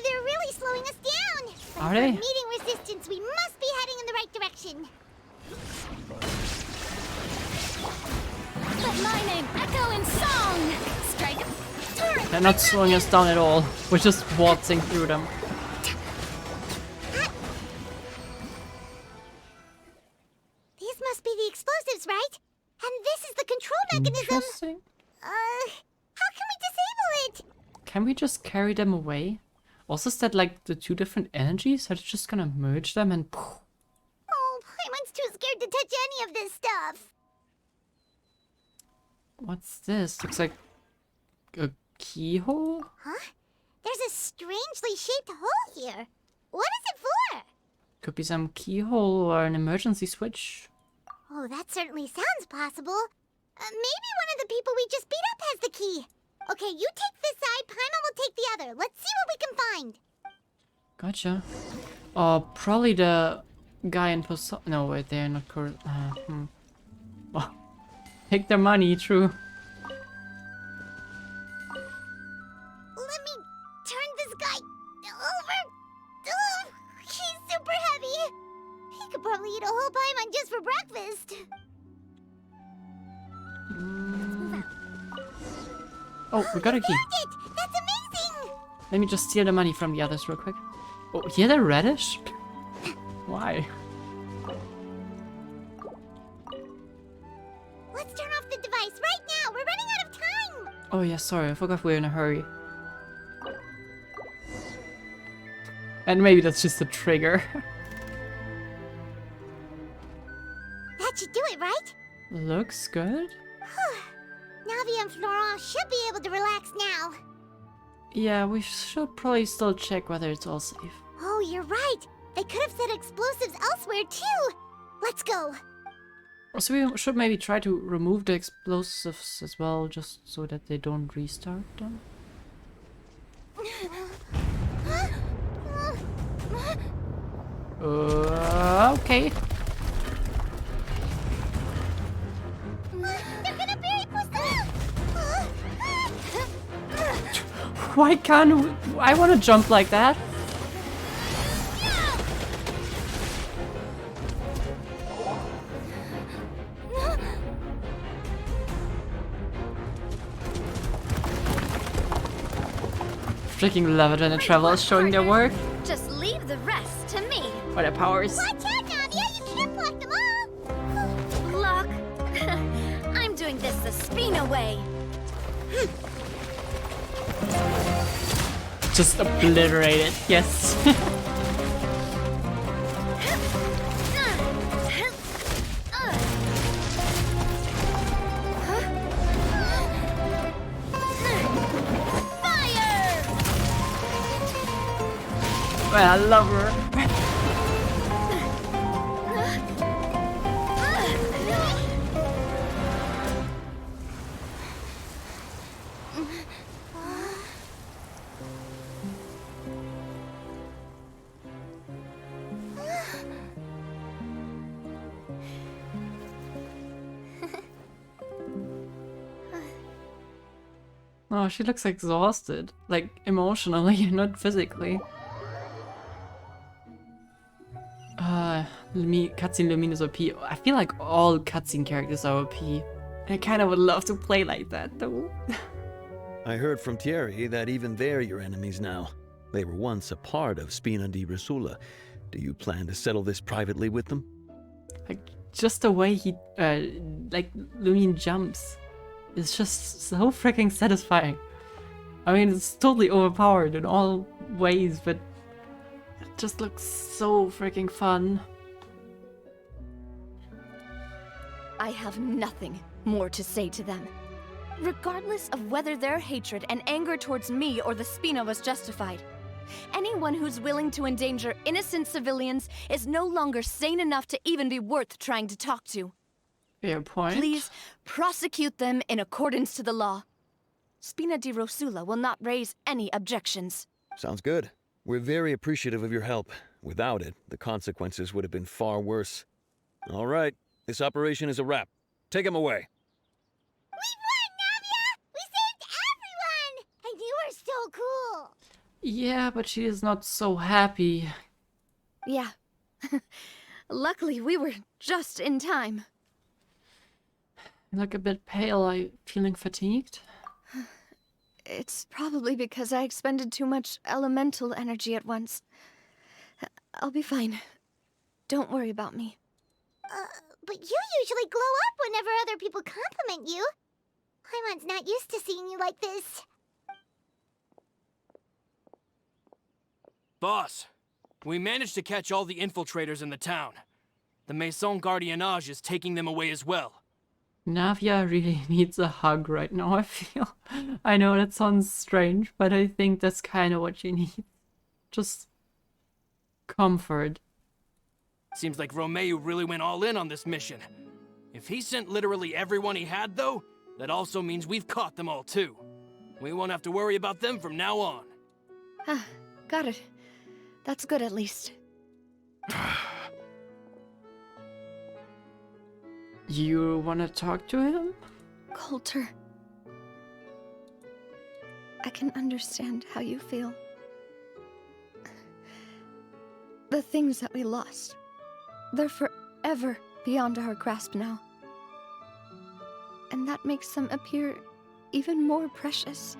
They're really slowing us down. But Are if they? we're meeting resistance, we must be heading in the right direction. Let my name echo in song. Strike a turret. They're not slowing us down at all. We're just waltzing through them. These must be the explosives, right? And this is the control mechanism. Interesting. How can we disable it? Can we just carry them away? Also, is that like the two different energies? Are they just gonna merge them and... Oh, Paimon's too scared to touch any of this stuff. What's this? Looks like a keyhole? Huh? There's a strangely shaped hole here. What is it for? Could be some keyhole or an emergency switch. Oh, that certainly sounds possible. Maybe one of the people we just beat up has the key. Okay, you take this side, Paimon will take the other. Let's see what we can find. Gotcha. Oh, probably the guy in Poseidon. No, wait, they're not correct. Well, take their money, true. Let me turn this guy over. Oh, he's super heavy. He could probably eat a whole Paimon just for breakfast. Oh, we got a key. Found it! That's amazing! Let me just steal the money from the others real quick. Oh, yeah, they're reddish? Why? Let's turn off the device right now. We're running out of time. Oh yeah, sorry, I forgot we're in a hurry. And maybe that's just a trigger. That should do it, right? Looks good. Navia and Florent should be able to relax now. Yeah, we should probably still check whether it's all safe. Oh, you're right. They could have set explosives elsewhere, too. Let's go. So we should maybe try to remove the explosives as well, just so that they don't restart them. Okay. They're gonna bury Poisson! Why can't I want to jump like that? Freaking love it when the travelers showing their work Just leave the rest to me. or their powers. Watch out, Navia! You can't block them all! Block. I'm doing this the Spina way. Just obliterate it. Yes. Fire! Well, I love her. Oh, she looks exhausted. Like, emotionally, not physically. Cutscene Lumine is OP. I feel like all cutscene characters are OP. I kind of would love to play like that, though. I heard from Thierry that even they're your enemies now. They were once a part of Spina di Rosula. Do you plan to settle this privately with them? Like, just the way he, like, Lumine jumps. It's just so freaking satisfying. I mean, it's totally overpowered in all ways, but it just looks so freaking fun. I have nothing more to say to them. Regardless of whether their hatred and anger towards me or the Spina was justified, anyone who's willing to endanger innocent civilians is no longer sane enough to even be worth trying to talk to. Fair point. Please prosecute them in accordance to the law. Spina di Rosula will not raise any objections. Sounds good. We're very appreciative of your help. Without it, the consequences would have been far worse. All right, this operation is a wrap. Take him away. We won, Navia! We saved everyone! And you were so cool! Yeah, but she is not so happy. Yeah. Luckily, we were just in time. You look a bit pale. Are you feeling fatigued? It's probably because I expended too much elemental energy at once. I'll be fine. Don't worry about me. But you usually glow up whenever other people compliment you. Paimon's not used to seeing you like this. Boss, we managed to catch all the infiltrators in the town. The Maison Gardiennage is taking them away as well. Navia really needs a hug right now, I feel. I know that sounds strange, but I think that's kind of what she needs. Just comfort. Seems like Romeu really went all in on this mission. If he sent literally everyone he had, though, that also means we've caught them all too. We won't have to worry about them from now on. Got it. That's good at least. You wanna talk to him? Coulter. I can understand how you feel. The things that we lost, they're forever beyond our grasp now. And that makes them appear even more precious.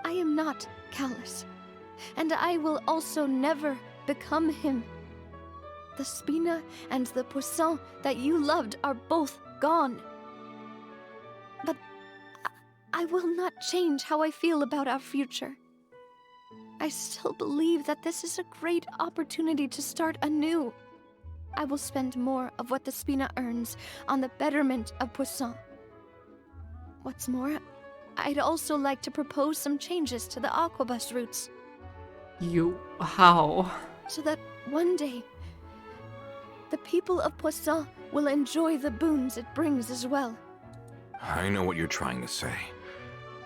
I am not callous, and I will also never become him. The Spina and the Poisson that you loved are both gone. But I will not change how I feel about our future. I still believe that this is a great opportunity to start anew. I will spend more of what the Spina earns on the betterment of Poisson. What's more, I'd also like to propose some changes to the Aquabus routes. How? So that one day, the people of Poisson will enjoy the boons it brings as well. I know what you're trying to say.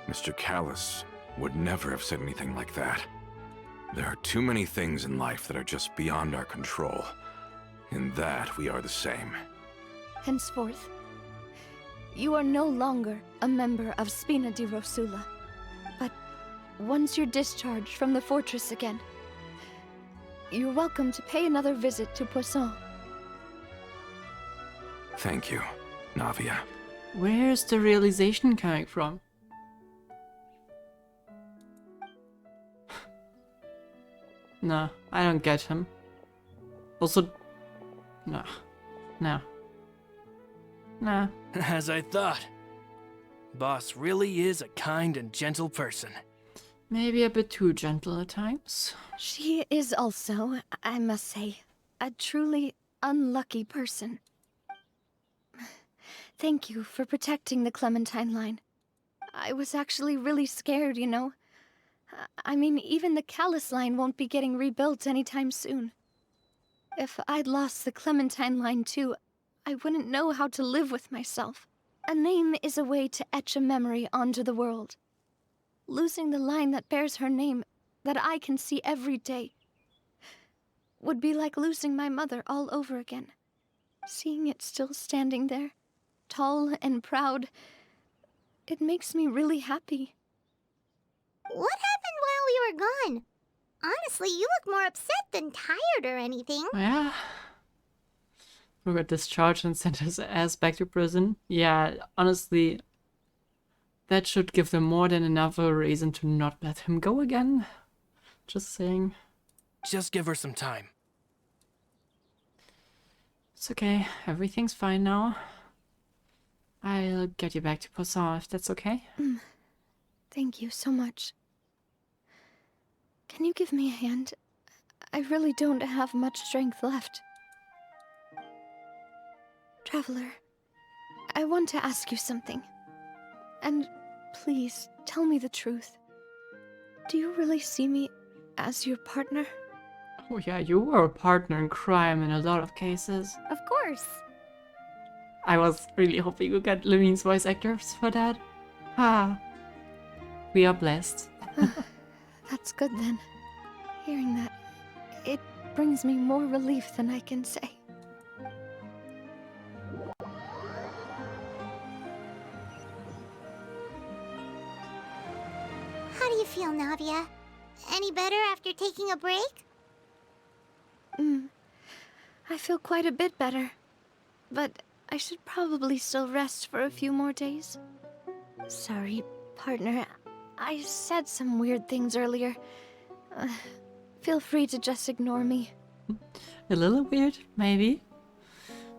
Mr. Callus would never have said anything like that. There are too many things in life that are just beyond our control. In that, we are the same. Henceforth, you are no longer a member of Spina di Rosula. But once you're discharged from the fortress again, you're welcome to pay another visit to Poisson. Thank you, Navia. Where's the realization coming from? No, I don't get him. Also, no, no, no. As I thought. Boss really is a kind and gentle person. Maybe a bit too gentle at times. She is also, I must say, a truly unlucky person. Thank you for protecting the Clementine line. I was actually really scared, you know. I mean, even the Callus line won't be getting rebuilt anytime soon. If I'd lost the Clementine line too, I wouldn't know how to live with myself. A name is a way to etch a memory onto the world. Losing the line that bears her name, that I can see every day, would be like losing my mother all over again. Seeing it still standing there, tall and proud, it makes me really happy. What happened while we were gone? Honestly, you look more upset than tired or anything. Yeah. We got discharged and sent his ass back to prison. Yeah, honestly, that should give them more than enough of a reason to not let him go again. Just saying. Just give her some time. It's okay. Everything's fine now. I'll get you back to Poisson if that's okay. Thank you so much. Can you give me a hand? I really don't have much strength left. Traveler, I want to ask you something. And please, tell me the truth. Do you really see me as your partner? Oh yeah, you were a partner in crime in a lot of cases. Of course. I was really hoping we got Levine's voice actors for that. Ah. We are blessed. That's good then. Hearing that, it brings me more relief than I can say. How do you feel, Navia? Any better after taking a break? I feel quite a bit better. But I should probably still rest for a few more days. Sorry, partner. I said some weird things earlier. Feel free to just ignore me. A little weird, maybe.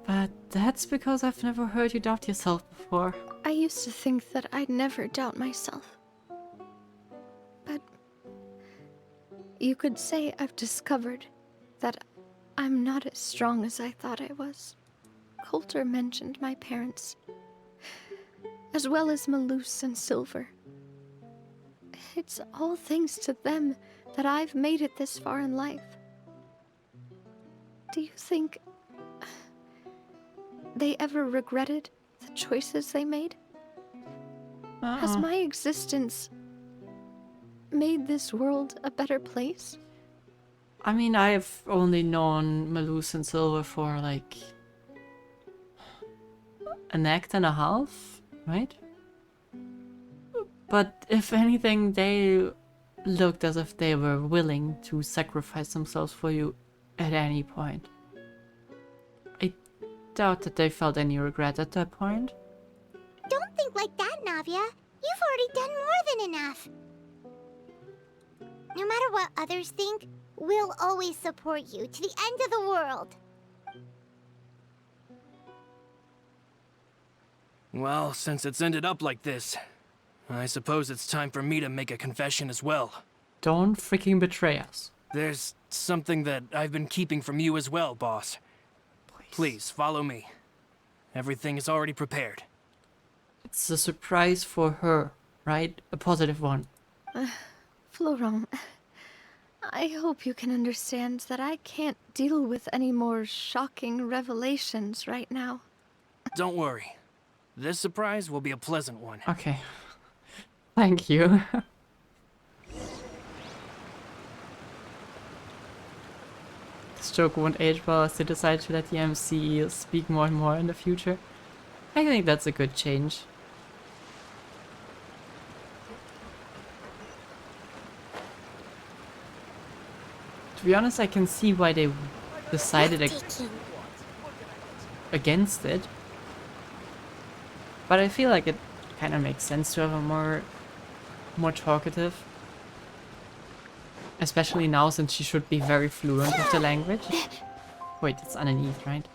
But that's because I've never heard you doubt yourself before. I used to think that I'd never doubt myself. But you could say I've discovered that I'm not as strong as I thought I was. Coulter mentioned my parents, as well as Malus and Silver. It's all thanks to them that I've made it this far in life. Do you think they ever regretted the choices they made? Has my existence made this world a better place? I mean, I've only known Malus and Silver for like an act and a half, right? But if anything, they looked as if they were willing to sacrifice themselves for you at any point. I doubt that they felt any regret at that point. Don't think like that, Navia. You've already done more than enough. No matter what others think, we'll always support you to the end of the world. Well, since it's ended up like this, I suppose it's time for me to make a confession as well. Don't freaking betray us. There's something that I've been keeping from you as well, boss. Please, follow me. Everything is already prepared. It's a surprise for her, right? A positive one. Florent, I hope you can understand that I can't deal with any more shocking revelations right now. Don't worry. This surprise will be a pleasant one. Okay. Thank you. This this joke won't age well as they decide to let the MC speak more and more in the future. I think that's a good change. To be honest, I can see why they decided against it. But I feel like it kind of makes sense to have a more talkative. Especially now, since she should be very fluent with the language. Wait, it's underneath, right?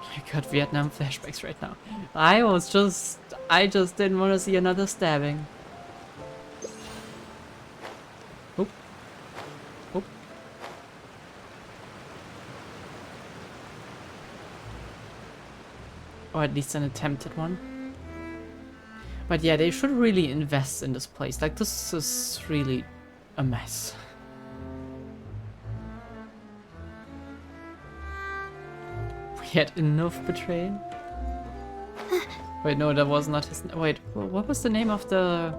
I got Vietnam flashbacks right now. I just didn't want to see another stabbing. Oop. Oop. Or at least an attempted one. But yeah, they should really invest in this place. Like, this is really a mess. We had enough betrayal. Wait, no, that was not his... Wait, what was the name of the...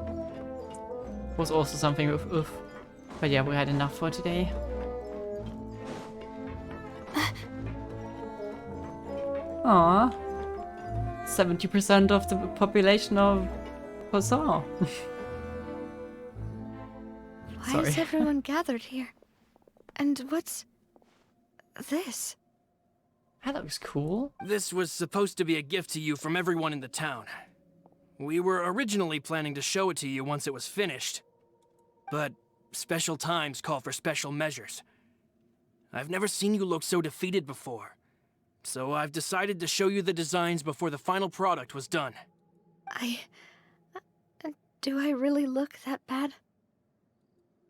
Was also something with oof. But yeah, we had enough for today. Aww. 70% of the population of Poisson. Why is everyone gathered here? And what's this? That looks cool. This was supposed to be a gift to you from everyone in the town. We were originally planning to show it to you once it was finished. But special times call for special measures. I've never seen you look so defeated before. So I've decided to show you the designs before the final product was done. Do I really look that bad?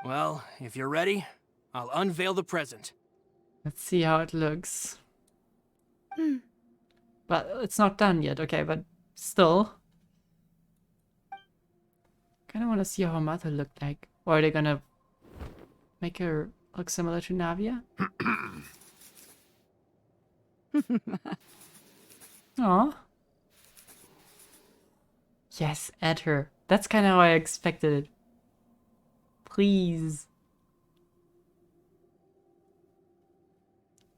Well, if you're ready, I'll unveil the present. Let's see how it looks. But it's not done yet, okay, but still. Kinda wanna see how her mother looked like. Or are they gonna make her look similar to Navia? Aw. Yes, add her. That's kinda how I expected it. Please.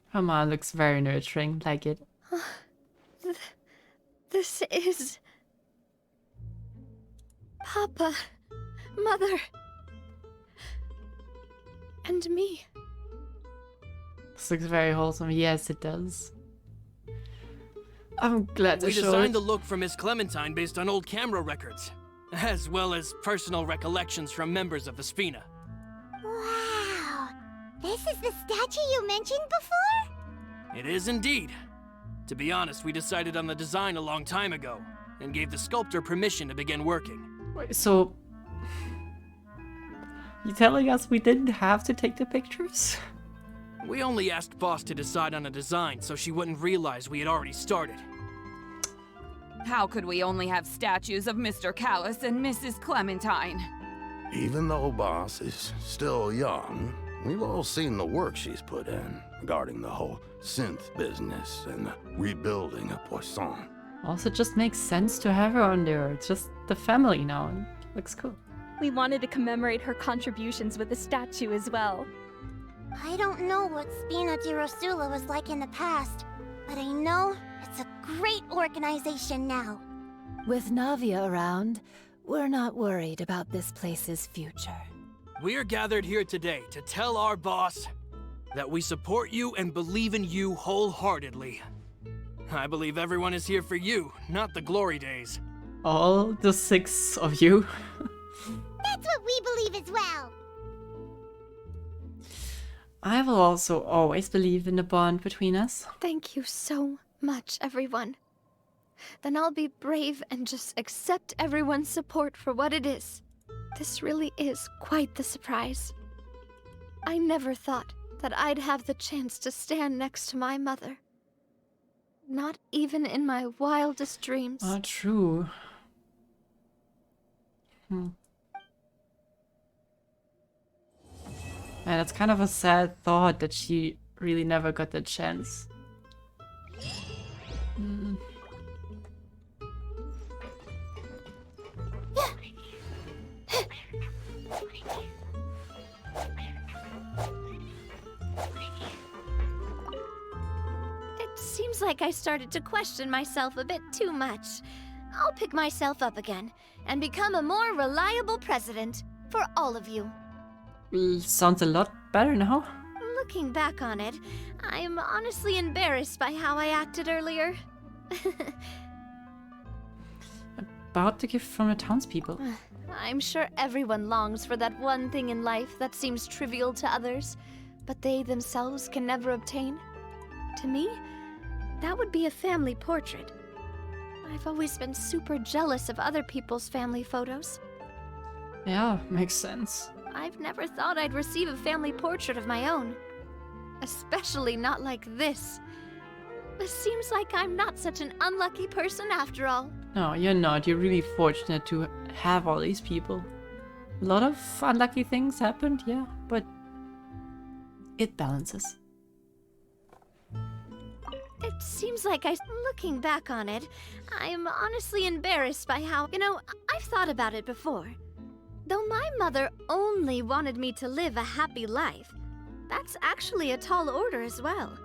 Her mom looks very nurturing, like it. This is... Papa, Mother, and me. This looks very wholesome. Yes, it does. I'm glad to We show designed it. the look for Miss Clementine based on old camera records, as well as personal recollections from members of the Spina. Wow! This is the statue you mentioned before? It is indeed. To be honest, we decided on the design a long time ago, and gave the sculptor permission to begin working. Wait, so... You telling us we didn't have to take the pictures? We only asked Boss to decide on a design so she wouldn't realize we had already started. How could we only have statues of Mr. Callis and Mrs. Clementine? Even though Boss is still young, we've all seen the work she's put in regarding the whole synth business and the rebuilding of Poisson. Also, it just makes sense to have her on there. It's just the family now. It looks cool. We wanted to commemorate her contributions with a statue as well. I don't know what Spina di Rosula was like in the past, but I know it's a great organization now. With Navia around, we're not worried about this place's future. We're gathered here today to tell our boss that we support you and believe in you wholeheartedly. I believe everyone is here for you, not the glory days. All the 6 of you. That's what we believe as well. I will also always believe in the bond between us. Thank you so much, everyone. Then I'll be brave and just accept everyone's support for what it is. This really is quite the surprise. I never thought that I'd have the chance to stand next to my mother. Not even in my wildest dreams. True. Yeah, that's kind of a sad thought that she really never got the chance. seems like I started to question myself a bit too much. I'll pick myself up again and become a more reliable president for all of you. Sounds a lot better now. Looking back on it, I'm honestly embarrassed by how I acted earlier. About the gift from the townspeople. I'm sure everyone longs for that one thing in life that seems trivial to others, but they themselves can never obtain. To me, that would be a family portrait. I've always been super jealous of other people's family photos. Yeah, makes sense. I've never thought I'd receive a family portrait of my own. Especially not like this. It seems like I'm not such an unlucky person after all. No, you're not. You're really fortunate to have all these people. A lot of unlucky things happened, yeah, but it balances. It seems like looking back on it, I'm honestly embarrassed by how, I've thought about it before. Though my mother only wanted me to live a happy life, that's actually a tall order as well.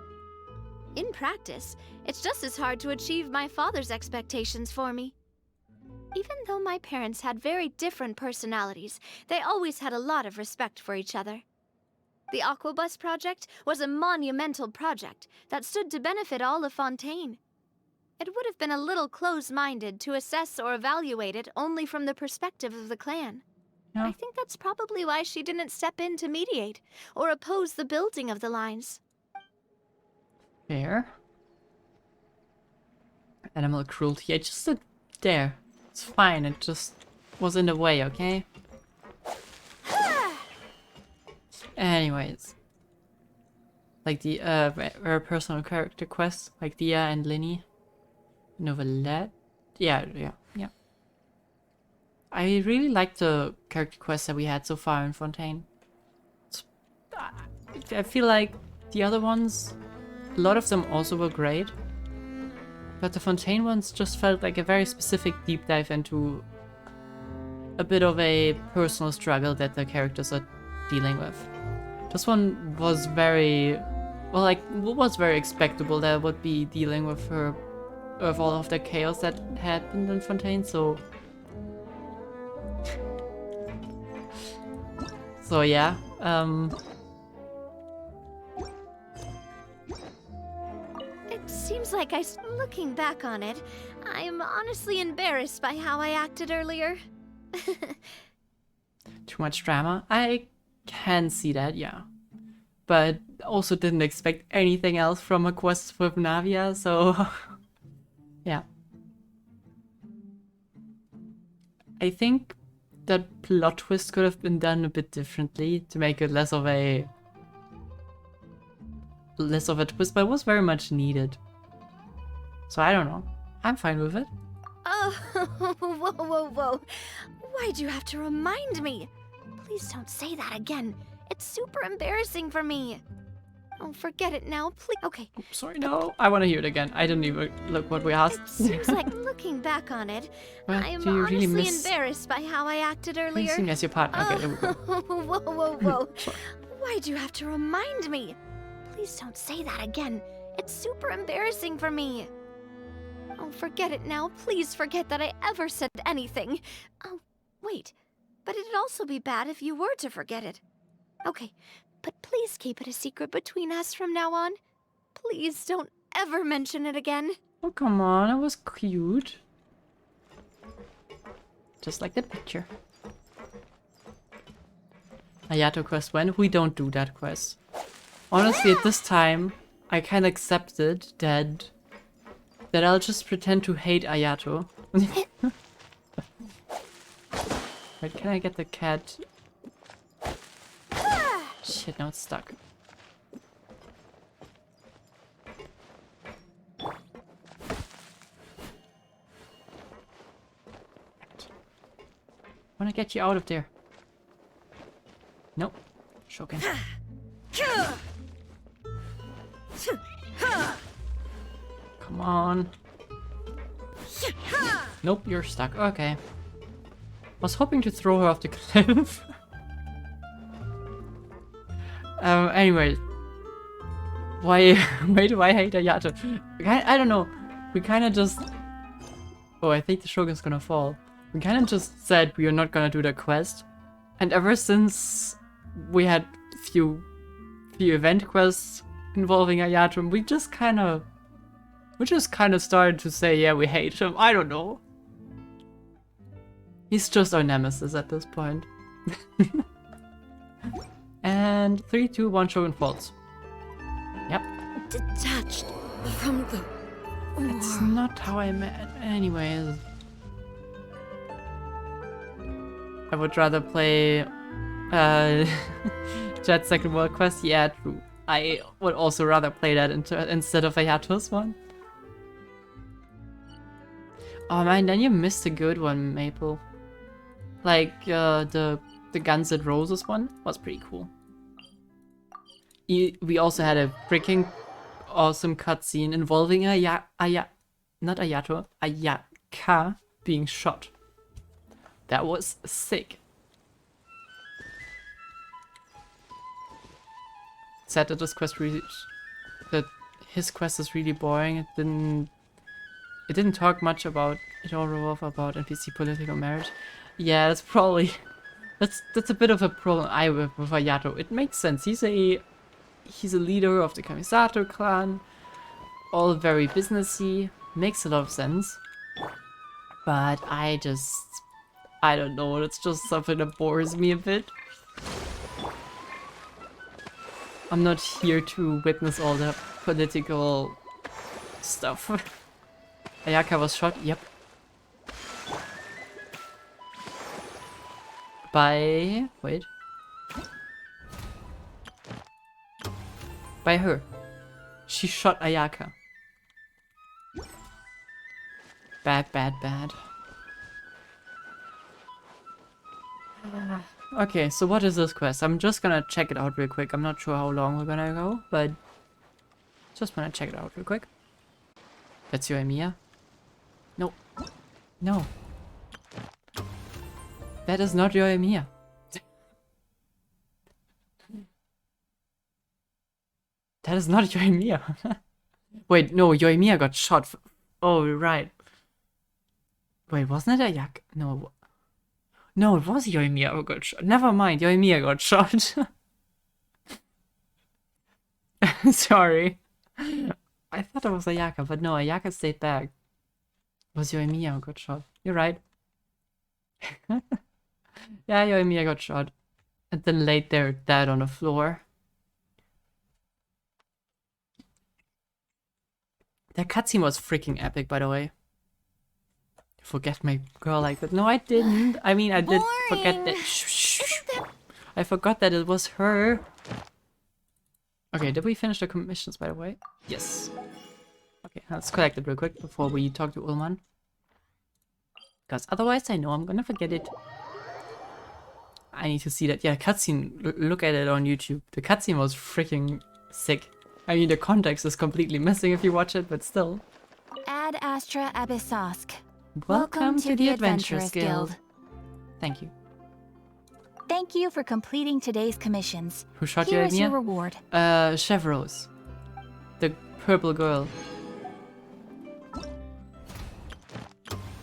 In practice, it's just as hard to achieve my father's expectations for me. Even though my parents had very different personalities, they always had a lot of respect for each other. The Aquabus project was a monumental project that stood to benefit all of Fontaine. It would have been a little close-minded to assess or evaluate it only from the perspective of the clan. Yeah. I think that's probably why she didn't step in to mediate or oppose the building of the lines. Fair. Animal cruelty. I just stood there. It's fine. It just was in the way, okay? Anyways. Like the very personal character quests, like Dia and Linny. Novelette. Yeah. I really like the character quests that we had so far in Fontaine. I feel like the other ones, a lot of them also were great. But the Fontaine ones just felt like a very specific deep dive into a bit of a personal struggle that the characters are dealing with. This one was very, well, like, was very expectable that I would be dealing with her, with all of the chaos that happened in Fontaine, so... So yeah, It seems like looking back on it, I'm honestly embarrassed by how I acted earlier. too much drama. I can see that, yeah. But also didn't expect anything else from a quest with Navia, so... yeah. I think that plot twist could have been done a bit differently to make it less of a twist, but it was very much needed. So I don't know. I'm fine with it. Oh, whoa. Why'd you have to remind me? Please don't say that again. It's super embarrassing for me. Oh, forget it now, please. Okay. Oh, sorry, no. I want to hear it again. I didn't even look what we asked. It seems like looking back on it, Well, I'm do you really honestly miss embarrassed by how I acted earlier. placing as your partner? Okay, there we go. Whoa. Why'd you have to remind me? Please don't say that again. It's super embarrassing for me. Oh, forget it now. Please forget that I ever said anything. Oh, wait. But it'd also be bad if you were to forget it. Okay, but please keep it a secret between us from now on. Please don't ever mention it again. Oh, come on. It was cute. Just like the picture. Ayato quest when? We don't do that quest. Honestly, at this time, I kind of accepted that I'll just pretend to hate Ayato. Wait, can I get the cat? Shit, now it's stuck. I wanna get you out of there. Nope. Shokin. Come on. Nope, you're stuck. Okay. Was hoping to throw her off the cliff. Anyway. Why do I hate Ayato? I don't know. We kind of just... Oh, I think the Shogun's gonna fall. We kind of just said we are not gonna do the quest. And ever since we had few event quests involving Ayato, we just kind of started to say, yeah, we hate him. I don't know. He's just our nemesis at this point. And 3, 2, 1, Shogun falls. Yep. Detached from the... It's not how I meant. Anyways. I would rather play Jet's Second World Quest. Yeah, true. I would also rather play that instead of Ayato's one. Oh man, then you missed a good one, Maple. Like, the Guns N' Roses one was pretty cool. We also had a freaking awesome cutscene involving not Ayato, Ayaka being shot. That was sick. Sad that this quest his quest is really boring. It didn't talk much about it all revolve about NPC political marriage. Yeah, that's probably that's a bit of a problem I have with Ayato. It makes sense. He's a leader of the Kamisato clan, all very businessy, makes a lot of sense. But I don't know, it's just something that bores me a bit. I'm not here to witness all the political stuff. Ayaka was shot, yep. By... wait. By her. She shot Ayaka. Bad, bad, bad. Okay, so what is this quest? I'm just gonna check it out real quick. I'm not sure how long we're gonna go, but just wanna check it out real quick. That's your Emiya? No. No. That is not your Emiya. That is not your Emiya. Wait, no, your Emiya got shot. Oh, right. Wait, wasn't it Ayaka? No. No, it was Yoimiya who got shot. Never mind, Yoimiya got shot. Sorry. I thought it was Ayaka, but no, Ayaka stayed back. It was Yoimiya who got shot. You're right. Yeah, Yoimiya got shot. And then laid there dead on the floor. That cutscene was freaking epic, by the way. Forget my girl like that. No, I didn't. I mean, I did forget that. I forgot that it was her. Okay, did we finish the commissions, by the way? Yes. Okay, let's collect it real quick before we talk to Ullman. Because otherwise I know I'm gonna forget it. I need to see that. Yeah, cutscene. Look at it on YouTube. The cutscene was freaking sick. I mean, the context is completely missing if you watch it, but still. Ad Astra Abyssosk. Welcome to the Adventurers Guild. Thank you. Thank you for completing today's commissions. Who shot Here you, is your reward. Chevros. The purple girl.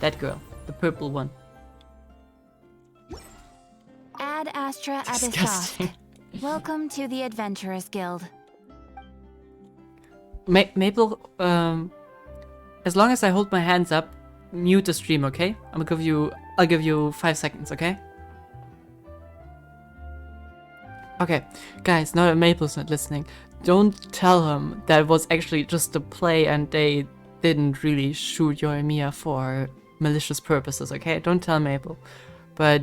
That girl. The purple one. Ad Astra Abyssosk. Disgusting. Welcome to the Adventurers Guild. Maple, as long as I hold my hands up, mute the stream, okay? I'll give you 5 seconds, okay? Okay, guys, now that Maple's not listening, don't tell him that was actually just a play and they didn't really shoot Yoimiya for malicious purposes, okay? Don't tell Maple. But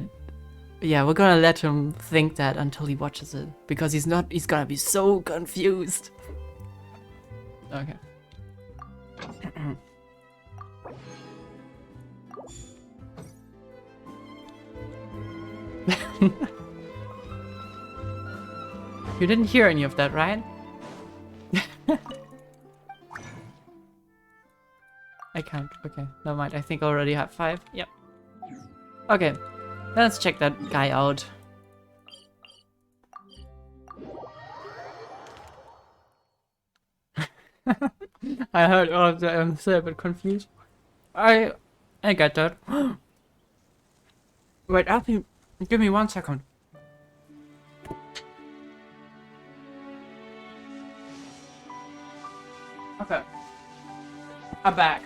yeah, we're gonna let him think that until he watches it, because he's gonna be so confused. Okay. You didn't hear any of that, right? I can't. Okay, never mind. I think I already have 5. Yep. Okay, let's check that guy out. I heard all of that. I'm still a bit confused. I get that. Wait, Alfie, give me 1 second. Okay. I'm back.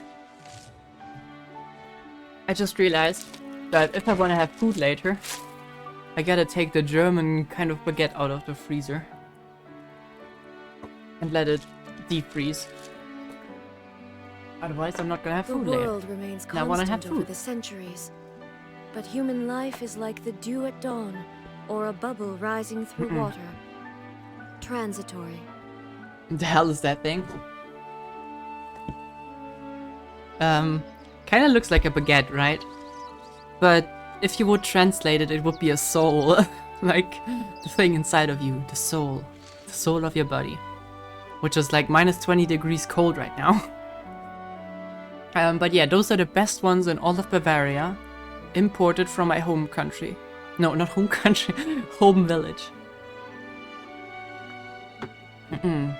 I just realized that if I want to have food later, I gotta take the German kind of baguette out of the freezer and let it defreeze. Otherwise, I'm not gonna have food The later. world remains And I wanna have constant over food. the centuries. But human life is like the dew at dawn, or a bubble rising through water. Transitory. The hell is that thing? Kinda looks like a baguette, right? But if you would translate it, it would be a soul. Like, the thing inside of you, the soul. The soul of your body. Which is like minus 20 degrees cold right now. But yeah, those are the best ones in all of Bavaria. Imported from my home country. No, not home country. Home village. Did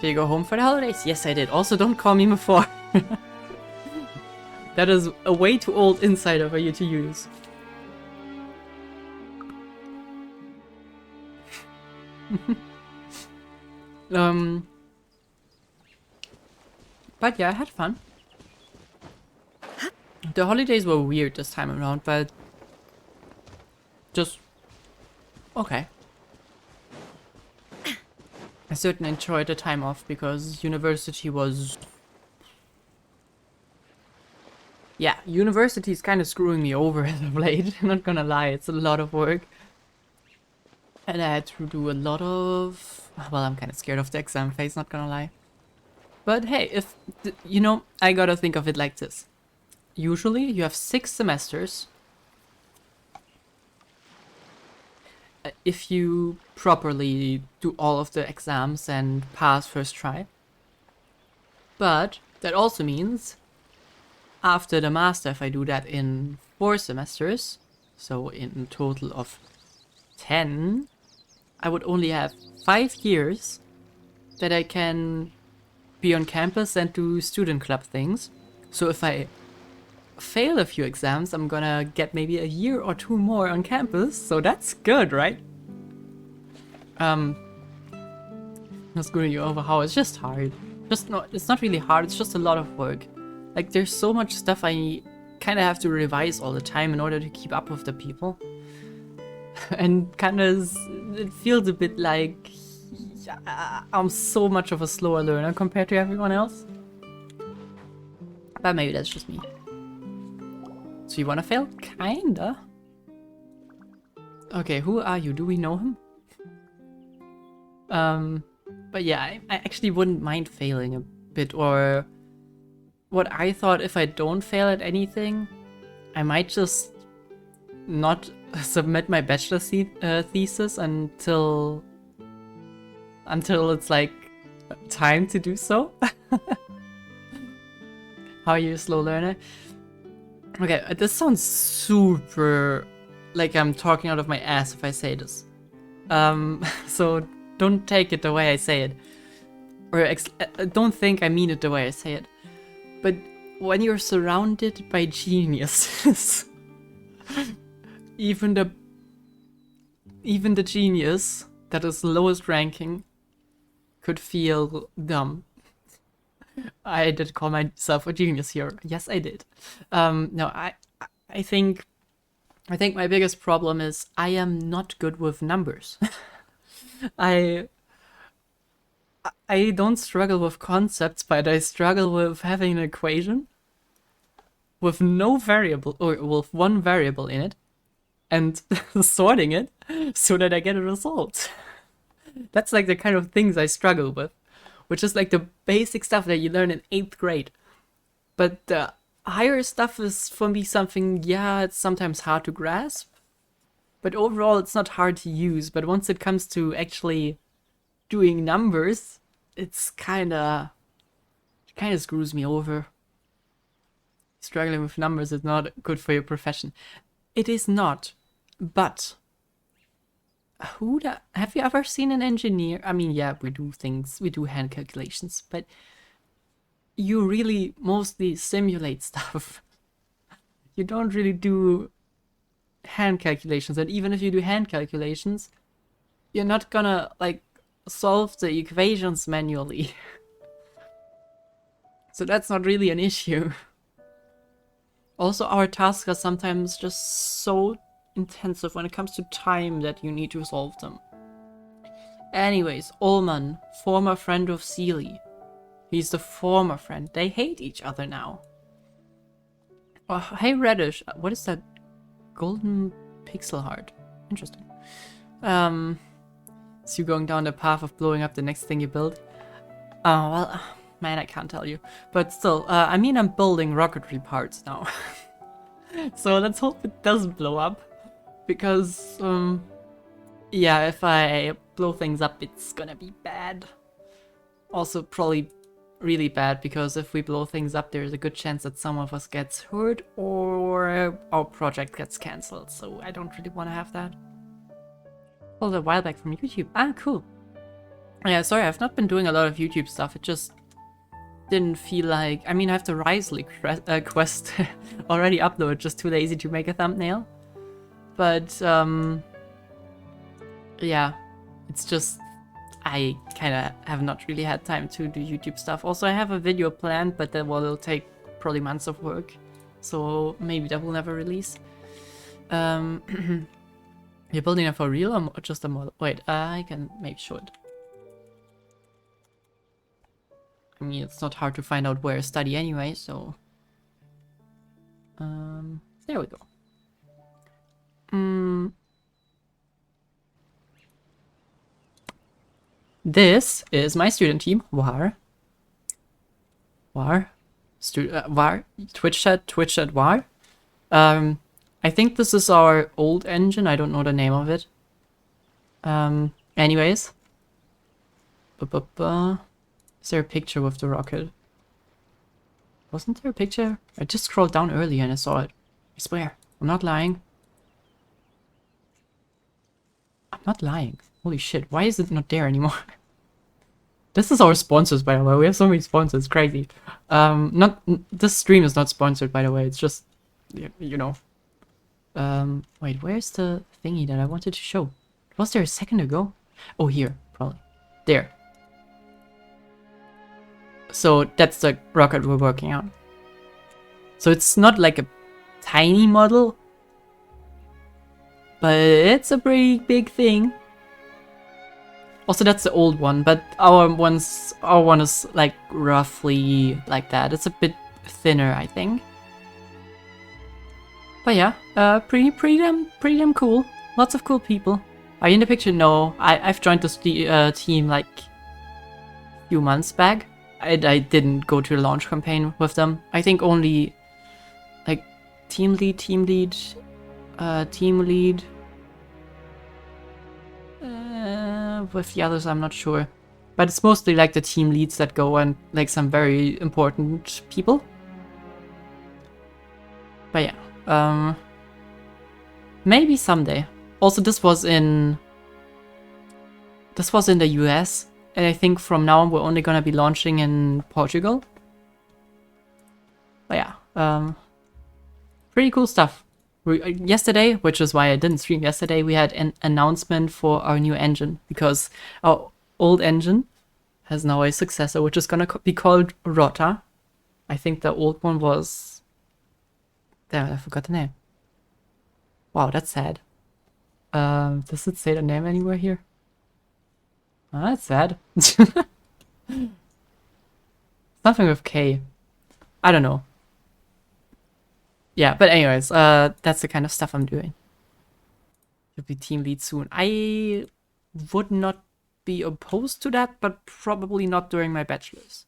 you go home for the holidays? Yes, I did. Also, don't call me before. That is a way too old insider for you to use. But yeah, I had fun. The holidays were weird this time around, but just okay. I certainly enjoyed the time off because university was... Yeah, university is kind of screwing me over as of late, not gonna lie, it's a lot of work. And I had to do a lot of... Well, I'm kind of scared of the exam phase, not gonna lie. But hey, if... You know, I gotta think of it like this. Usually, you have 6 semesters. If you properly do all of the exams and pass first try. But that also means after the master, if I do that in 4 semesters, so in a total of 10, I would only have 5 years that I can be on campus and do student club things. So if I fail a few exams, I'm gonna get maybe a year or 2 more on campus, so that's good, right? Not screwing you over how it's just hard. It's not really hard, it's just a lot of work. Like, there's so much stuff I kind of have to revise all the time in order to keep up with the people. And kind of, it feels a bit like I'm so much of a slower learner compared to everyone else. But maybe that's just me. So you wanna fail? Kinda. Okay, who are you? Do we know him? But yeah, I actually wouldn't mind failing a bit, or what I thought, if I don't fail at anything, I might just not submit my bachelor thesis until it's like time to do so. How are you, a slow learner? Okay, this sounds super like I'm talking out of my ass if I say this. So don't take it the way I say it. Or don't think I mean it the way I say it. But when you're surrounded by geniuses, even the genius that is lowest ranking could feel dumb. I did call myself a genius here. Yes, I did. No, I think my biggest problem is I am not good with numbers. I don't struggle with concepts, but I struggle with having an equation with no variable, or with one variable in it, and sorting it so that I get a result. That's like the kind of things I struggle with, which is like the basic stuff that you learn in 8th grade. But the higher stuff is for me something, yeah, it's sometimes hard to grasp, but overall it's not hard to use. But once it comes to actually doing numbers, it's it kinda screws me over. Struggling with numbers is not good for your profession. It is not, but Have you ever seen an engineer? I mean, yeah, we do hand calculations, but you really mostly simulate stuff. You don't really do hand calculations, and even if you do hand calculations, you're not gonna, like, solve the equations manually. So that's not really an issue. Also, our tasks are sometimes just so intensive when it comes to time that you need to solve them. Anyways, Ullman, former friend of Seely. He's the former friend. They hate each other now. Oh, hey Reddish, what is that? Golden pixel heart. Interesting. So you going down the path of blowing up the next thing you build? Oh, well, man, I can't tell you. But still, I mean, I'm building rocketry parts now. So let's hope it doesn't blow up. Because, yeah, if I blow things up, it's gonna be bad. Also, probably really bad, because if we blow things up, there's a good chance that some of us gets hurt or our project gets cancelled. So I don't really want to have that. Pulled a while back from YouTube. Ah, cool. Yeah, sorry, I've not been doing a lot of YouTube stuff. It just didn't feel like... I mean, I have the Risley quest already uploaded, just too lazy to make a thumbnail. But, yeah, it's just... I kind of have not really had time to do YouTube stuff. Also, I have a video planned, but that will take probably months of work. So maybe that will never release. You're building it for real or just a model? Wait, I can maybe show it. I mean, it's not hard to find out where I study anyway, so... there we go. This is my student team, War. Twitch chat, War. I think this is our old engine, I don't know the name of it. Anyways. Is there a picture with the rocket? Wasn't there a picture? I just scrolled down earlier and I saw it. I swear, I'm not lying. I'm not lying. Holy shit, why is it not there anymore? This is our sponsors, by the way. We have so many sponsors, crazy. This stream is not sponsored, by the way. It's just, you know. Wait, where's the thingy that I wanted to show? Was there a second ago? Oh, here, probably. There. So that's the rocket we're working on. So it's not like a tiny model, but it's a pretty big thing. Also, that's the old one, but our one is like roughly like that. It's a bit thinner, I think. But yeah, pretty damn cool. Lots of cool people. Are you in the picture? No, I've joined this team like a few months back. I didn't go to the launch campaign with them. I think only like team lead. With the others, I'm not sure. But it's mostly like the team leads that go and like some very important people. But yeah, maybe someday. Also, this was in the US, and I think from now on we're only gonna be launching in Portugal. But yeah, pretty cool stuff. Yesterday, which is why I didn't stream yesterday, we had an announcement for our new engine, because our old engine has now a successor, which is gonna be called Rota. I think the old one was... Damn, I forgot the name. Wow, that's sad. Does it say the name anywhere here? Oh, that's sad. Something with K. I don't know. Yeah, but anyways, that's the kind of stuff I'm doing. You'll be team lead soon. I would not be opposed to that, but probably not during my bachelor's.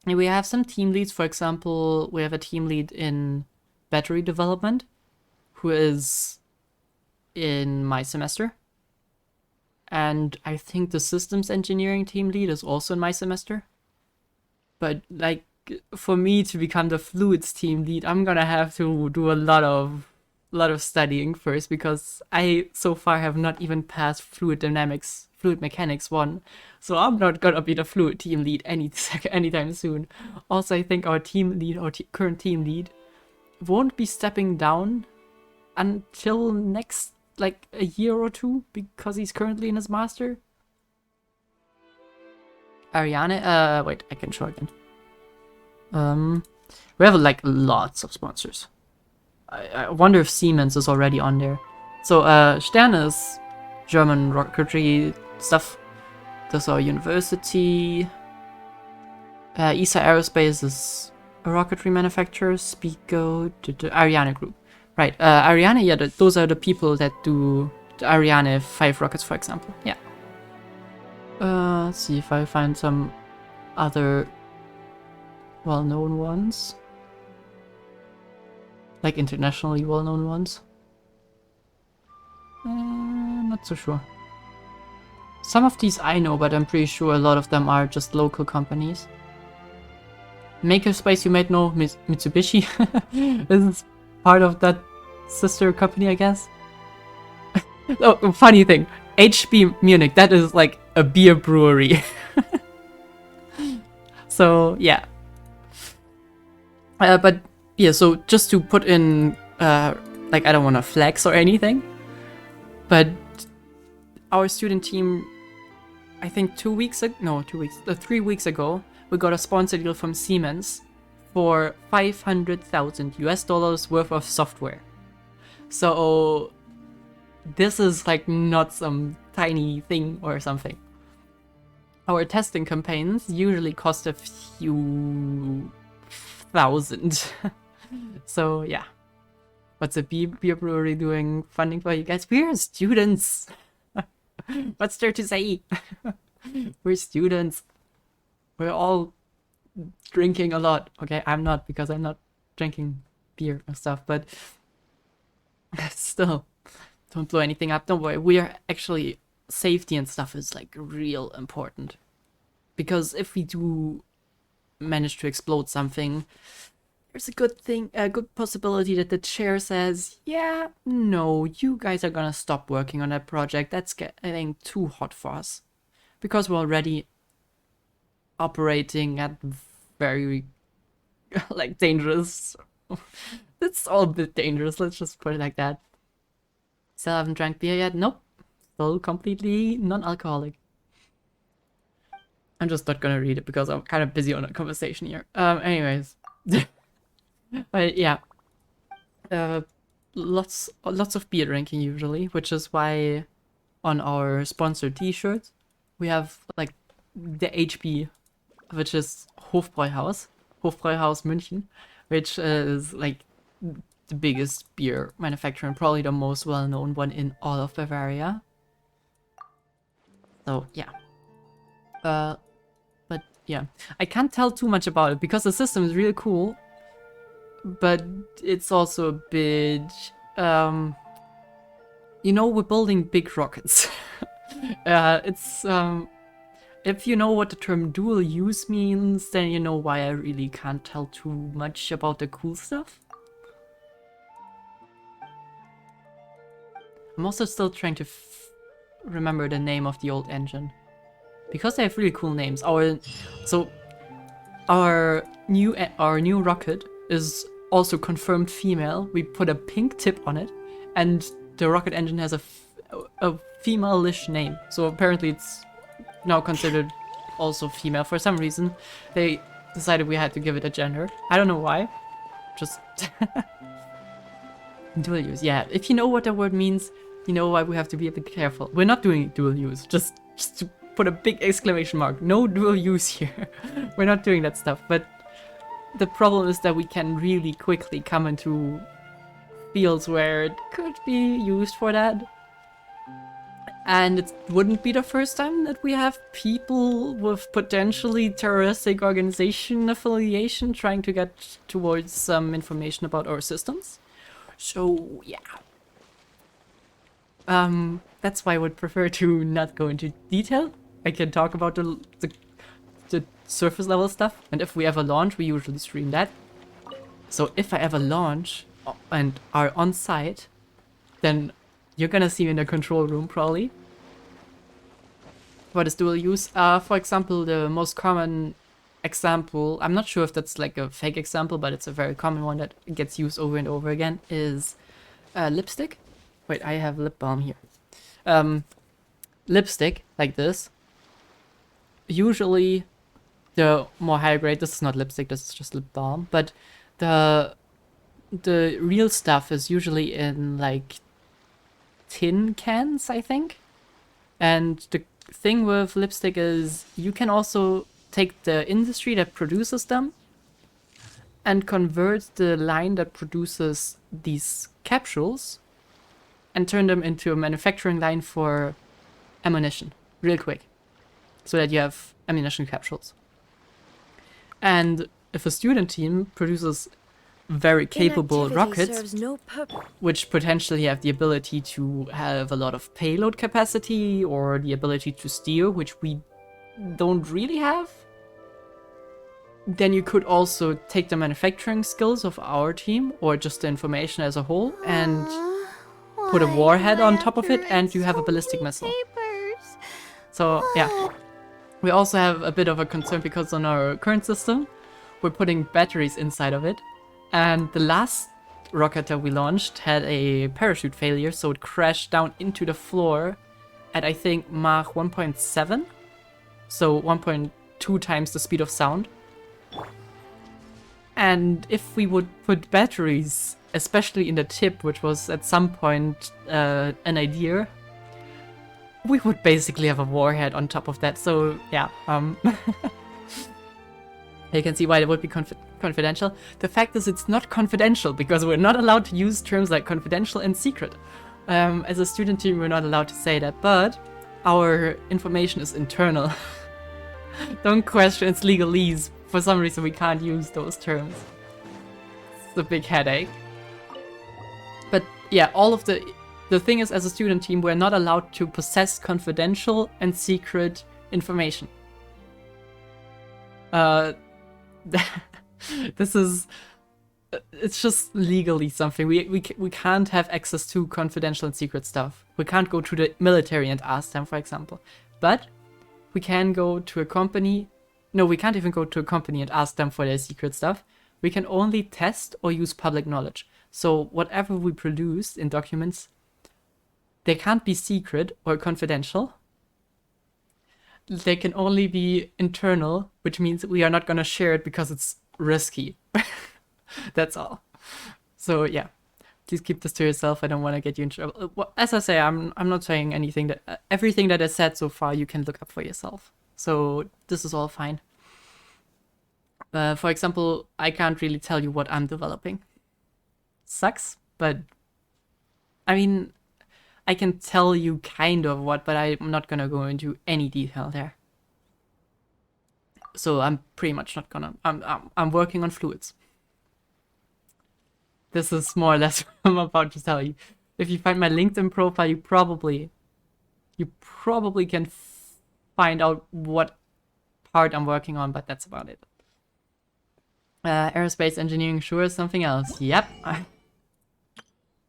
And we have some team leads. For example, we have a team lead in battery development who is in my semester. And I think the systems engineering team lead is also in my semester. But like, for me to become the fluids team lead, I'm gonna have to do a lot of lot of studying first, because I so far have not even passed fluid mechanics 1. So I'm not gonna be the fluid team lead anytime soon. Also, I think our team lead, current team lead, won't be stepping down until next, like, a year or two, because he's currently in his master. Ariane, wait, I can show again. We have, like, lots of sponsors. I wonder if Siemens is already on there. So, Stern is German rocketry stuff. There's our university. ESA Aerospace is a rocketry manufacturer. Spico, Ariane Group. Right, Ariane, yeah, those are the people that do the Ariane 5 rockets, for example. Yeah. Let's see if I find some other well-known ones. Like internationally well-known ones. Not so sure. Some of these I know, but I'm pretty sure a lot of them are just local companies. Makerspace, you might know Mitsubishi. This is part of that sister company, I guess. Oh, funny thing. HB Munich, that is like a beer brewery. So, yeah. But, yeah, so just to put in, like, I don't want to flex or anything, but our student team, I think 3 weeks ago, we got a sponsor deal from Siemens for $500,000 worth of software. So this is like not some tiny thing or something. Our testing campaigns usually cost a few thousand. So yeah. What's a beer brewery doing funding for you guys? We're students. What's there to say? We're students. We're all drinking a lot. Okay, I'm not, because I'm not drinking beer and stuff, but still, don't blow anything up. Don't worry. We are actually, safety and stuff is like real important. Because if we do manage to explode something, there's a good possibility that the chair says, yeah, no, you guys are gonna stop working on that project. That's getting too hot for us. Because we're already operating at very, like, dangerous. It's all a bit dangerous, let's just put it like that. Still haven't drank beer yet? Nope. Still completely non-alcoholic. I'm just not gonna read it because I'm kind of busy on a conversation here. Anyways. But yeah. Lots of beer drinking usually, which is why on our sponsored t-shirts we have like the HB, which is Hofbräuhaus München, which is like the biggest beer manufacturer and probably the most well-known one in all of Bavaria. So yeah. But yeah, I can't tell too much about it because the system is really cool, but it's also a bit, you know, we're building big rockets. It's, if you know what the term dual use means, then you know why I really can't tell too much about the cool stuff. I'm also still trying to remember the name of the old engine. Because they have really cool names. Our new rocket is also confirmed female. We put a pink tip on it, and the rocket engine has a female-ish name. So apparently it's now considered also female. For some reason, they decided we had to give it a gender. I don't know why. Just dual use. Yeah, if you know what that word means, you know why we have to be a bit careful. We're not doing dual use. Just to put a big exclamation mark. No dual use here. We're not doing that stuff. But the problem is that we can really quickly come into fields where it could be used for that. And it wouldn't be the first time that we have people with potentially terroristic organization affiliation trying to get towards some information about our systems. So, yeah. That's why I would prefer to not go into detail. I can talk about the surface level stuff, and if we ever launch, we usually stream that. So if I ever launch, and are on site, then you're gonna see in the control room probably. What is dual use? For example, the most common example, I'm not sure if that's like a fake example, but it's a very common one that gets used over and over again, is lipstick. Wait, I have lip balm here. Lipstick, like this. Usually, the more higher grade, this is not lipstick, this is just lip balm, but the real stuff is usually in like tin cans, I think. And the thing with lipstick is you can also take the industry that produces them and convert the line that produces these capsules and turn them into a manufacturing line for ammunition real quick, so that you have ammunition capsules. And if a student team produces very capable rockets, which potentially have the ability to have a lot of payload capacity or the ability to steer, which we don't really have, then you could also take the manufacturing skills of our team or just the information as a whole and put a warhead on top of it, and you have a ballistic missile. So yeah, we also have a bit of a concern because on our current system we're putting batteries inside of it, and the last rocket that we launched had a parachute failure, so it crashed down into the floor at I think Mach 1.7, so 1.2 times the speed of sound. And if we would put batteries, especially in the tip, which was at some point an idea, we would basically have a warhead on top of that. So yeah, you can see why it would be confidential. The fact is it's not confidential because we're not allowed to use terms like confidential and secret. As a student team, we're not allowed to say that, but our information is internal. Don't question its legalese. For some reason, we can't use those terms. It's a big headache. But yeah, all of the thing is, as a student team, we're not allowed to possess confidential and secret information. This is... It's just legally something. We can't have access to confidential and secret stuff. We can't go to the military and ask them, for example. But we can go to a company... No, we can't even go to a company and ask them for their secret stuff. We can only test or use public knowledge. So whatever we produce in documents, they can't be secret or confidential. They can only be internal, which means we are not going to share it because it's risky. That's all. So yeah, please keep this to yourself. I don't want to get you in trouble. As I say, I'm not saying anything that... everything that I said so far you can look up for yourself. So this is all fine. For example, I can't really tell you what I'm developing. Sucks, but I mean, I can tell you kind of what, but I'm not gonna go into any detail there. So I'm pretty much not gonna... I'm working on fluids. This is more or less what I'm about to tell you. If you find my LinkedIn profile, you probably can find out what part I'm working on, but that's about it. Aerospace engineering, sure, something else. Yep.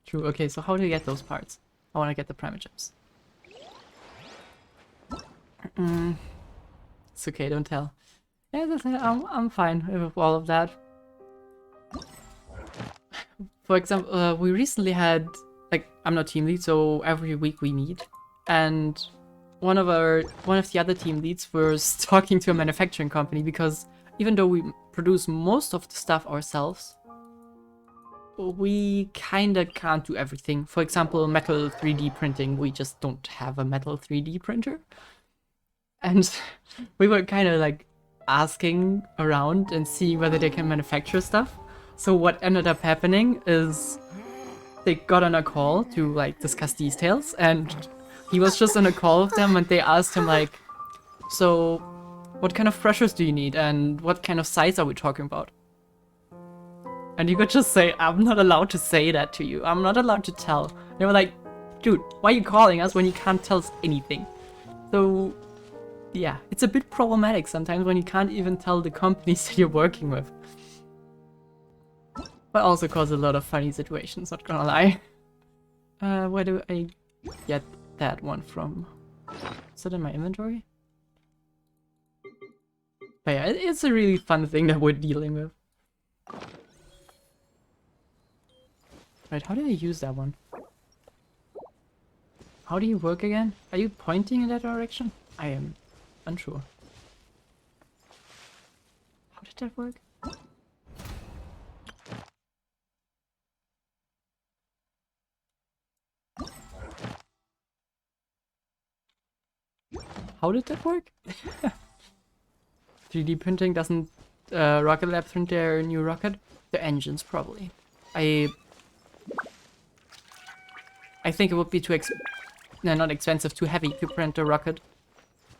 True, okay, so how do you get those parts? I want to get the primer chips. It's okay, don't tell. Yeah, I'm fine with all of that. For example, we recently had, like, I'm not team lead, so every week we meet, and one of the other team leads was talking to a manufacturing company because even though we produce most of the stuff ourselves, we kinda can't do everything. For example, metal 3D printing, we just don't have a metal 3D printer. And we were kinda like asking around and seeing whether they can manufacture stuff. So what ended up happening is they got on a call to like discuss details, and he was just on a call with them and they asked him like, so what kind of pressures do you need and what kind of size are we talking about? And you could just say, I'm not allowed to say that to you. I'm not allowed to tell. They were like, dude, why are you calling us when you can't tell us anything? So yeah, it's a bit problematic sometimes when you can't even tell the companies that you're working with. But also cause a lot of funny situations, not gonna lie. Where do I get that one from? Is it in my inventory? But yeah, it's a really fun thing that we're dealing with. Right, how do I use that one? How do you work again? Are you pointing in that direction? I am unsure. How did that work? How did that work? 3D printing doesn't Rocket Lab print their new rocket? The engines, probably. I think it would be too not expensive, too heavy to print a rocket.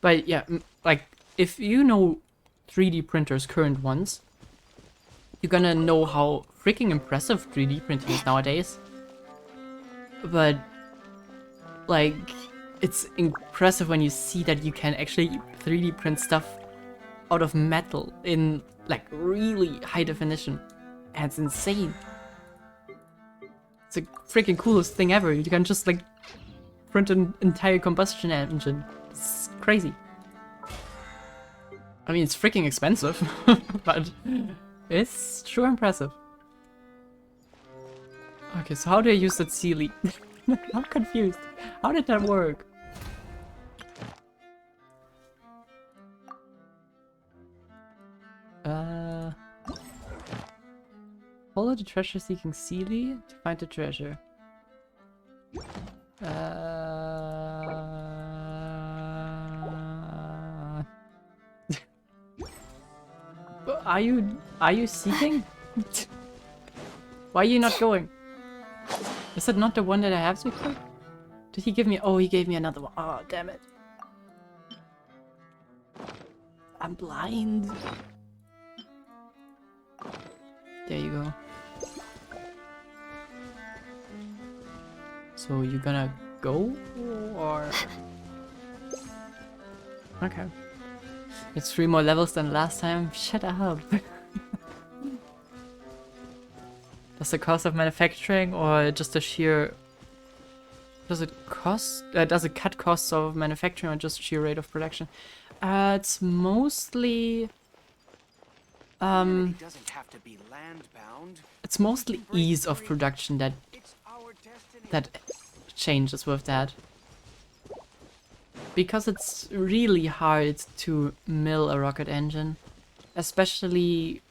But yeah, like, if you know 3D printers, current ones, you're gonna know how freaking impressive 3D printing is nowadays. But, like, it's impressive when you see that you can actually 3D print stuff out of metal in, like, really high definition. And it's insane. It's the freaking coolest thing ever. You can just, like, print an entire combustion engine. It's crazy. I mean, it's freaking expensive, but it's sure impressive. Okay, so how do I use that Sealy? I'm confused. How did that work? Follow the treasure-seeking Sealy to find the treasure. Are you seeking? Why are you not going? Is that not the one that I have to equip? Did he give me? Oh, he gave me another one. Oh, damn it. I'm blind. There you go. So you gonna go or? Okay. It's 3 more levels than last time. Shut up. Does the cost of manufacturing or just the sheer... Does it cut costs of manufacturing or just sheer rate of production? It's mostly... It's mostly ease of production that changes with that. Because it's really hard to mill a rocket engine, especially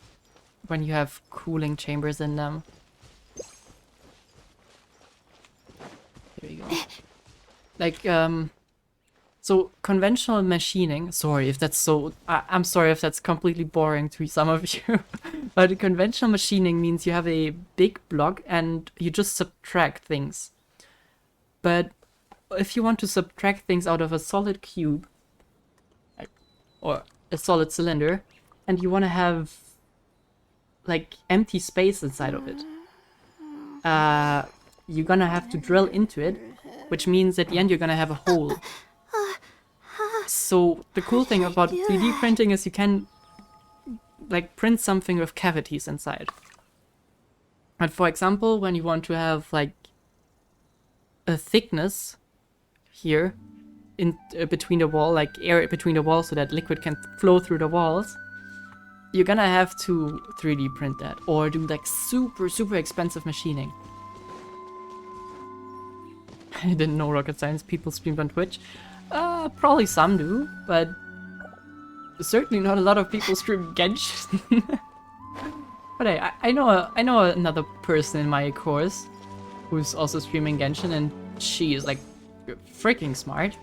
when you have cooling chambers in them. There you go. Like, so conventional machining, sorry if that's so, I'm sorry if that's completely boring to some of you, but conventional machining means you have a big block and you just subtract things. But if you want to subtract things out of a solid cube, or a solid cylinder, and you want to have, like, empty space inside of it, you're gonna have to drill into it, which means at the end you're gonna have a hole. So the cool thing about 3D printing is you can, like, print something with cavities inside. And for example, when you want to have, like, a thickness here in between the wall, like air between the walls so that liquid can flow through the walls, you're gonna have to 3D print that or do like super expensive machining. I didn't know rocket science people streamed on Twitch. Probably some do, but certainly not a lot of people stream Genshin. But hey, I know another person in my course who's also streaming Genshin, and she is like freaking smart.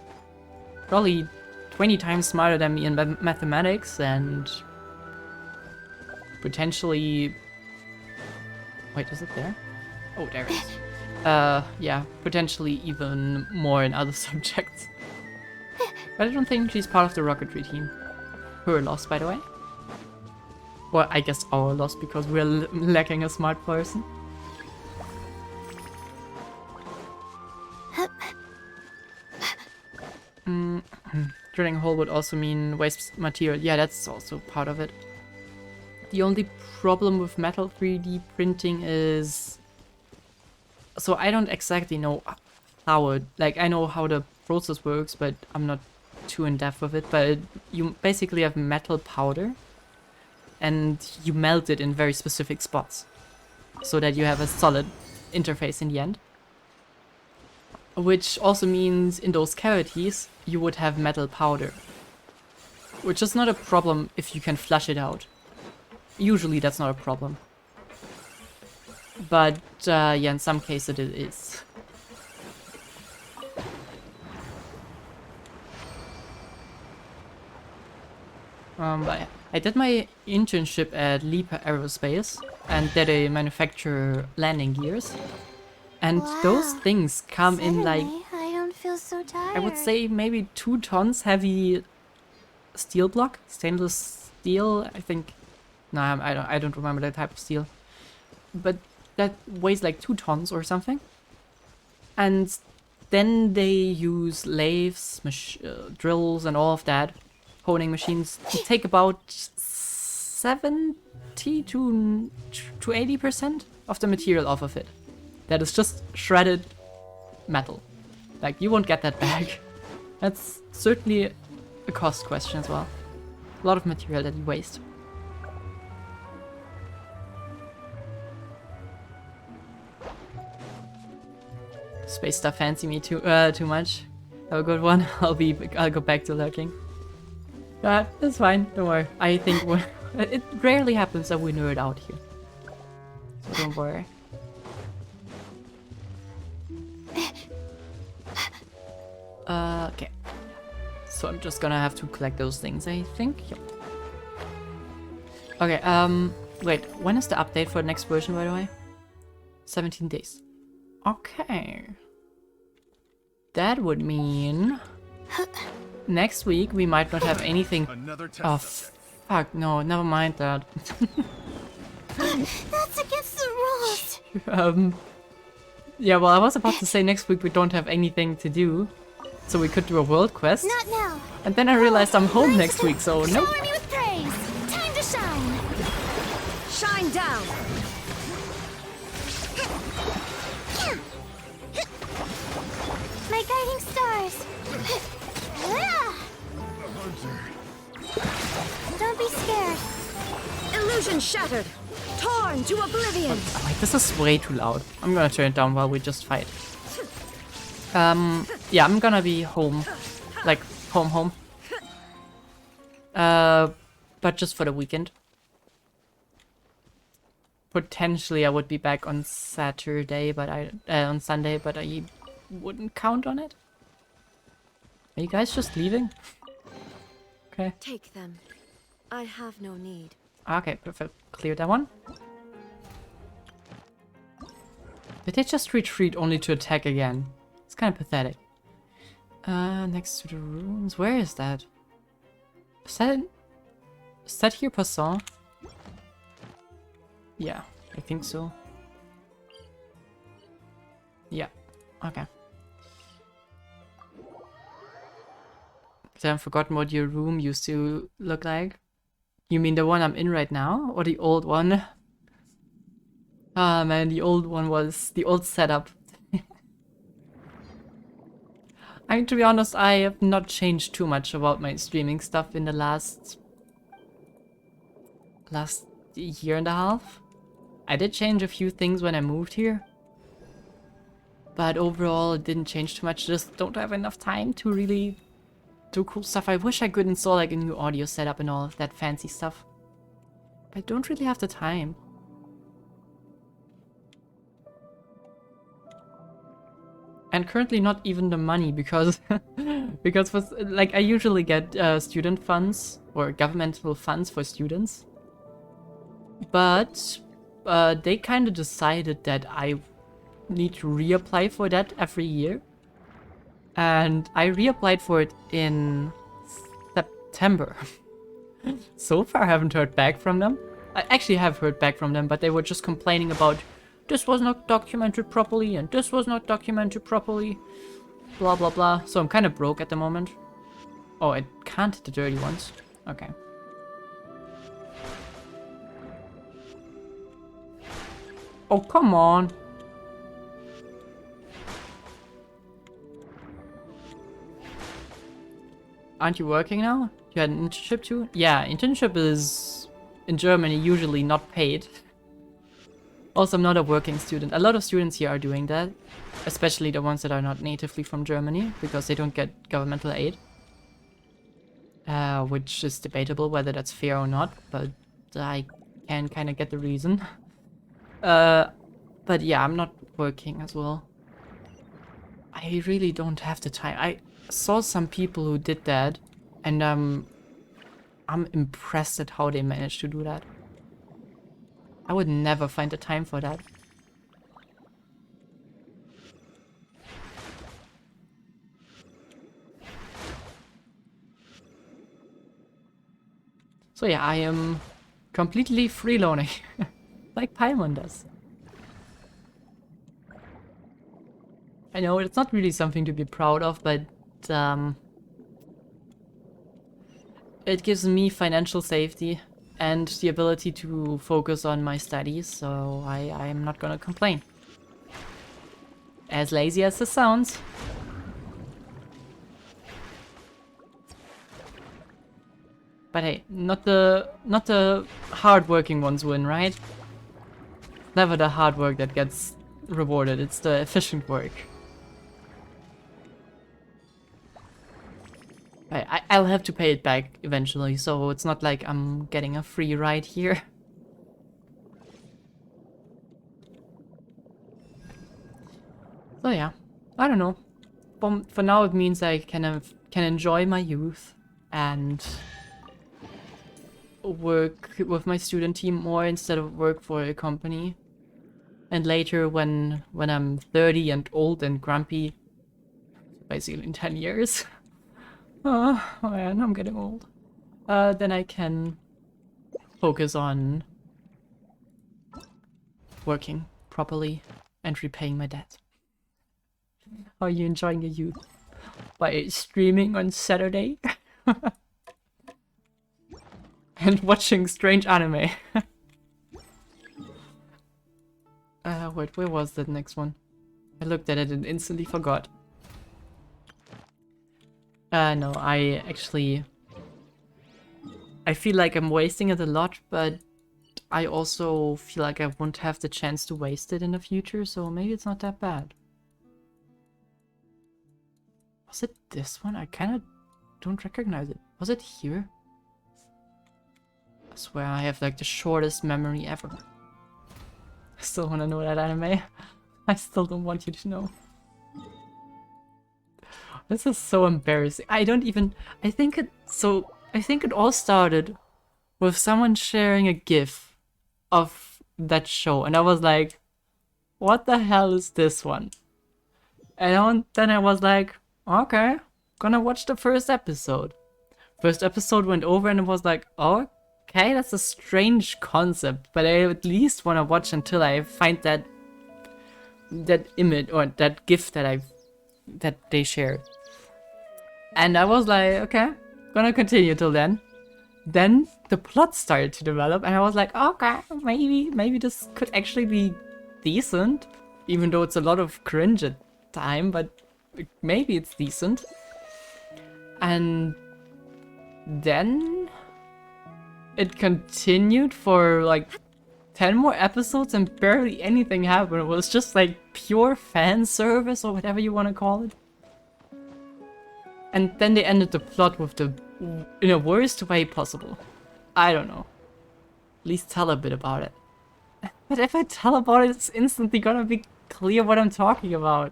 Probably 20 times smarter than me in mathematics, and potentially... Wait, is it there? Oh, there it is. Yeah, potentially even more in other subjects. But I don't think she's part of the rocketry team. Her loss, by the way. Well, I guess our loss because we're lacking a smart person. Drilling a hole would also mean waste material. Yeah, that's also part of it. The only problem with metal 3D printing is... So I don't exactly know how it... Like, I know how the process works, but I'm not too in depth with it. But you basically have metal powder, and you melt it in very specific spots, so that you have a solid interface in the end. Which also means in those cavities, you would have metal powder. Which is not a problem if you can flush it out. Usually that's not a problem. But yeah, in some cases it is. But I did my internship at Leap Aerospace, and they manufacture landing gears. And those things come in like, I don't feel so tired. I would say maybe 2 tons heavy steel block, stainless steel, I think. No, I don't remember the type of steel. But that weighs like 2 tons or something. And then they use lathes, drills and all of that, honing machines, to take about 70 to 80% of the material off of it. That is just shredded metal. Like, you won't get that back. That's certainly a cost question as well. A lot of material that you waste. Space stuff fancy me too much. Have a good one. I'll go back to lurking. That's fine. Don't worry. I think it rarely happens that we nerd out here. So don't worry. Okay. So I'm just gonna have to collect those things, I think. Yep. Okay, wait, when is the update for the next version, by the way? 17 days. Okay. That would mean... next week we might not have anything... Oh, fuck, no, never mind that. That's against the rules. Yeah, well, I was about to say next week we don't have anything to do. So we could do a world quest. Not now. And then I realized I'm home next week, so nope. Shower me with praise. Time to shine. Shine down. My guiding stars. Don't be scared. Illusion shattered. Torn to oblivion. Oh, wait, this is way too loud. I'm gonna turn it down while we just fight. Yeah, I'm gonna be home. Like, home. But just for the weekend. Potentially I would be back on Saturday, but on Sunday, but I wouldn't count on it. Are you guys just leaving? Okay. Take them. I have no need. Okay, perfect. Clear that one. Did they just retreat only to attack again? It's kind of pathetic. Next to the ruins. Where is that? Is that here, Passant? Yeah, I think so. Yeah, okay. I've forgotten what your room used to look like. You mean the one I'm in right now? Or the old one? Ah man, the old one was the old setup. I mean, to be honest, I have not changed too much about my streaming stuff in the last year and a half. I did change a few things when I moved here. But overall, it didn't change too much. Just don't have enough time to really do cool stuff. I wish I could install like a new audio setup and all of that fancy stuff. But I don't really have the time. And currently not even the money, because like I usually get student funds or governmental funds for students. But they kind of decided that I need to reapply for that every year. And I reapplied for it in September. So far I haven't heard back from them. I actually have heard back from them, but they were just complaining about this was not documented properly and this was not documented properly. Blah blah blah. So I'm kind of broke at the moment. Oh, I can't hit the dirty ones. Okay. Oh, come on. Aren't you working now? You had an internship too? Yeah, internship is in Germany usually not paid. Also, I'm not a working student. A lot of students here are doing that, especially the ones that are not natively from Germany, because they don't get governmental aid. Which is debatable whether that's fair or not, but I can kind of get the reason. But yeah, I'm not working as well. I really don't have the time. I saw some people who did that, and I'm impressed at how they managed to do that. I would never find the time for that. So yeah, I am completely freeloading, like Paimon does. I know it's not really something to be proud of, but it gives me financial safety and the ability to focus on my studies, so I'm not gonna complain. As lazy as this sounds. But hey, not the hard-working ones win, right? Never the hard work that gets rewarded, it's the efficient work. I'll have to pay it back eventually, so it's not like I'm getting a free ride here. So yeah, I don't know. For now it means I can enjoy my youth and work with my student team more instead of work for a company. And later when I'm 30 and old and grumpy, basically in 10 years, oh man, I'm getting old. Then I can focus on working properly and repaying my debt. Are you enjoying your youth by streaming on Saturday? And watching strange anime. Wait, where was that next one? I looked at it and instantly forgot. No, I feel like I'm wasting it a lot, but I also feel like I won't have the chance to waste it in the future, so maybe it's not that bad. Was it this one? I kinda don't recognize it. Was it here? I swear I have like the shortest memory ever. I still wanna know that anime. I still don't want you to know. This is so embarrassing. I think it all started with someone sharing a GIF of that show, and I was like, what the hell is this one? And then I was like, okay, gonna watch the first episode. First episode went over and it was like, okay, that's a strange concept, but I at least wanna watch until I find that image or that GIF that they shared. And I was like, okay, gonna continue till then. Then the plot started to develop and I was like, okay, maybe this could actually be decent. Even though it's a lot of cringe at time, but maybe it's decent. And then it continued for like 10 more episodes and barely anything happened. It was just like pure fan service or whatever you want to call it. And then they ended the plot with in the worst way possible. I don't know. At least tell a bit about it. But if I tell about it, it's instantly gonna be clear what I'm talking about.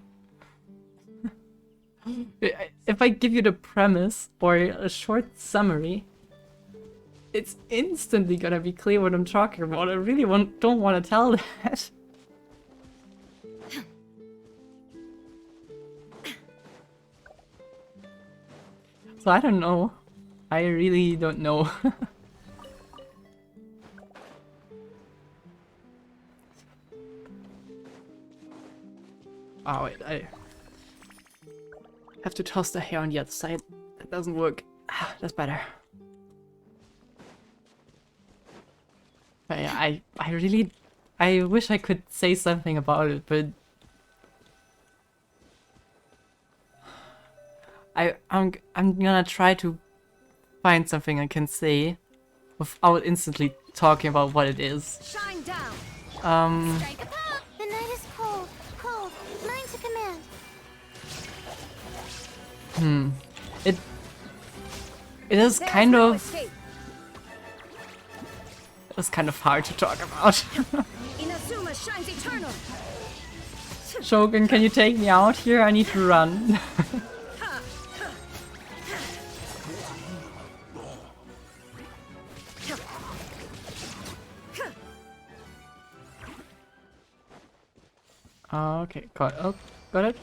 If I give you the premise or a short summary, it's instantly gonna be clear what I'm talking about. I really don't want to tell that. So I don't know. I really don't know. Oh wait, I have to toss the hair on the other side. That doesn't work. That's better. But yeah, I really I wish I could say something about it, but I'm gonna try to find something I can say without instantly talking about what it is. Shine down. Strike a pop! The night is cold, cold. Mine to command. It is kind of hard to talk about. Inazuma shines eternal. Shogun, can you take me out here? I need to run. Okay, got it. Got it.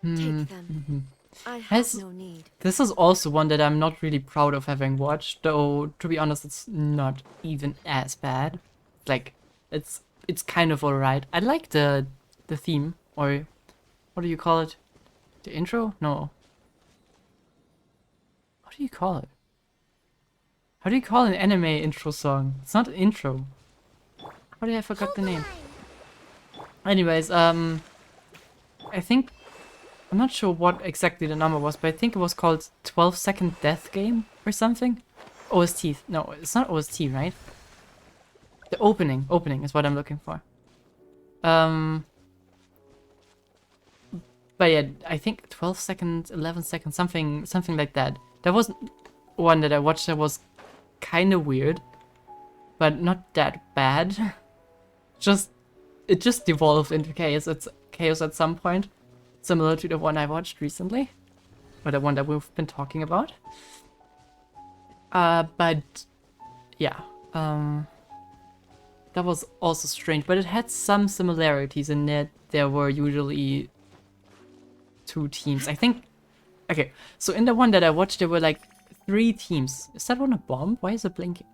Take them. I have Has- no need. This is also one that I'm not really proud of having watched, though to be honest it's not even as bad. Like it's kind of alright. I like the theme, or what do you call it? The intro? No. What do you call it? How do you call an anime intro song? It's not an intro. How did I forgot the name? Anyways, I think I'm not sure what exactly the number was, but I think it was called 12-Second Death Game or something. OST. No, it's not OST, right? The opening is what I'm looking for. But yeah, I think 12 seconds, 11 seconds, something like that. There was one that I watched that was kind of weird, but not that bad. It just devolved into chaos. It's chaos at some point, similar to the one I watched recently, or the one that we've been talking about. But yeah, that was also strange, but it had some similarities in that there were usually 2 teams. I think. Okay, so in the one that I watched, there were like 3 teams. Is that one a bomb? Why is it blinking?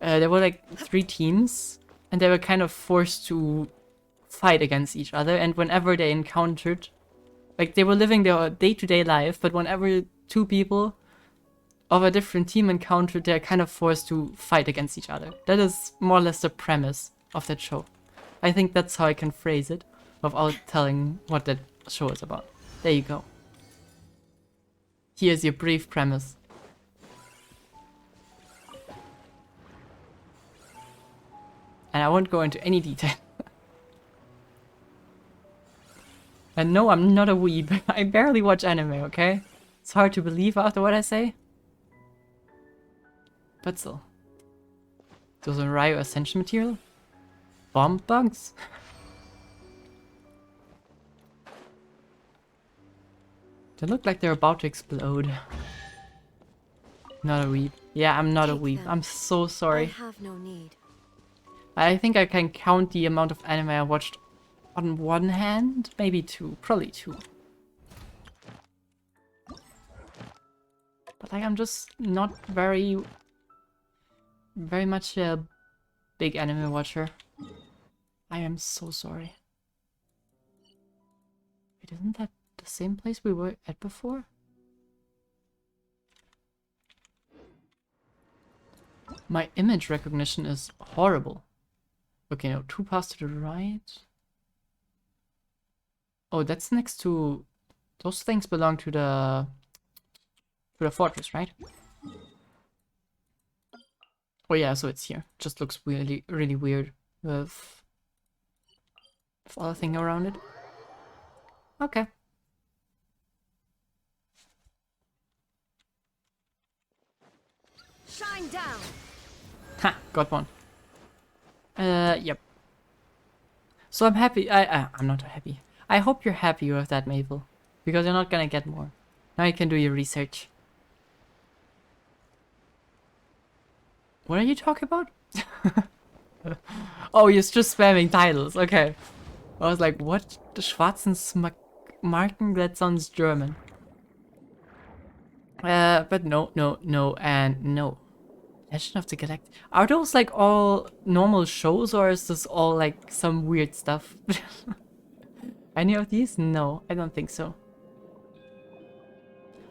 There were like 3 teams, and they were kind of forced to fight against each other. And whenever they encountered, like they were living their day-to-day life, but whenever 2 people of a different team encountered, they're kind of forced to fight against each other. That is more or less the premise of that show. I think that's how I can phrase it without telling what that show is about. There you go. Here's your brief premise. And I won't go into any detail. And no, I'm not a weeb. I barely watch anime, okay? It's hard to believe after what I say. But still. Those are Ryo Ascension material? Bomb bugs? They look like they're about to explode. Not a weeb. Yeah, I'm not a weeb. I'm so sorry. I have no need. I think I can count the amount of anime I watched on one hand, maybe 2, probably 2. But like, I'm just not very much a big anime watcher. I am so sorry. Wait, isn't that the same place we were at before? My image recognition is horrible. Okay, no, 2 paths to the right. Oh, that's next to... Those things belong to the fortress, right? Oh yeah, so it's here. Just looks really, really weird with all the thing around it. Okay. Shine down. Ha, got one. Yep. So I'm happy. I'm not happy. I hope you're happy with that, Maple, because you're not gonna get more. Now you can do your research. What are you talking about? Oh, you're just spamming titles. Okay. I was like, what? The Schwarzen Marken? That sounds German. But no, and no. Legend of the Galactic. Are those like all normal shows, or is this all like some weird stuff? Any of these? No, I don't think so.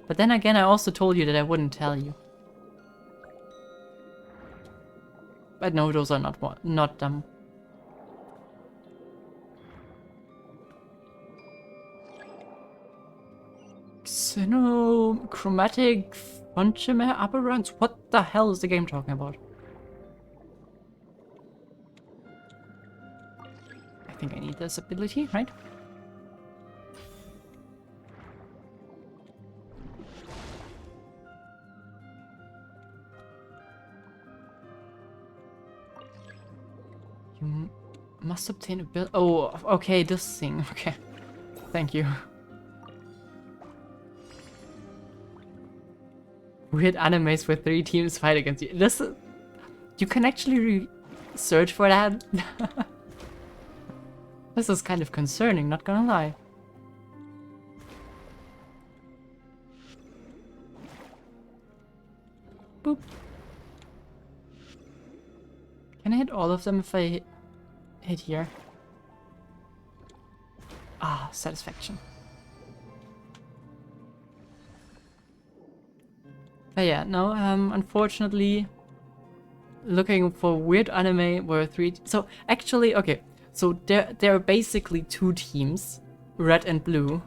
But then again, I also told you that I wouldn't tell you. But no, those are not them. Xenochromatic Funchime aberrants? What the hell is the game talking about? I think I need this ability, right? You must obtain a bill. Oh, okay, this thing. Okay. Thank you. Weird animes where 3 teams fight against you. This, you can actually search for that. This is kind of concerning, not gonna lie. Boop. Can I hit all of them if I hit here? Ah, satisfaction. But yeah, no, unfortunately, looking for weird anime where 3... So, actually, okay, so there are basically 2 teams, red and blue,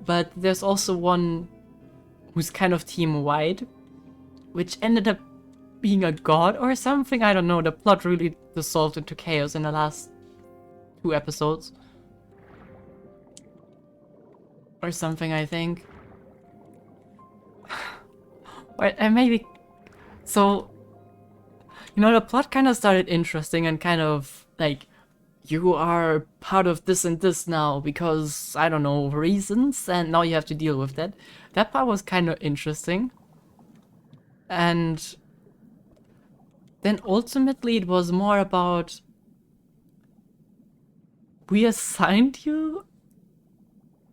but there's also one who's kind of team white, which ended up being a god or something, I don't know, the plot really dissolved into chaos in the last 2 episodes. Or something, I think. And maybe... So, you know, the plot kind of started interesting and kind of, like, you are part of this and this now because, I don't know, reasons, and now you have to deal with that. That part was kind of interesting. And then ultimately it was more about... We assigned you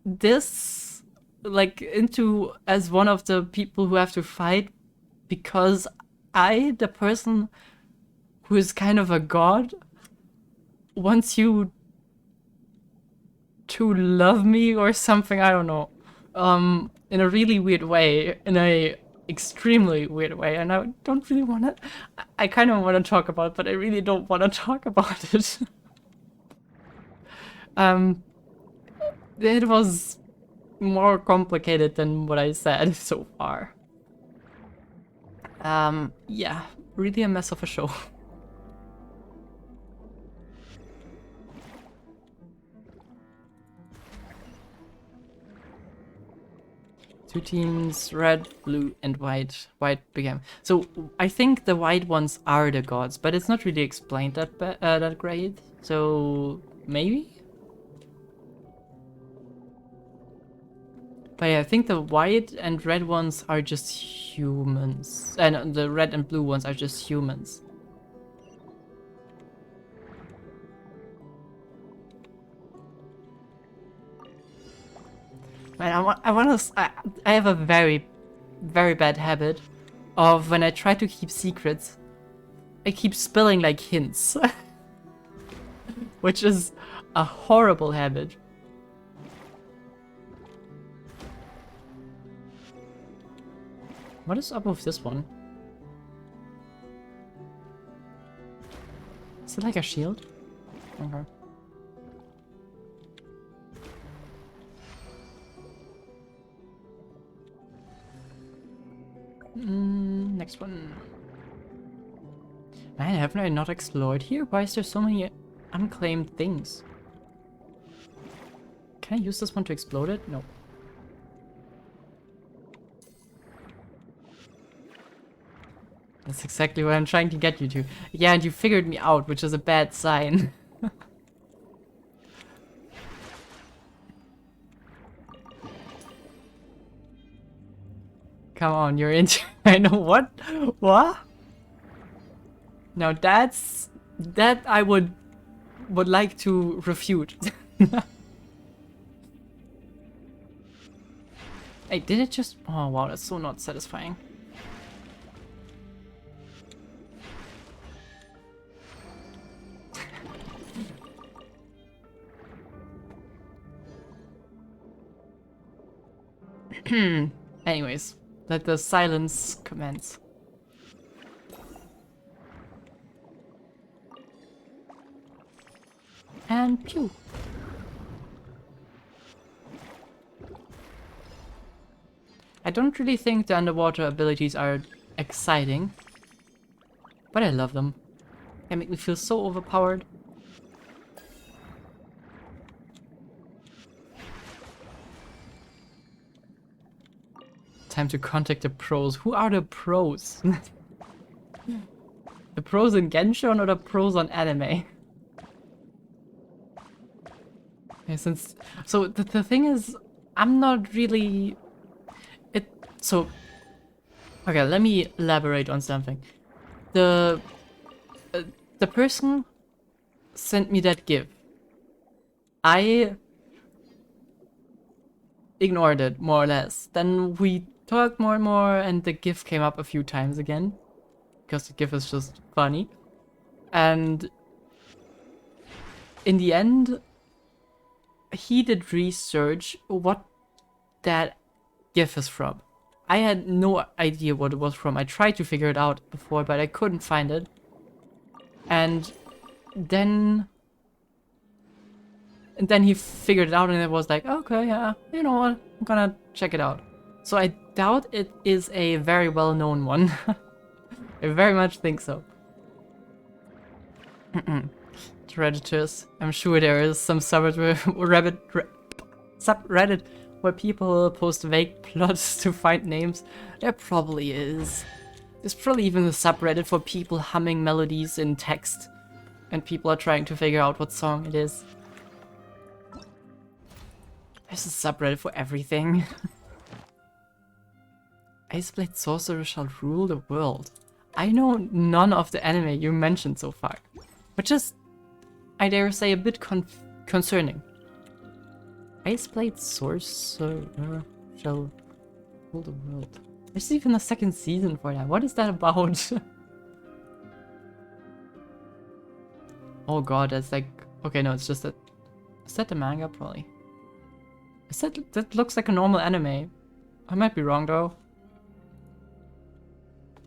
this, like, into as one of the people who have to fight because I, the person who is kind of a god, wants you to love me or something, I don't know. In a really weird way, in a extremely weird way, and I don't really want to... I kind of want to talk about it, but I really don't want to talk about it. It was more complicated than what I said so far. Yeah, really a mess of a show. Two teams, red, blue, and white. White began. So I think the white ones are the gods, but it's not really explained that great. So maybe. But yeah, I think the white and red ones are just humans, and the red and blue ones are just humans. Man, I have a very, very bad habit of when I try to keep secrets, I keep spilling like hints, which is a horrible habit. What is up with this one? Is it like a shield? Okay. Next one. Man, haven't I not explored here? Why is there so many unclaimed things? Can I use this one to explode it? No. That's exactly what I'm trying to get you to. Yeah, and you figured me out, which is a bad sign. Come on, you're into... I know what? What? Now that I would like to refute. Hey, did it just... Oh wow, that's so not satisfying. Anyways, let the silence commence. And pew. I don't really think the underwater abilities are exciting, but I love them. They make me feel so overpowered. Time to contact the pros. Who are the pros? The pros in Genshin or the pros on anime? Okay, so the thing is, I'm not really okay, let me elaborate on something. The person sent me that GIF. I ignored it, more or less. Then we talked more and more, and the GIF came up a few times again. Because the GIF is just funny. And in the end, he did research what that GIF is from. I had no idea what it was from. I tried to figure it out before, but I couldn't find it. And then he figured it out, and it was like, okay, yeah, you know what, I'm gonna check it out. So I doubt it is a very well-known one. I very much think so. Redditors. I'm sure there is some subreddit where people post vague plots to find names. There probably is. There's probably even a subreddit for people humming melodies in text, and people are trying to figure out what song it is. There's a subreddit for everything. Iceblade Sorcerer shall rule the world. I know none of the anime you mentioned so far, which is, I dare say, a bit concerning. Iceblade Sorcerer shall rule the world. There's even a second season for that. What is that about? Oh god, that's like... Okay, no, it's just a... Is that the manga? Probably. That looks like a normal anime. I might be wrong though.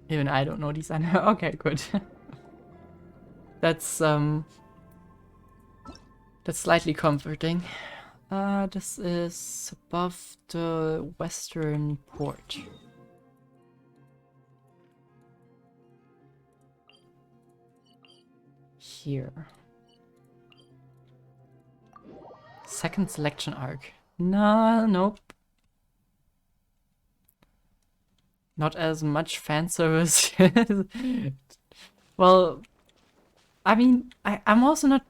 Even I don't know these anime. Okay, good. That's slightly comforting. This is above the western port. Here. Second selection arc. No, nope. Not as much fan service. Well, I mean, I'm also not...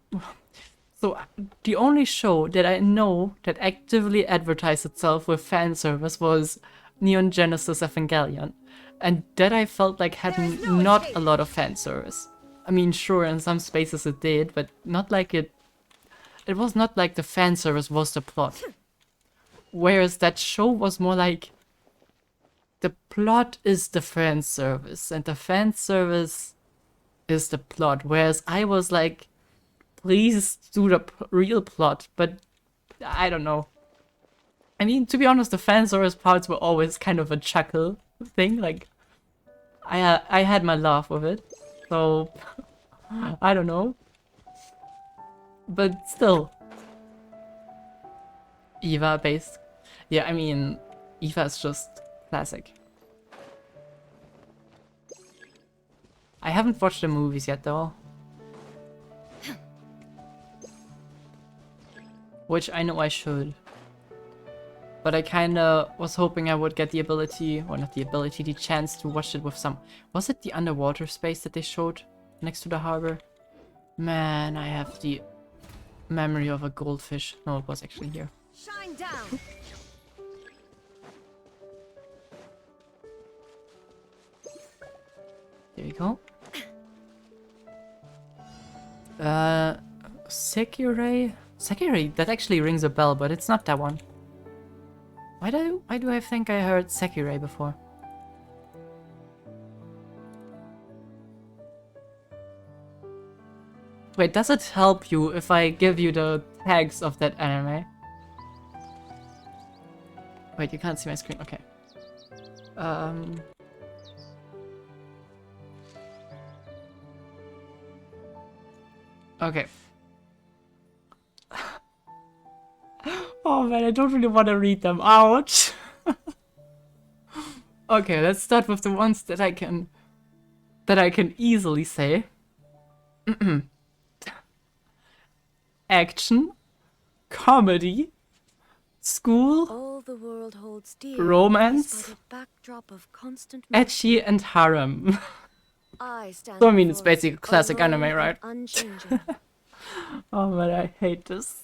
So, the only show that I know that actively advertised itself with fan service was Neon Genesis Evangelion. And that I felt like had not a lot of fan service. I mean, sure, in some spaces it did, but not like it... It was not like the fan service was the plot. Whereas that show was more like... The plot is the fan service, and the fan service is the plot. Whereas I was like, please do the real plot, but I don't know. I mean, to be honest, the fan service parts were always kind of a chuckle thing. Like, I had my laugh with it, so I don't know. But still, Eva based. Yeah, I mean, Eva is just classic. I haven't watched the movies yet though. Which I know I should. But I kinda was hoping I would get the ability, or not the ability, the chance to watch it with some... Was it the underwater space that they showed next to the harbor? Man, I have the memory of a goldfish. No, it was actually here. Shine down. There you go. Sekirei? Sekirei? That actually rings a bell, but it's not that one. Why do I think I heard Sekirei before? Wait, does it help you if I give you the tags of that anime? Wait, you can't see my screen. Okay. Okay. man, I don't really want to read them out. Okay, let's start with the ones that I can easily say. Action, comedy, school, All the world holds dear romance, by the backdrop of constant ecchi, and harem. I stand So I mean, it's before basically a classic alone anime, and right? unchanging. Oh man, I hate this.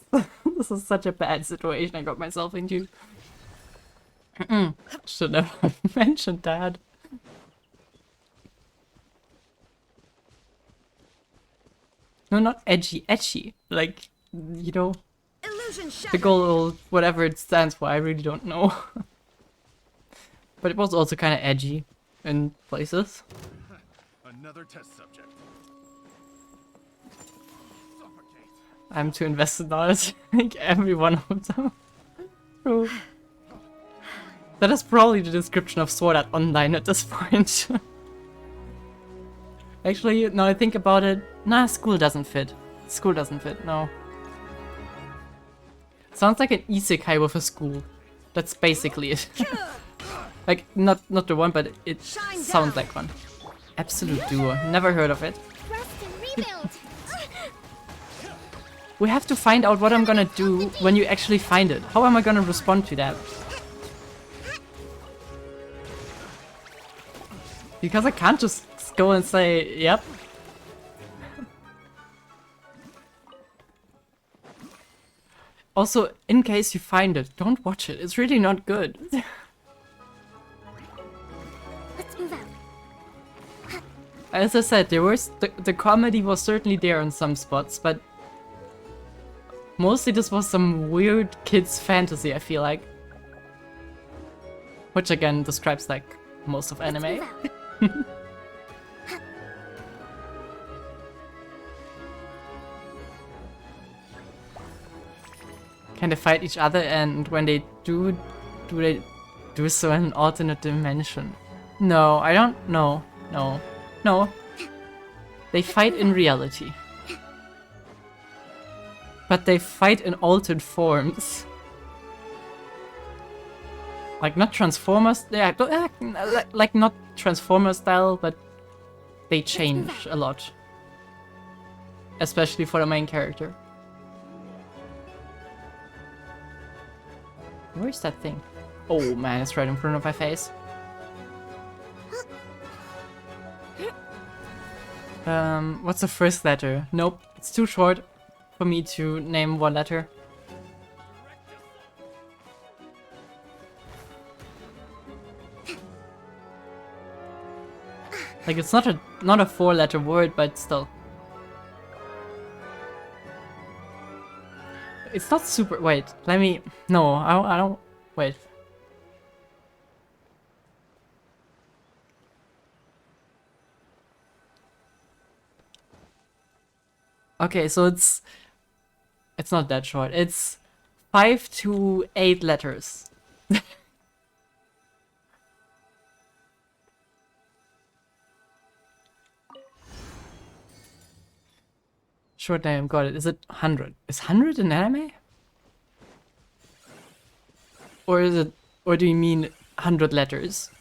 This is such a bad situation I got myself into. Should never have mentioned that. No, not edgy, etchy. Like, you know, the goal, whatever it stands for, I really don't know. But it was also kind of edgy in places. Another test subject. I'm too invested on it. Like every one of them. True. That is probably the description of Sword Art Online at this point. Actually, now I think about it, nah, school doesn't fit. School doesn't fit, no. Sounds like an isekai with a school. That's basically it. Like, not the one, but it sounds like one. Absolute duo. Never heard of it. We have to find out what I'm gonna do when you actually find it. How am I gonna respond to that? Because I can't just go and say, yep. Also, in case you find it, don't watch it. It's really not good. Let's move out. As I said, the comedy was certainly there in some spots, but mostly this was some weird kids fantasy, I feel like. Which again describes like most of anime. Can they fight each other, and when they do they do so in an alternate dimension? No, I don't know. No. No. They fight in reality. But they fight in altered forms. Like not Transformers, yeah, like not Transformer style, but they change a lot. Especially for the main character. Where's that thing? Oh man, it's right in front of my face. What's the first letter? Nope, it's too short for me to name one letter. Like it's not a 4-letter word, but still. It's not super. Wait, let me. No, I don't. Wait. Okay, so it's not that short. It's 5 to 8 letters. Short name, got it. Is it 100? Is 100 an anime? Or is it, or do you mean 100 letters?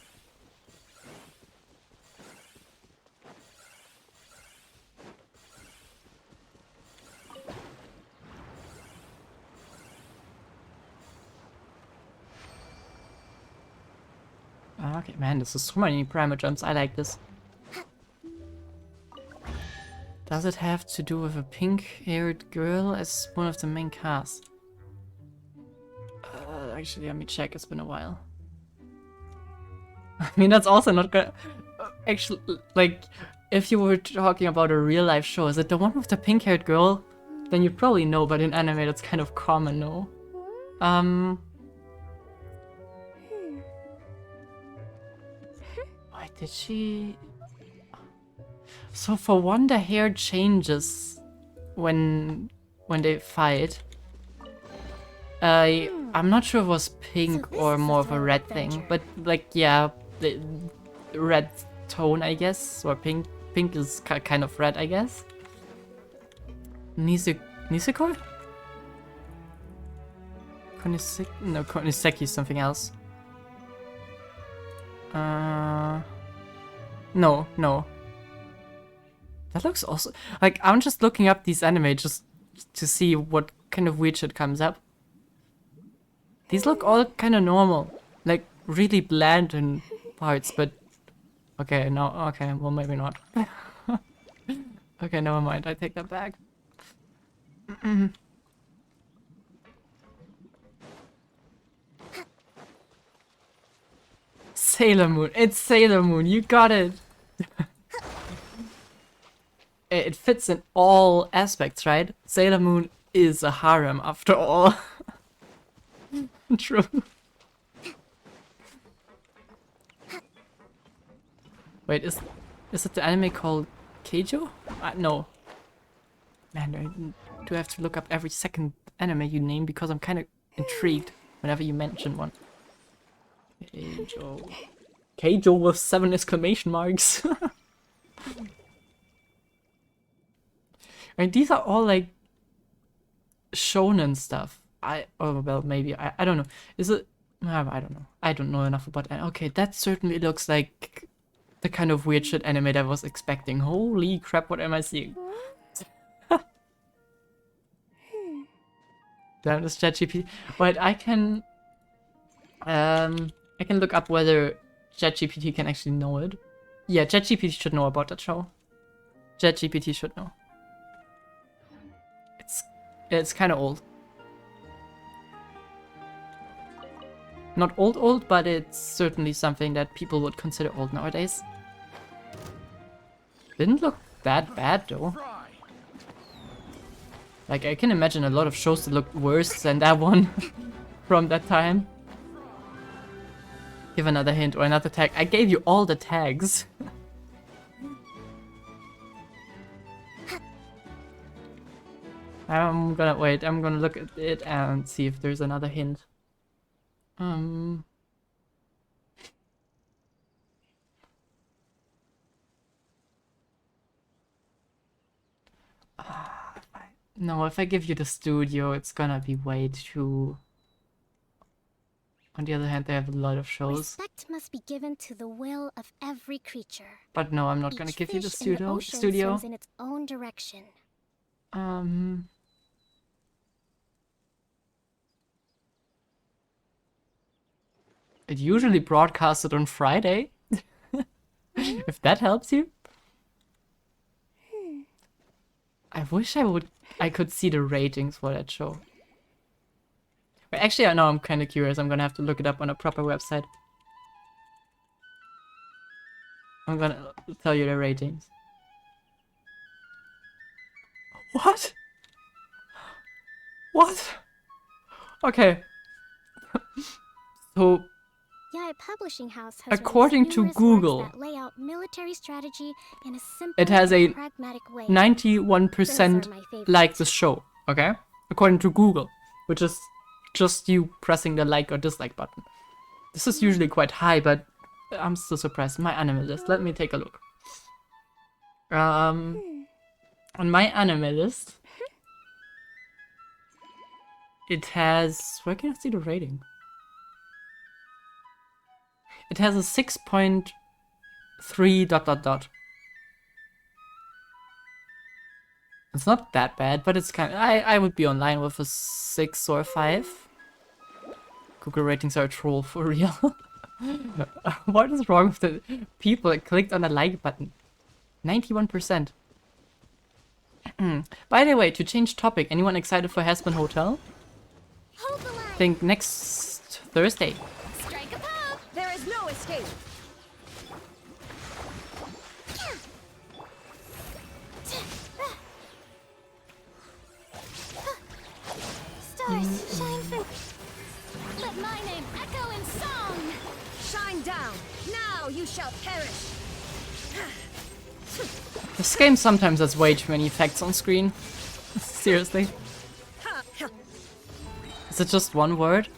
Okay, man, this is so many primer jumps. I like this. Does it have to do with a pink-haired girl as one of the main cast? Actually, let me check. It's been a while. I mean, that's also not good. Actually, like, if you were talking about a real-life show, is it the one with the pink-haired girl? Then you'd probably know, but in anime that's kind of common, no? Why did she... So for one, the hair changes when they fight. I'm not sure if it was pink or more of a red thing, but like yeah, the red tone, I guess, or pink. Pink is kind of red, I guess. Nisekoi? Koniseki? No, Koniseki is something else. No. That looks also... Like, I'm just looking up these anime just to see what kind of weird shit comes up. These look all kind of normal. Like, really bland in parts, but... Okay, no, okay, well maybe not. Okay, never mind, I take that back. Sailor Moon, it's Sailor Moon, you got it! It fits in all aspects, right? Sailor Moon is a harem after all. True. Wait, is it the anime called Keijo? No. Man, do I have to look up every second anime you name because I'm kind of intrigued whenever you mention one. Keijo. Keijo with 7 exclamation marks. I mean, these are all like shonen stuff. Oh well, maybe I don't know. Is it? I don't know. I don't know enough about. Okay, that certainly looks like the kind of weird shit anime that I was expecting. Holy crap! What am I seeing? Damn this ChatGPT. Wait, I can look up whether ChatGPT can actually know it. Yeah, ChatGPT should know about that show. ChatGPT should know. It's kind of old. Not old, but it's certainly something that people would consider old nowadays. Didn't look that bad though. Like, I can imagine a lot of shows that look worse than that one from that time. Give another hint or another tag. I gave you all the tags. I'm gonna look at it and see if there's another hint. No, if I give you the studio, it's gonna be way too... On the other hand, they have a lot of shows. Respect must be given to the will of every creature. But no, I'm not gonna give you the studio. Swims in its own direction. It usually broadcasted on Friday. If that helps you. I wish I could see the ratings for that show. But actually, I know I'm kind of curious. I'm gonna have to look it up on a proper website. I'm gonna tell you the ratings. What? What? Okay. So, Yai Publishing House has according to Google, that lay out military strategy in a simple it has a and pragmatic way. 91% like the show, okay? According to Google, which is just you pressing the like or dislike button. This is usually quite high, but I'm still surprised. My anime list, let me take a look. On my anime list, it has... Where can I see the rating? It has a 6.3... It's not that bad, but it's kind of... I would be online with a 6 or a 5. Google ratings are a troll, for real. What is wrong with the people that clicked on the like button? 91%. By the way, to change topic, anyone excited for Hasbin Hotel? I think next Thursday. Strike a pose! There is no escape! Stars, shine through. Let my name echo in song! Shine down! Now you shall perish! This game sometimes has way too many effects on screen. Seriously. Is it just one word?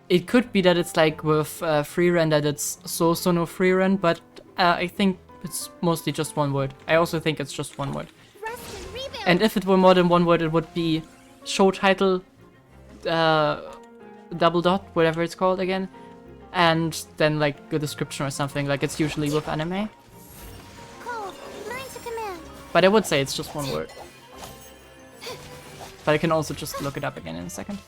It could be that it's like with free render that it's so no free run, but I think it's mostly just one word. I also think it's just one word. And if it were more than one word, it would be show title, double dot, whatever it's called again, and then like a description or something, like it's usually with anime. Cold, learn to command. But I would say it's just one word. But I can also just look it up again in a second.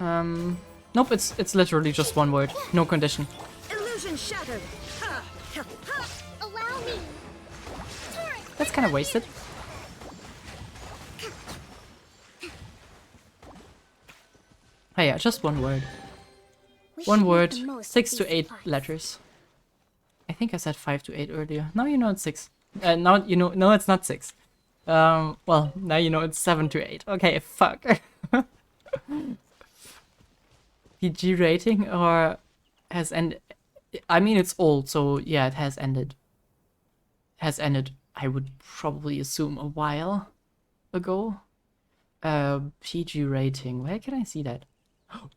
Nope, it's literally just one word, no condition. Illusion shattered. Allow me. That's kind of wasted. Oh yeah, just one word. One word, 6 to 8 letters. I think I said 5 to 8 earlier. Now you know it's 6. Now you know, no, it's not 6. Well, now you know it's 7 to 8. Okay, fuck. PG rating or has ended? I mean, it's old, so yeah, it has ended. Has ended, I would probably assume, a while ago. PG rating. Where can I see that?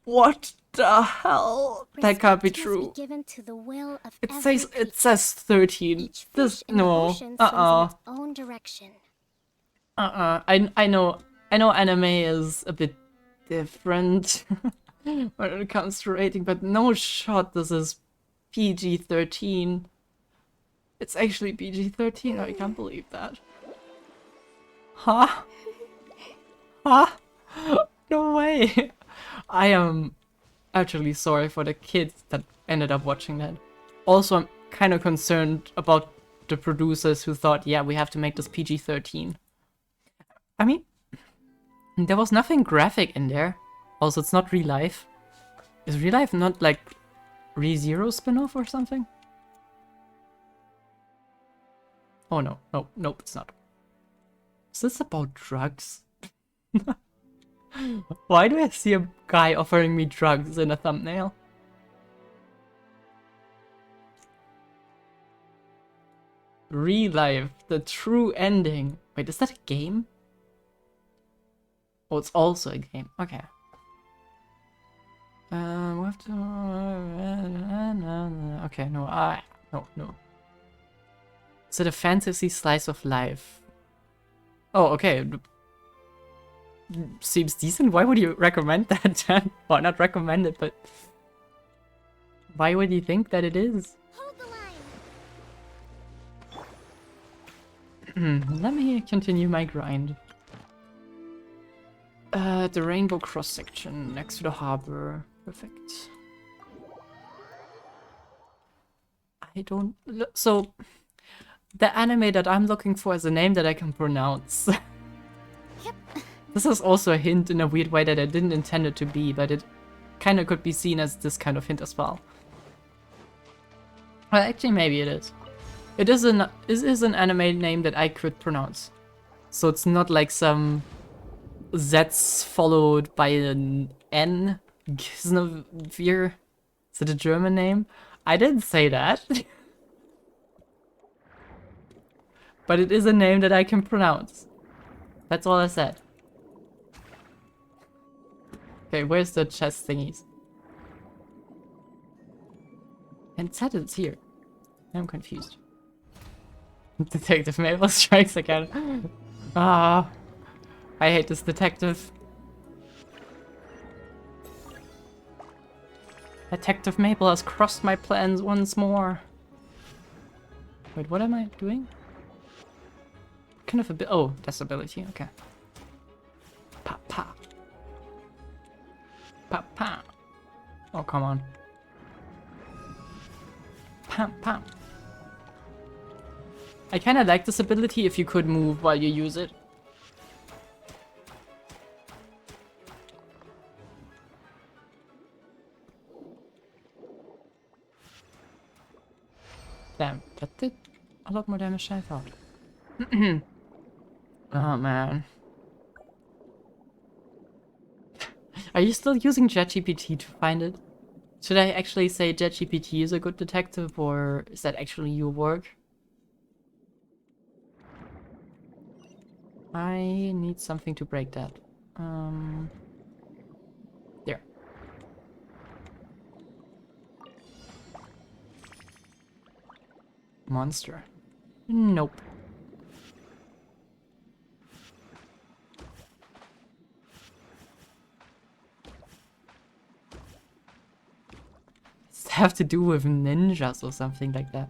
What the hell? That can't be true. Given to the will of It says 13. This no. Own direction. I know anime is a bit different when it comes to rating, but no shot this is PG-13. It's actually PG-13. I can't believe that. Huh? Huh? No way. I am actually sorry for the kids that ended up watching that. Also, I'm kind of concerned about the producers who thought, yeah, we have to make this PG-13. I mean, there was nothing graphic in there. Also, it's not real life. Is real life not like ReZero spin-off or something? Oh no, nope, it's not. Is this about drugs? Why do I see a guy offering me drugs in a thumbnail? Real life, the true ending. Wait, is that a game? Oh, it's also a game. Okay. We have to. Okay, no, no. Is it a fantasy slice of life? Oh, okay. Seems decent. Why would you recommend that, then? Well, not recommend it, but why would you think that it is? Let me continue my grind. The rainbow cross section next to the harbor. Perfect. I don't. So, the anime that I'm looking for is a name that I can pronounce. Yep. This is also a hint in a weird way that I didn't intend it to be, but it kind of could be seen as this kind of hint as well. Well, actually, maybe it is. It is an anime name that I could pronounce. So it's not like some Z's followed by an N. Gisnavir. Is it a German name? I didn't say that. But it is a name that I can pronounce. That's all I said. Okay, where's the chest thingies? And it said it's here. I'm confused. Detective Mabel strikes again. Ah, I hate this detective. Detective Maple has crossed my plans once more. Wait, what am I doing? Kind of a bit. Oh, that's ability. Okay. Pa pa. Pa pa. Oh, come on. Pam pam. I kind of like this ability if you could move while you use it. Damn, that did a lot more damage than I thought. Oh man. Are you still using ChatGPT to find it? Should I actually say ChatGPT is a good detective, or is that actually your work? I need something to break that. There. Monster. Nope. have to do with ninjas or something like that.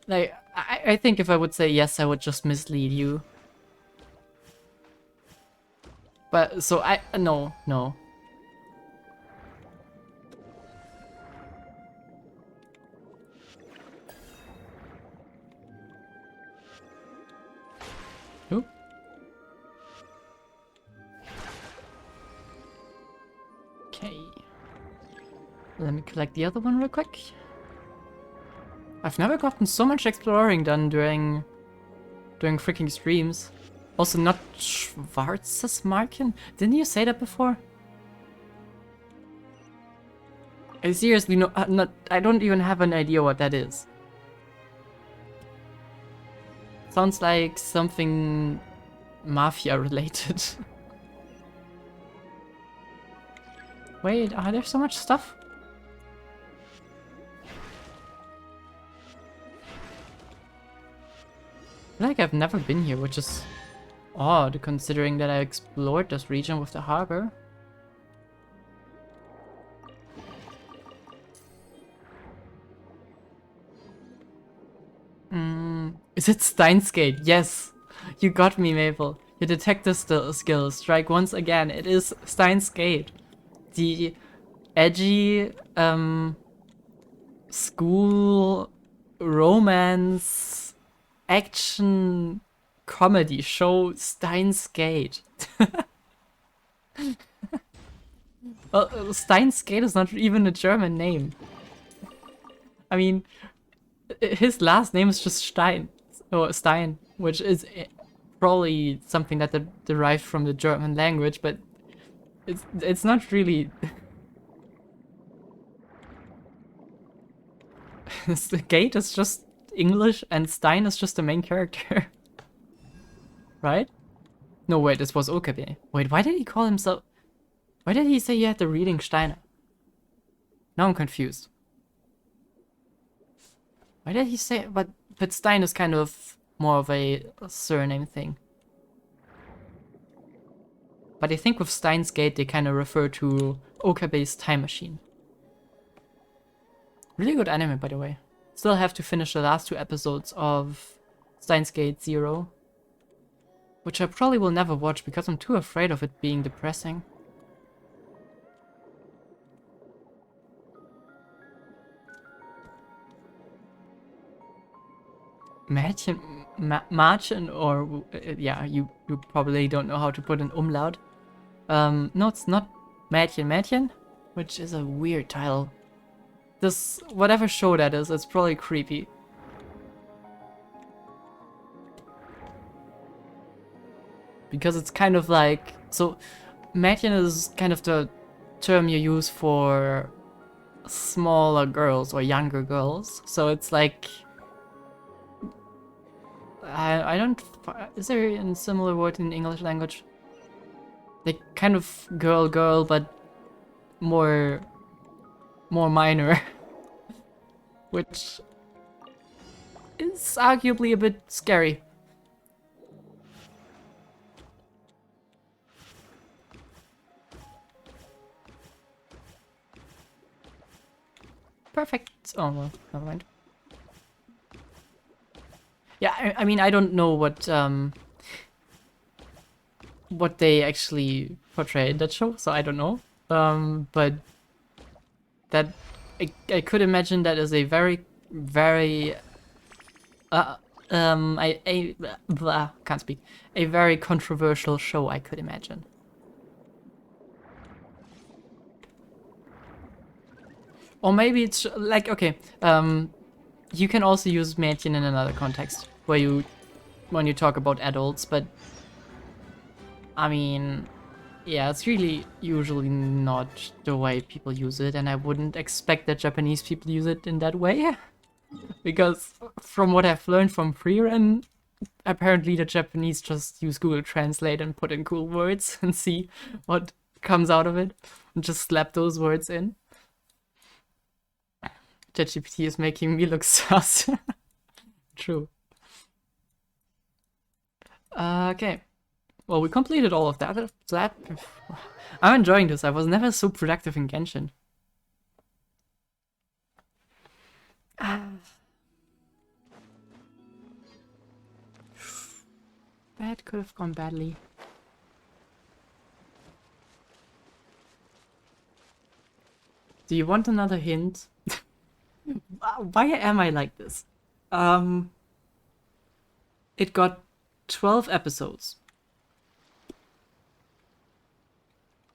I think if I would say yes, I would just mislead you. But so no. Oop. Okay. Let me collect the other one real quick. I've never gotten so much exploring done during freaking streams. Also, not Schwarzes Didn't you say that before? I seriously I don't even have an idea what that is. Sounds like something mafia related. Wait, are there so much stuff? I feel like I've never been here, which is odd considering that I explored this region with the harbor. Is it Steins Gate? Yes! You got me, Maple. Your detective skills strike once again. It is Steins Gate. The edgy, school romance action comedy show Steins Gate. Well, Steins Gate is not even a German name. I mean, his last name is just Stein, or Stein, which is probably something that derived from the German language, but it's not really. The Gate is just English, and Stein is just the main character, right? No, wait, this was Okabe. Wait, why did he call himself? Why did he say he had the reading Steiner? Now I'm confused. Why did he say? But Stein is kind of more of a surname thing. But I think with Steins Gate they kind of refer to Okabe's time machine. Really good anime, by the way. Still have to finish the last 2 episodes of Steins Gate 0, which I probably will never watch because I'm too afraid of it being depressing. Märchen, or yeah, you probably don't know how to put an umlaut. No, it's not Mädchen, which is a weird title. This, whatever show that is, it's probably creepy. Because it's kind of like, so Mädchen is kind of the term you use for smaller girls or younger girls. So it's like, I don't, is there a similar word in English language? Like kind of girl, but more minor, which is arguably a bit scary. Perfect. Oh well, never mind. Yeah, I mean, I don't know what they actually portray in that show, so I don't know. But that I could imagine that is a very can't speak. A very controversial show, I could imagine. Or maybe it's like, okay, you can also use Mädchen in another context, where when you talk about adults, but I mean, yeah, it's really usually not the way people use it, and I wouldn't expect that Japanese people use it in that way. Because from what I've learned from Freeren, apparently the Japanese just use Google Translate and put in cool words and see what comes out of it, and just slap those words in. ChatGPT is making me look sus. True. Okay. Well, we completed all of that. So that I'm enjoying this. I was never so productive in Genshin. That could have gone badly. Do you want another hint? Why am I like this? It got 12 episodes.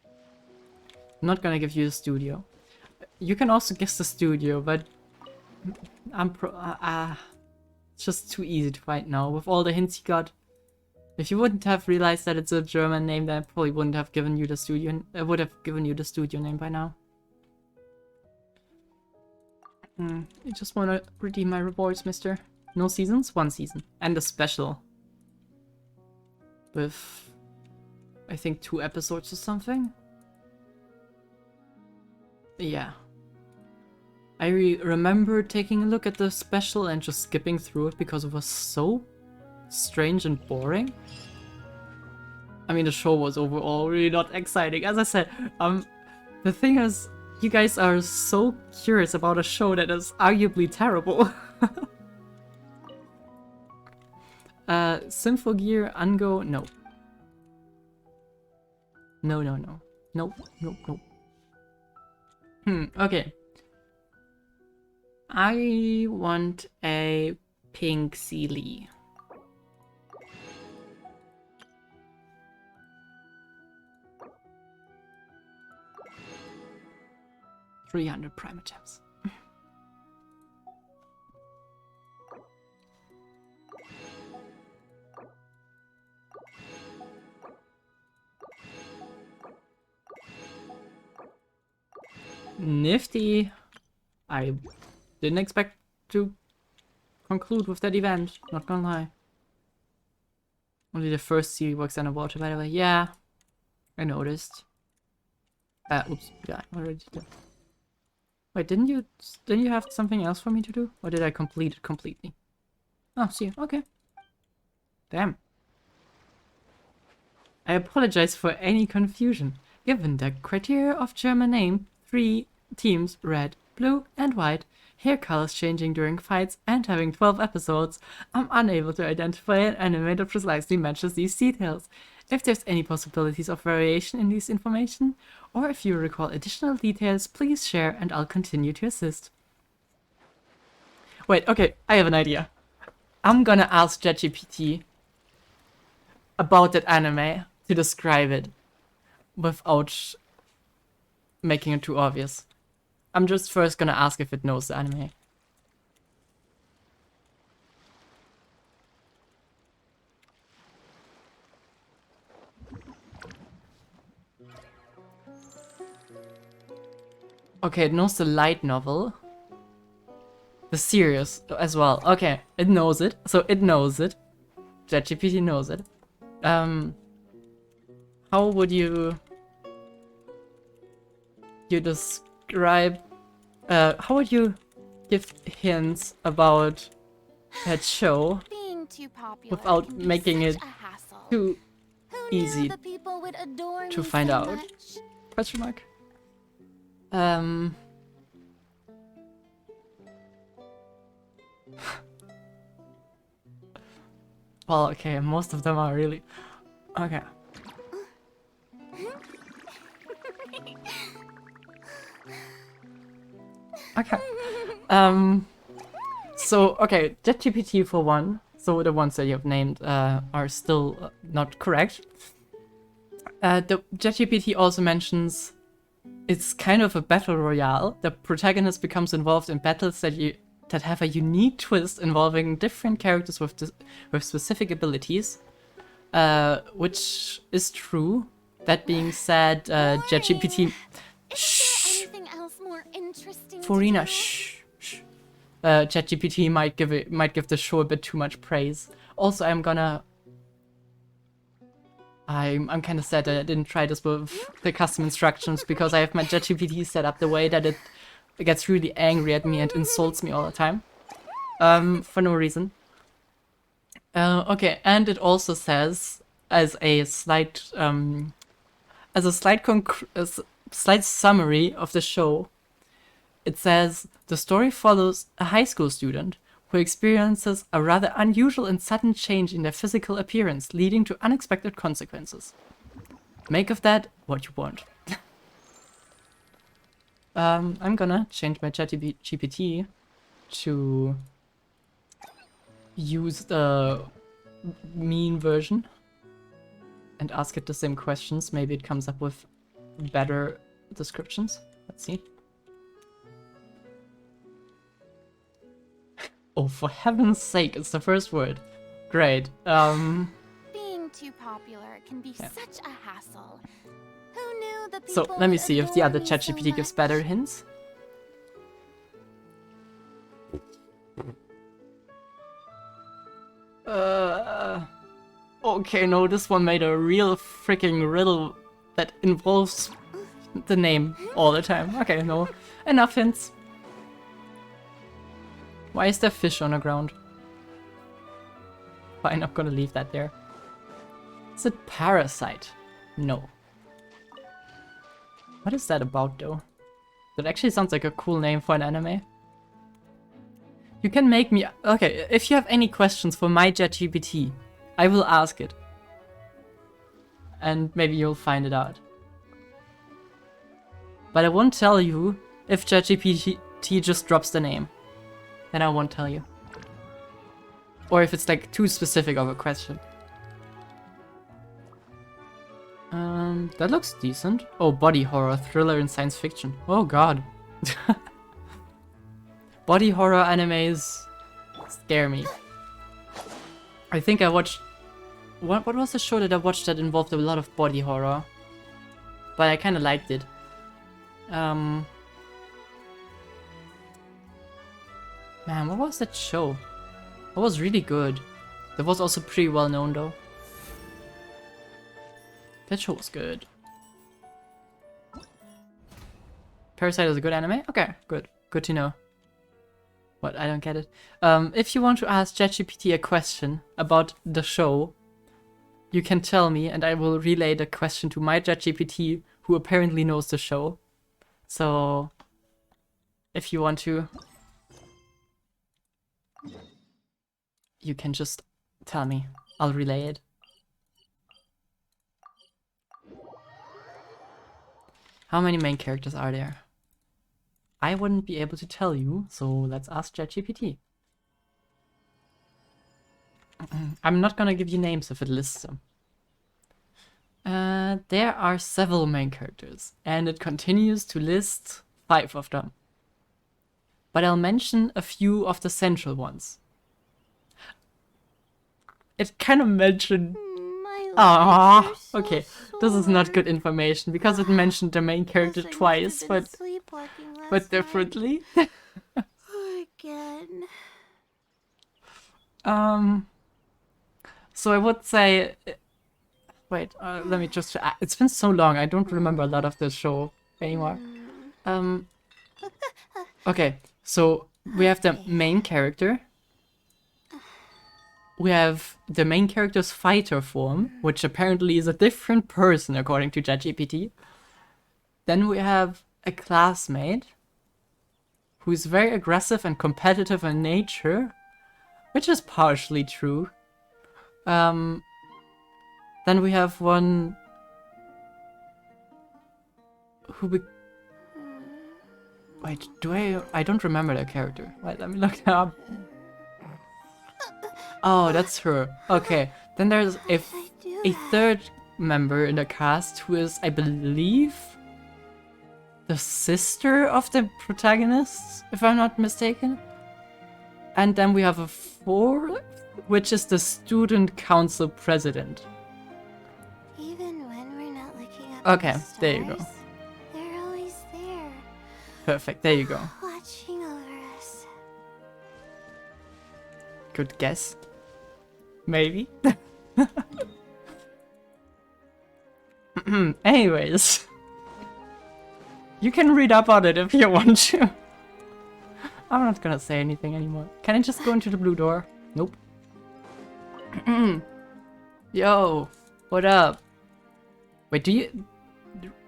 I'm not gonna give you the studio. You can also guess the studio, but it's just too easy to find now with all the hints you got. If you wouldn't have realized that it's a German name, then I probably wouldn't have given you the studio. I would have given you the studio name by now. I just want to redeem my rewards, mister. No seasons? 1 season. And a special. With, I think, 2 episodes or something? Yeah. I remember taking a look at the special and just skipping through it because it was so strange and boring. I mean, the show was overall really not exciting. As I said, the thing is, you guys are so curious about a show that is arguably terrible. Symphogear, Ungo, no. No. Nope. Okay. I want a pink Sealy. 300 Primogems. Nifty. I didn't expect to conclude with that event, not gonna lie. Only the first sea works underwater, by the way. Yeah, I noticed. Oops, yeah, I already did. Wait, didn't you have something else for me to do? Or did I complete it completely? Oh, see, okay. Damn. I apologize for any confusion. Given the criteria of German name, 3 teams, red, blue, and white, hair colors changing during fights, and having 12 episodes, I'm unable to identify an anime that precisely matches these details. If there's any possibilities of variation in this information, or if you recall additional details, please share and I'll continue to assist. Wait, okay, I have an idea. I'm gonna ask ChatGPT about that anime to describe it without making it too obvious. I'm just first gonna ask if it knows the anime. Okay, it knows the light novel. The series as well. Okay, it knows it. So it knows it. ChatGPT knows it. How would you describe how would you give hints about that show without making it too easy to find out? Question mark. Well, okay, most of them are really okay. Okay. So, okay, ChatGPT for one, so the ones that you have named are still not correct. The ChatGPT also mentions it's kind of a battle royale. The protagonist becomes involved in battles that have a unique twist involving different characters with specific abilities, which is true. That being said, ChatGPT... Forina, shh. ChatGPT might give the show a bit too much praise. Also, I'm kind of sad that I didn't try this with the custom instructions because I have my ChatGPT set up the way that it gets really angry at me and insults me all the time. For no reason. Okay, and it also says as a slight slight summary of the show. It says the story follows a high school student who experiences a rather unusual and sudden change in their physical appearance, leading to unexpected consequences. Make of that what you want. I'm gonna change my ChatGPT to use the mean version and ask it the same questions. Maybe it comes up with better descriptions. Let's see. Oh, for heaven's sake, it's the first word. Great. Being too popular can be such a hassle. Who knew that So people let me would see if the adore other me so ChatGPT gives much? better hints. Okay, no, this one made a real freaking riddle that involves the name all the time. Okay, no, enough hints. Why is there fish on the ground? Fine, I'm gonna leave that there. Is it Parasite? No. What is that about, though? That actually sounds like a cool name for an anime. You can make me... Okay, if you have any questions for my ChatGPT, I will ask it. And maybe you'll find it out. But I won't tell you if ChatGPT just drops the name. Then I won't tell you. Or if it's like too specific of a question. That looks decent. Oh, body horror, thriller, and science fiction. Oh god. Body horror animes scare me. I think I watched... What was the show that I watched that involved a lot of body horror? But I kinda liked it. Man, what was that show? It was really good. That was also pretty well known though. That show was good. Parasite is a good anime? Okay, good. Good to know. What? I don't get it. If you want to ask ChatGPT a question about the show, you can tell me and I will relay the question to my ChatGPT, who apparently knows the show. So, if you want to, you can just tell me. I'll relay it. How many main characters are there? I wouldn't be able to tell you, so let's ask ChatGPT. I'm not gonna give you names if it lists them. There are several main characters, and it continues to list 5 of them. But I'll mention a few of the central ones. It kind of mentioned... Ah, okay, this is not good information, because it mentioned the main character twice, but differently. Again. So I would say... Wait, let me just... It's been so long, I don't remember a lot of the show anymore. Okay, so we have the main character. We have the main character's fighter form, which apparently is a different person according to ChatGPT. Then we have a classmate who is very aggressive and competitive in nature, which is partially true. Then we have one who Wait, I don't remember that character. Wait, let me look that up. Oh, that's her. Okay, then there's a third member in the cast who is, I believe, the sister of the protagonist, if I'm not mistaken. And then we have a fourth, which is the student council president. Even when we're not looking up Okay, at the there you go. stars, they're always there, Perfect, there you go. watching over us. Good guess. Maybe. Anyways. You can read up on it if you want to. I'm not gonna say anything anymore. Can I just go into the blue door? Nope. Yo. What up? Wait, do you...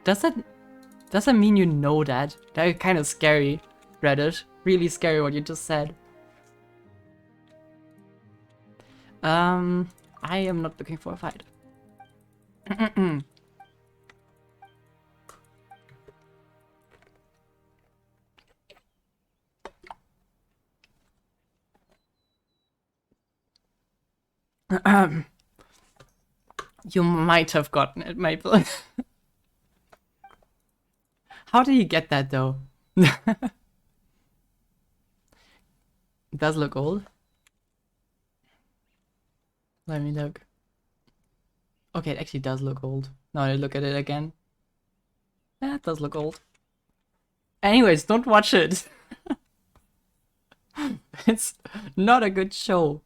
Does that mean you know that? That's kind of scary, Reddit. Really scary what you just said. I am not looking for a fight. You might have gotten it, Maple. How do you get that though? It does look old. Let me look. Okay, it actually does look old. Now I look at it again. Yeah, it does look old. Anyways, don't watch it. It's not a good show.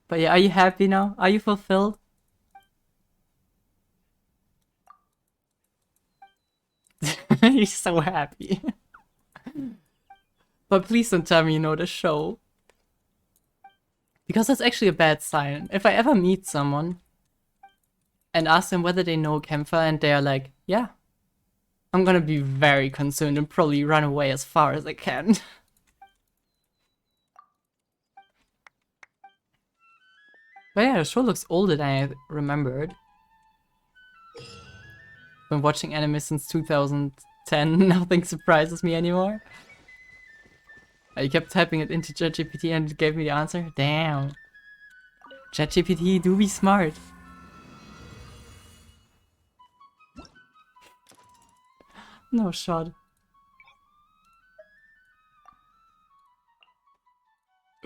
But yeah, are you happy now? Are you fulfilled? He's so happy. But please don't tell me you know the show. Because that's actually a bad sign. If I ever meet someone and ask them whether they know Kempfer and they are like, yeah, I'm gonna be very concerned and probably run away as far as I can. But yeah, the show looks older than I remembered. Been watching anime since 2010, nothing surprises me anymore. I kept typing it into ChatGPT and it gave me the answer. Damn. ChatGPT, do be smart. No shot.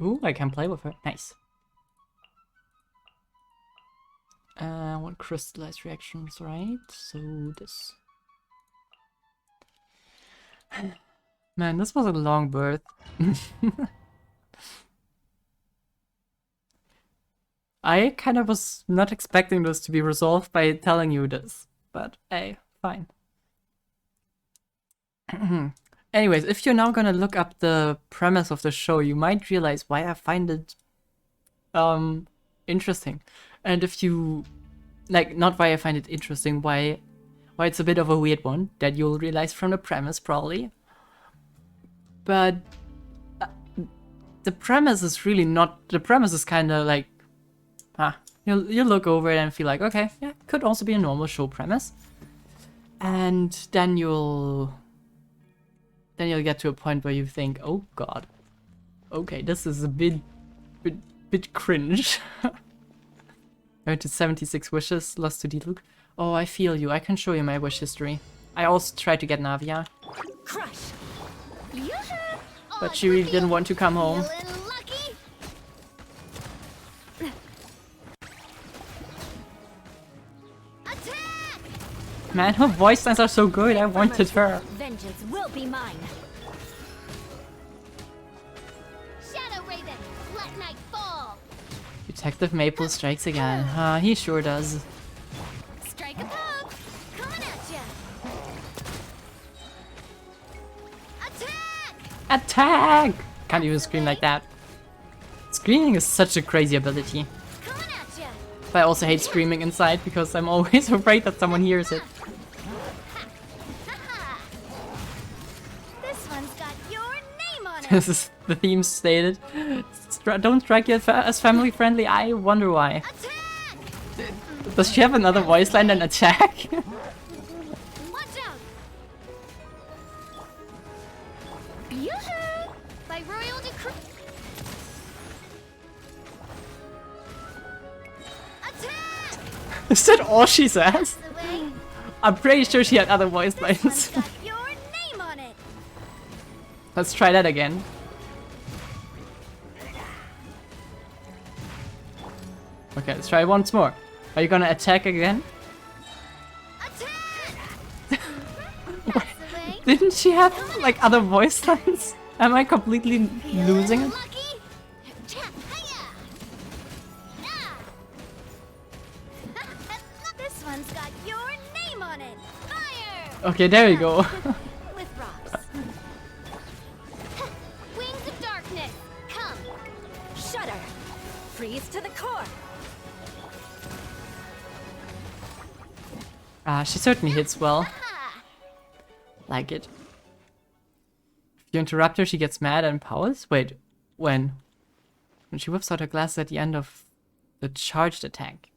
Ooh, I can play with her. Nice. I want crystallized reactions, right? So this. Man, this was a long birth. I kind of was not expecting this to be resolved by telling you this, but hey, fine. Anyways, if you're now gonna look up the premise of the show, you might realize why I find it interesting. And if you like, not why I find it interesting, why it's a bit of a weird one, that you'll realize from the premise probably. But the premise is really not, the premise is kind of like, you'll look over it and feel like, okay, yeah, could also be a normal show premise. And then you'll get to a point where you think, oh god, okay, this is a bit cringe. Going to 76 wishes, lost to Dietluck. Oh, I feel you. I can show you my wish history. I also tried to get Navia. Crush. But she really didn't want to come home. Man, her voice lines are so good. I wanted her. Vengeance will be mine. Shadow Raven, let night fall. Detective Maple strikes again. He sure does. Strike a pose. Coming at ya. Attack! Can't even scream like that. Screaming is such a crazy ability. Coming at ya. But I also hate screaming inside because I'm always afraid that someone hears it. This one's got your name on it. This is the theme stated. Don't strike you as family friendly. I wonder why. Does she have another voice line than attack? Watch out. Yoo-hoo! By royal decree. Attack! Is that all she says? I'm pretty sure she had other voice lines. Your name on it. Let's try that again. Okay, let's try once more. Are you gonna attack again? Didn't she have like other voice lines? Am I completely losing it? This one's got your name on it. Fire! Okay, there you go. With rocks. Wings of darkness, come. Shudder. Freeze to the core. She certainly hits well. Like it. If you interrupt her, she gets mad and powers? Wait, when? When she whips out her glasses at the end of the charged attack.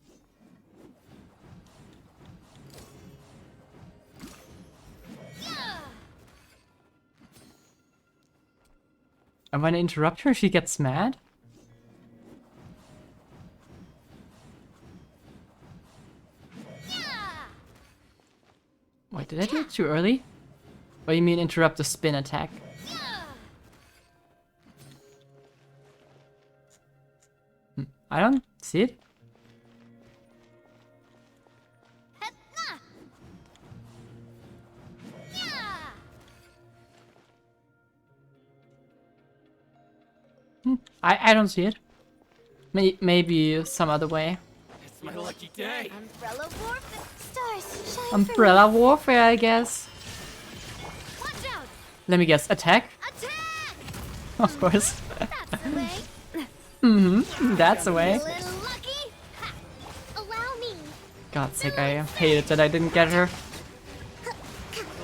And when I interrupt her, she gets mad? Wait, did I do it too early? Or you mean interrupt the spin attack? I don't see it. I don't see it. Maybe some other way. It's my lucky day. Umbrella warfare. Stars, shine Umbrella warfare, I guess. Watch out. Let me guess. Attack? Attack! Of course. That's the way. That's the way. A little lucky. Ha. Allow me. God's sake, I hated that I didn't get her.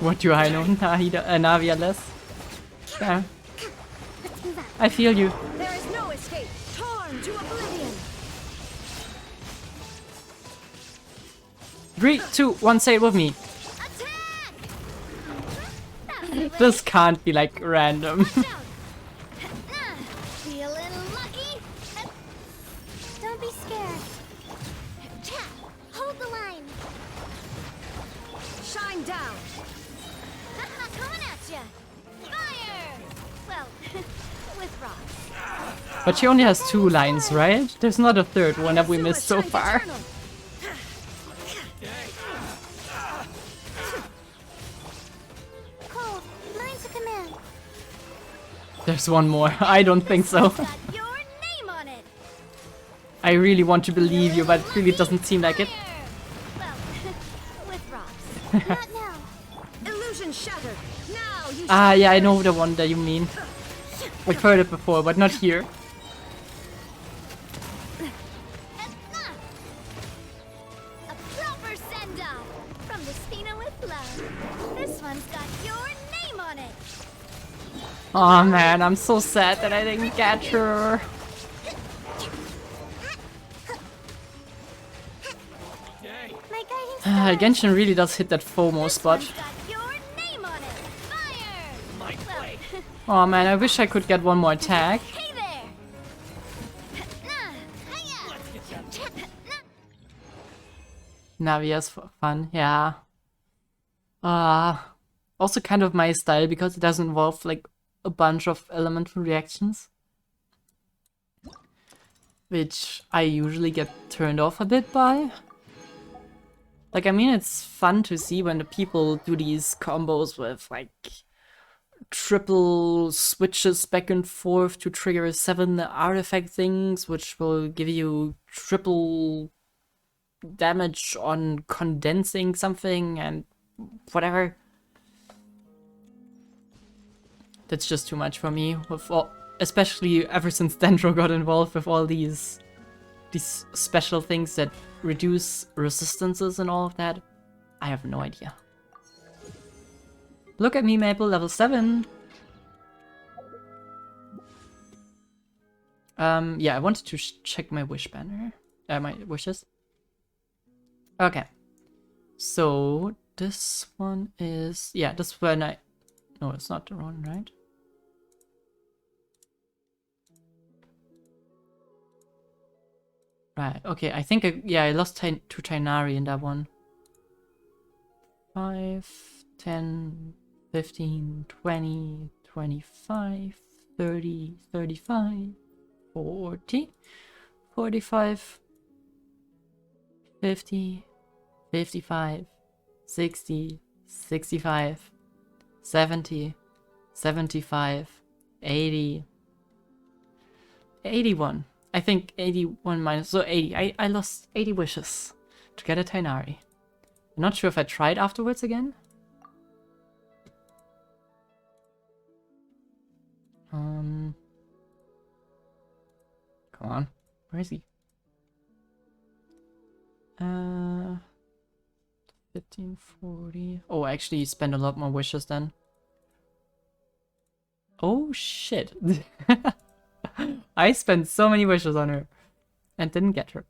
What do I know Navia less? Yeah. I feel you. There is no escape. Torn to oblivion. 3, 2, 1, say it with me. This can't be like random. Be a little lucky. Don't be scared. Hold the line. Shine down. Coming at ya. Fire. Well, with rocks. But she only has 2 lines, right? There's not a third one that we missed so far. Cold. Mine's a command. There's one more. I don't think so. Got your name on it. I really want to believe you, but it really doesn't seem like it. Well, with rocks. Not now. Illusion shattered. Now you Ah, yeah, I know the one that you mean. I've heard it before, but not here. A proper send-off from the Spina with love. This one's got your name on it. Oh man, I'm so sad that I didn't get her. My guiding Genshin really does hit that FOMO spot. got your name on it. Fire. Well, Oh man, I wish I could get one more attack. hey there. Navia's fun, yeah. Also kind of my style because it does involve like a bunch of elemental reactions. Which I usually get turned off a bit by. Like, I mean, it's fun to see when the people do these combos with like triple switches back and forth to trigger 7 artifact things, which will give you triple damage on condensing something and whatever. That's just too much for me, with all, especially ever since Dendro got involved with all these special things that reduce resistances and all of that. I have no idea. Look at me, Maple, level 7. Yeah, I wanted to check my wish banner. My wishes. Okay. So, this one is... Yeah, this one I... No, it's not the one, right? Right, okay, I think I lost to Tainari in that one. 5, 10, 15, 20, 25, 30, 35, 40, 45, 50, 55, 60, 65, 70, 75, 80, 81. I think 81 minus, so 80. I lost 80 wishes to get a Tainari. I'm not sure if I tried afterwards again. Come on. Where is he? 1540. Oh, I actually spent a lot more wishes then. Oh shit. I spent so many wishes on her and didn't get her.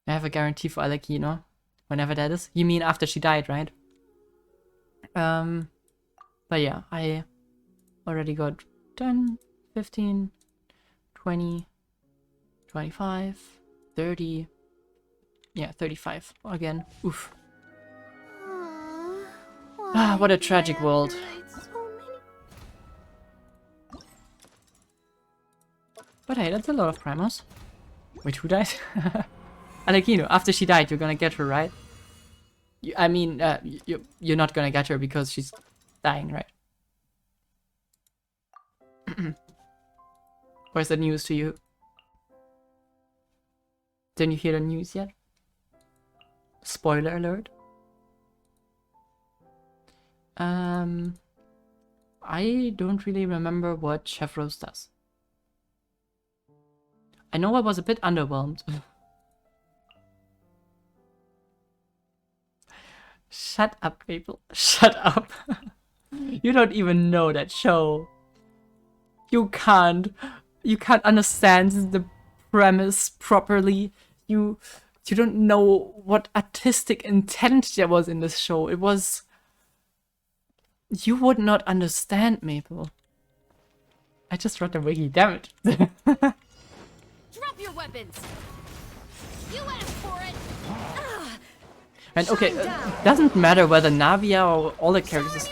I have a guarantee for Alekino, whenever that is. You mean after she died, right? But yeah, I already got 10, 15, 20, 25, 30. Yeah, 35 again. Oof. Ah, what a tragic world. But hey, that's a lot of primos. Wait, who died? Alekino, after she died, you're gonna get her, right? I mean, you're not gonna get her because she's dying, right? Or is that news to you? Didn't you hear the news yet? Spoiler alert. I don't really remember what Chef Rose does. I know I was a bit underwhelmed. Shut up, people. Shut up. You don't even know that show. You can't understand the premise properly. You don't know what artistic intent there was in this show. It was... You would not understand, Maple. I just read the wiki, damn it. Drop your weapons. You asked for it. And okay, doesn't matter whether Navia or all the characters.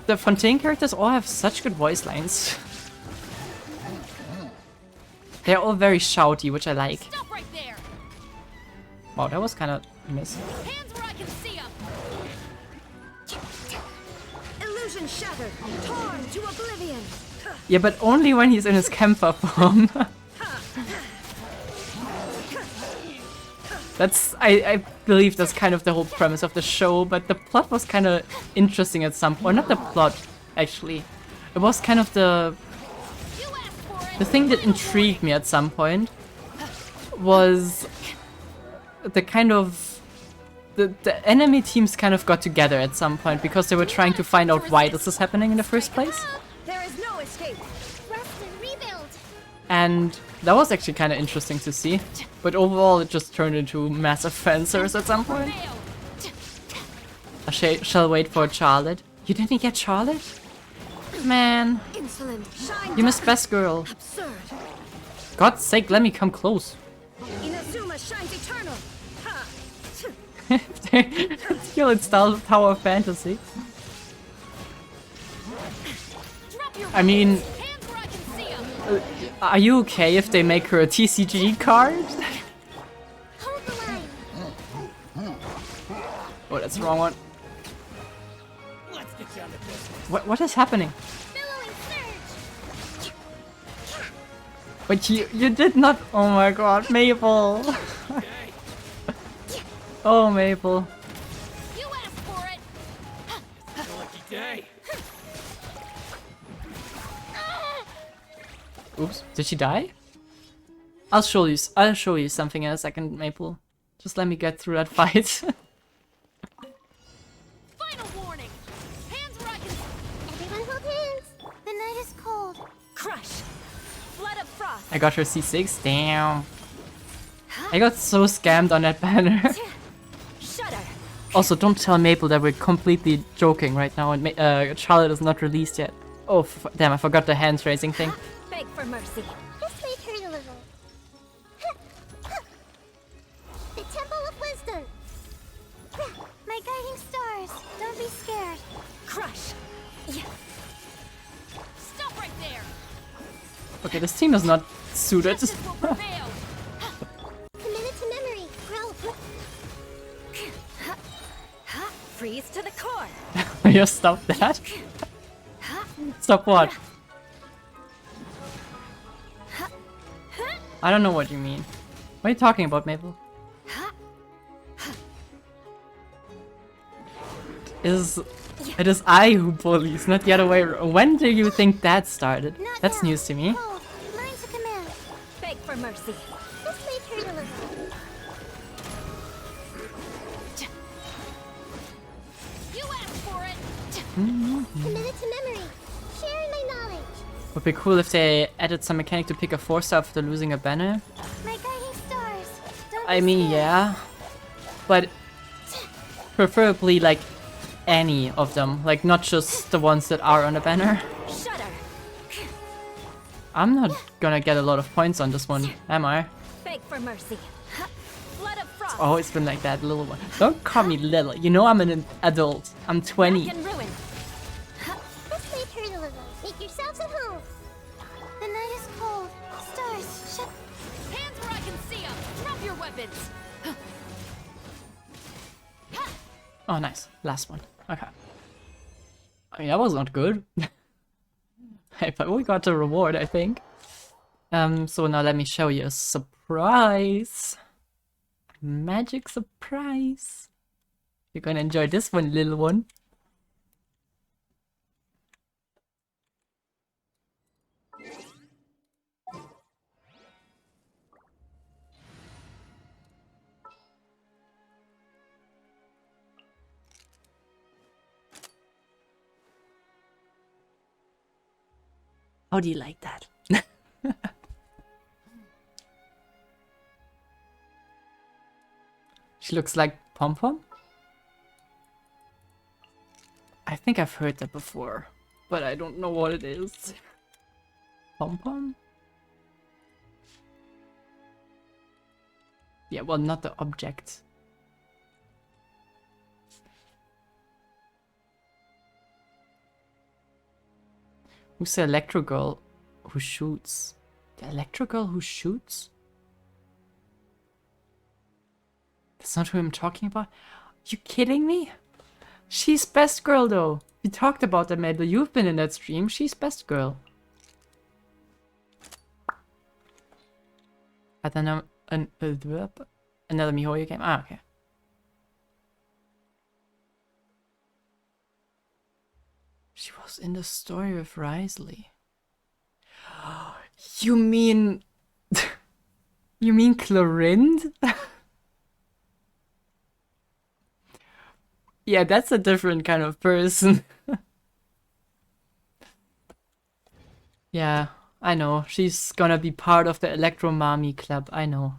The Fontaine characters all have such good voice lines. They're all very shouty, which I like. Stop right there. Wow, that was kind of a miss. Hands where I can see them. Illusion shattered, torn to oblivion. Yeah, but only when he's in his camper form. That's, I believe that's kind of the whole premise of the show, but the plot was kind of interesting at some point. Not the plot, actually. It was kind of the thing that intrigued me at some point was the kind of... The enemy teams kind of got together at some point because they were trying to find out why this is happening in the first place. There is no escape. And that was actually kind of interesting to see. But overall, it just turned into massive fansers at some point. I shall wait for Charlotte. You didn't get Charlotte? Man. You missed Best Girl. God's sake, let me come close. Inazuma shines eternal. Skill installed Tower of Fantasy. I mean... Are you okay if they make her a TCG card? Oh, that's the wrong one. What is happening? But you did not... Oh my god, Maple! Oh, Maple. You asked for it. Lucky day. Oops, did she die? I'll show you something in a second, Maple. Just let me get through that fight. Final warning. Hands where I can... Everyone hold hands. The night is cold. Crush. Flood of frost. I got her C6, damn. I got so scammed on that banner. Shudder. Also, don't tell Maple that we're completely joking right now and Charlotte is not released yet. Oh, damn, I forgot the hands raising thing. Beg for mercy. This may hurt a little. The Temple of Wisdom. My guiding stars. Don't be scared. Crush. Yeah. Stop right there. Okay, this team is not suited. Committed to memory. Grow. Freeze to the core. You stop that? Stop what? I don't know what you mean. What are you talking about, Maple? It is I who bullies, not the other way around. When do you think that started? That's news to me. Learn to command. Beg for mercy. This Committed to memory. Sharing my knowledge. Would be cool if they added some mechanic to pick a 4-star after losing a banner. My guiding stars. Don't I be mean, scared. yeah. But preferably like any of them. Like not just the ones that are on a banner. Shudder. I'm not gonna get a lot of points on this one, am I? Beg for mercy. Blood of frost. It's always been like that, little one. Don't call me little. You know I'm an adult. I'm 20. Rack and ruin. This may hurt a little. Make yourselves at home. The night is cold. Stars, shut. Hands where I can see them. Drop your weapons. Oh, nice. Last one. Okay. I mean, that was not good. Hey, but we got a reward, I think. So now let me show you a surprise. Magic surprise. You're gonna enjoy this one, little one. How do you like that? She looks like Pom Pom? I think I've heard that before, but I don't know what it is. Pom Pom? Yeah, well, not the object. Who's the Electro Girl who shoots? The Electro Girl who shoots? That's not who I'm talking about? You kidding me? She's best girl though. We talked about that, Mabel. You've been in that stream. She's best girl. I don't know. Another MiHoYo game? Ah, okay. She was in the story of Risley. You mean... you mean Clorind? Yeah, that's a different kind of person. Yeah, I know. She's gonna be part of the Electro Mommy Club. I know.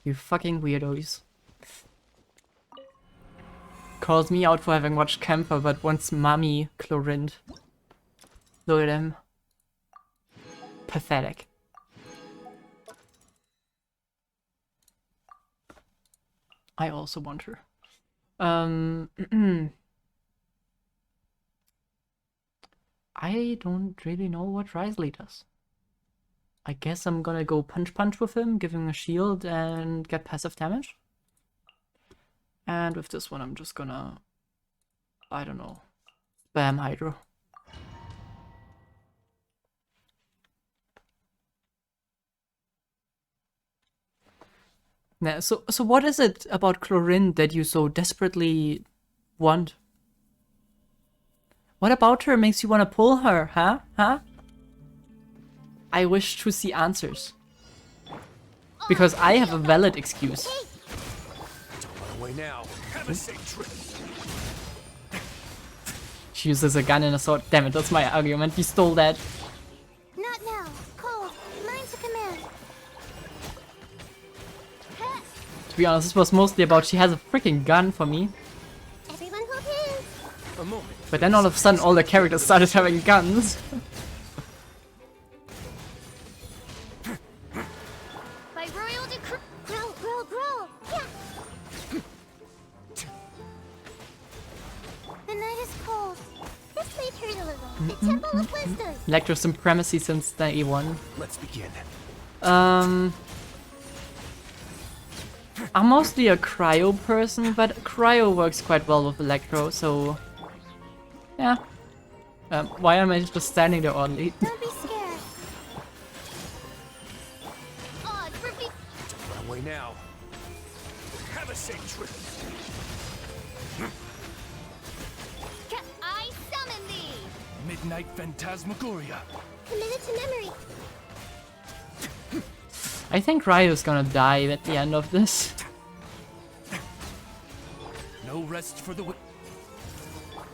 You fucking weirdos. Calls me out for having watched Camper, but wants Mommy Clorind. Look at him. Pathetic. I also want her. I don't really know what Risley does. I guess I'm gonna go punch with him, give him a shield and get passive damage. And with this one I'm just gonna, I don't know, spam Hydro. Now, so what is it about Clorind that you so desperately want? What about her makes you want to pull her, huh? I wish to see answers. Because I have a valid excuse. Don't run away now. Have a safe trip. She uses a gun and a sword. Damn it, that's my argument. You stole that. Not now. Cold. Mine to command. To be honest, this was mostly about she has a freaking gun for me. Everyone hold hands. A moment. But then all of a sudden all the characters started having guns. By royal decree. Grow. Yeah. The night is cold. This may hurt a little. The Temple of Wisdom. Electro supremacy since day one. Let's begin. I'm mostly a cryo person, but cryo works quite well with Electro, so yeah. Why am I just standing there oddly? Don't be scared. Don't run away now. Have a safe trip. I summon thee. Midnight Phantasmagoria. Committed to memory. I think Ryo's gonna die at the end of this. No rest for the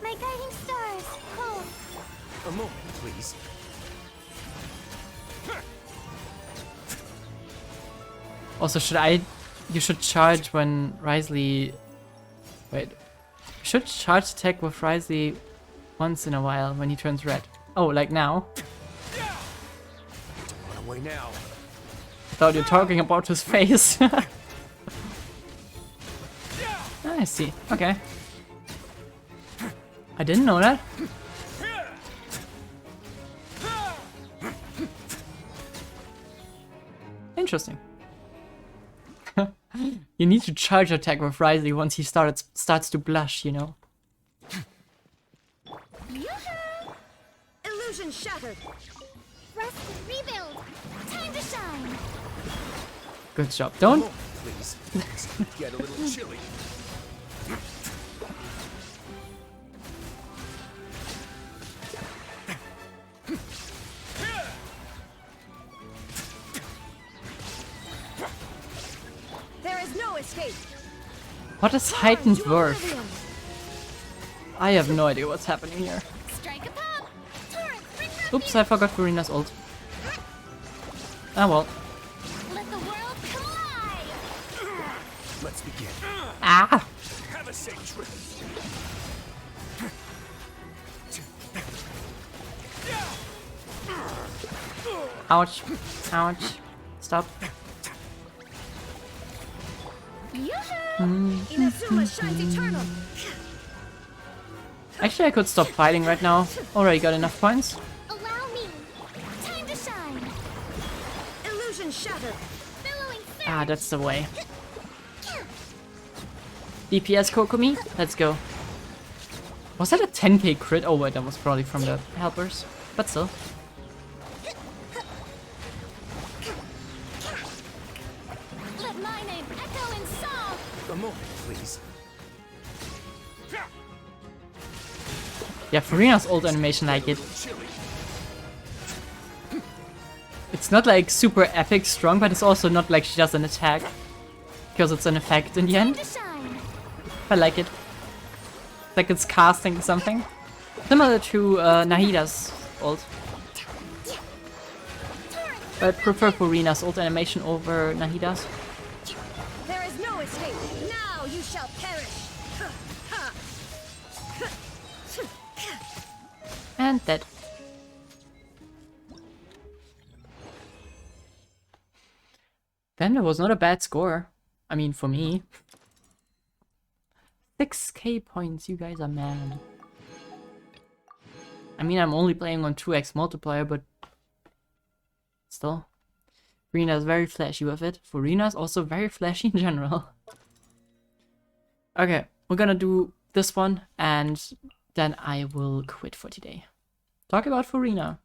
My guiding stars. Cool. A moment, please. Also, you should charge when Risley... Wait. You should charge attack with Risley once in a while when he turns red. Oh, like now? Run away now. I thought you were talking about his face. I see. Okay. I didn't know that. Interesting. You need to charge attack with Risley once he starts to blush, you know. Illusion shattered. Rest and rebuild. Time to shine. Good job. Don't. Please. It's gonna get a little chilly. There is no escape. What is heightened worth? I have no idea what's happening here. Strike a pop. Torrent, bring Oops, I forgot Farina's ult. Ah well. Let the world collide. Let's begin. Ah! Have a safe trip. Ouch. Ouch. Stop. Inazuma shines eternal. Actually, I could stop fighting right now. Already got enough points. Allow me. Time to shine. Illusion shattered. Billowing Ah, that's the way. DPS Kokumi, let's go. Was that a 10k crit? Oh wait, that was probably from the helpers. But still. Let my name echo in song. A moment, please. Yeah, Farina's ult animation, like it. It's not like super epic strong, but it's also not like she does an attack. Because it's an effect in the end. I like it. Like it's casting something. Similar to Nahida's ult. But I prefer Farina's ult animation over Nahida's. There is no escape. Now you shall perish. And dead. Then there was not a bad score. I mean, for me. 6k points, you guys are mad. I mean, I'm only playing on 2x multiplier, but still. Farina is very flashy with it. Farina is also very flashy in general. Okay, we're gonna do this one, and then I will quit for today. Talk about Farina.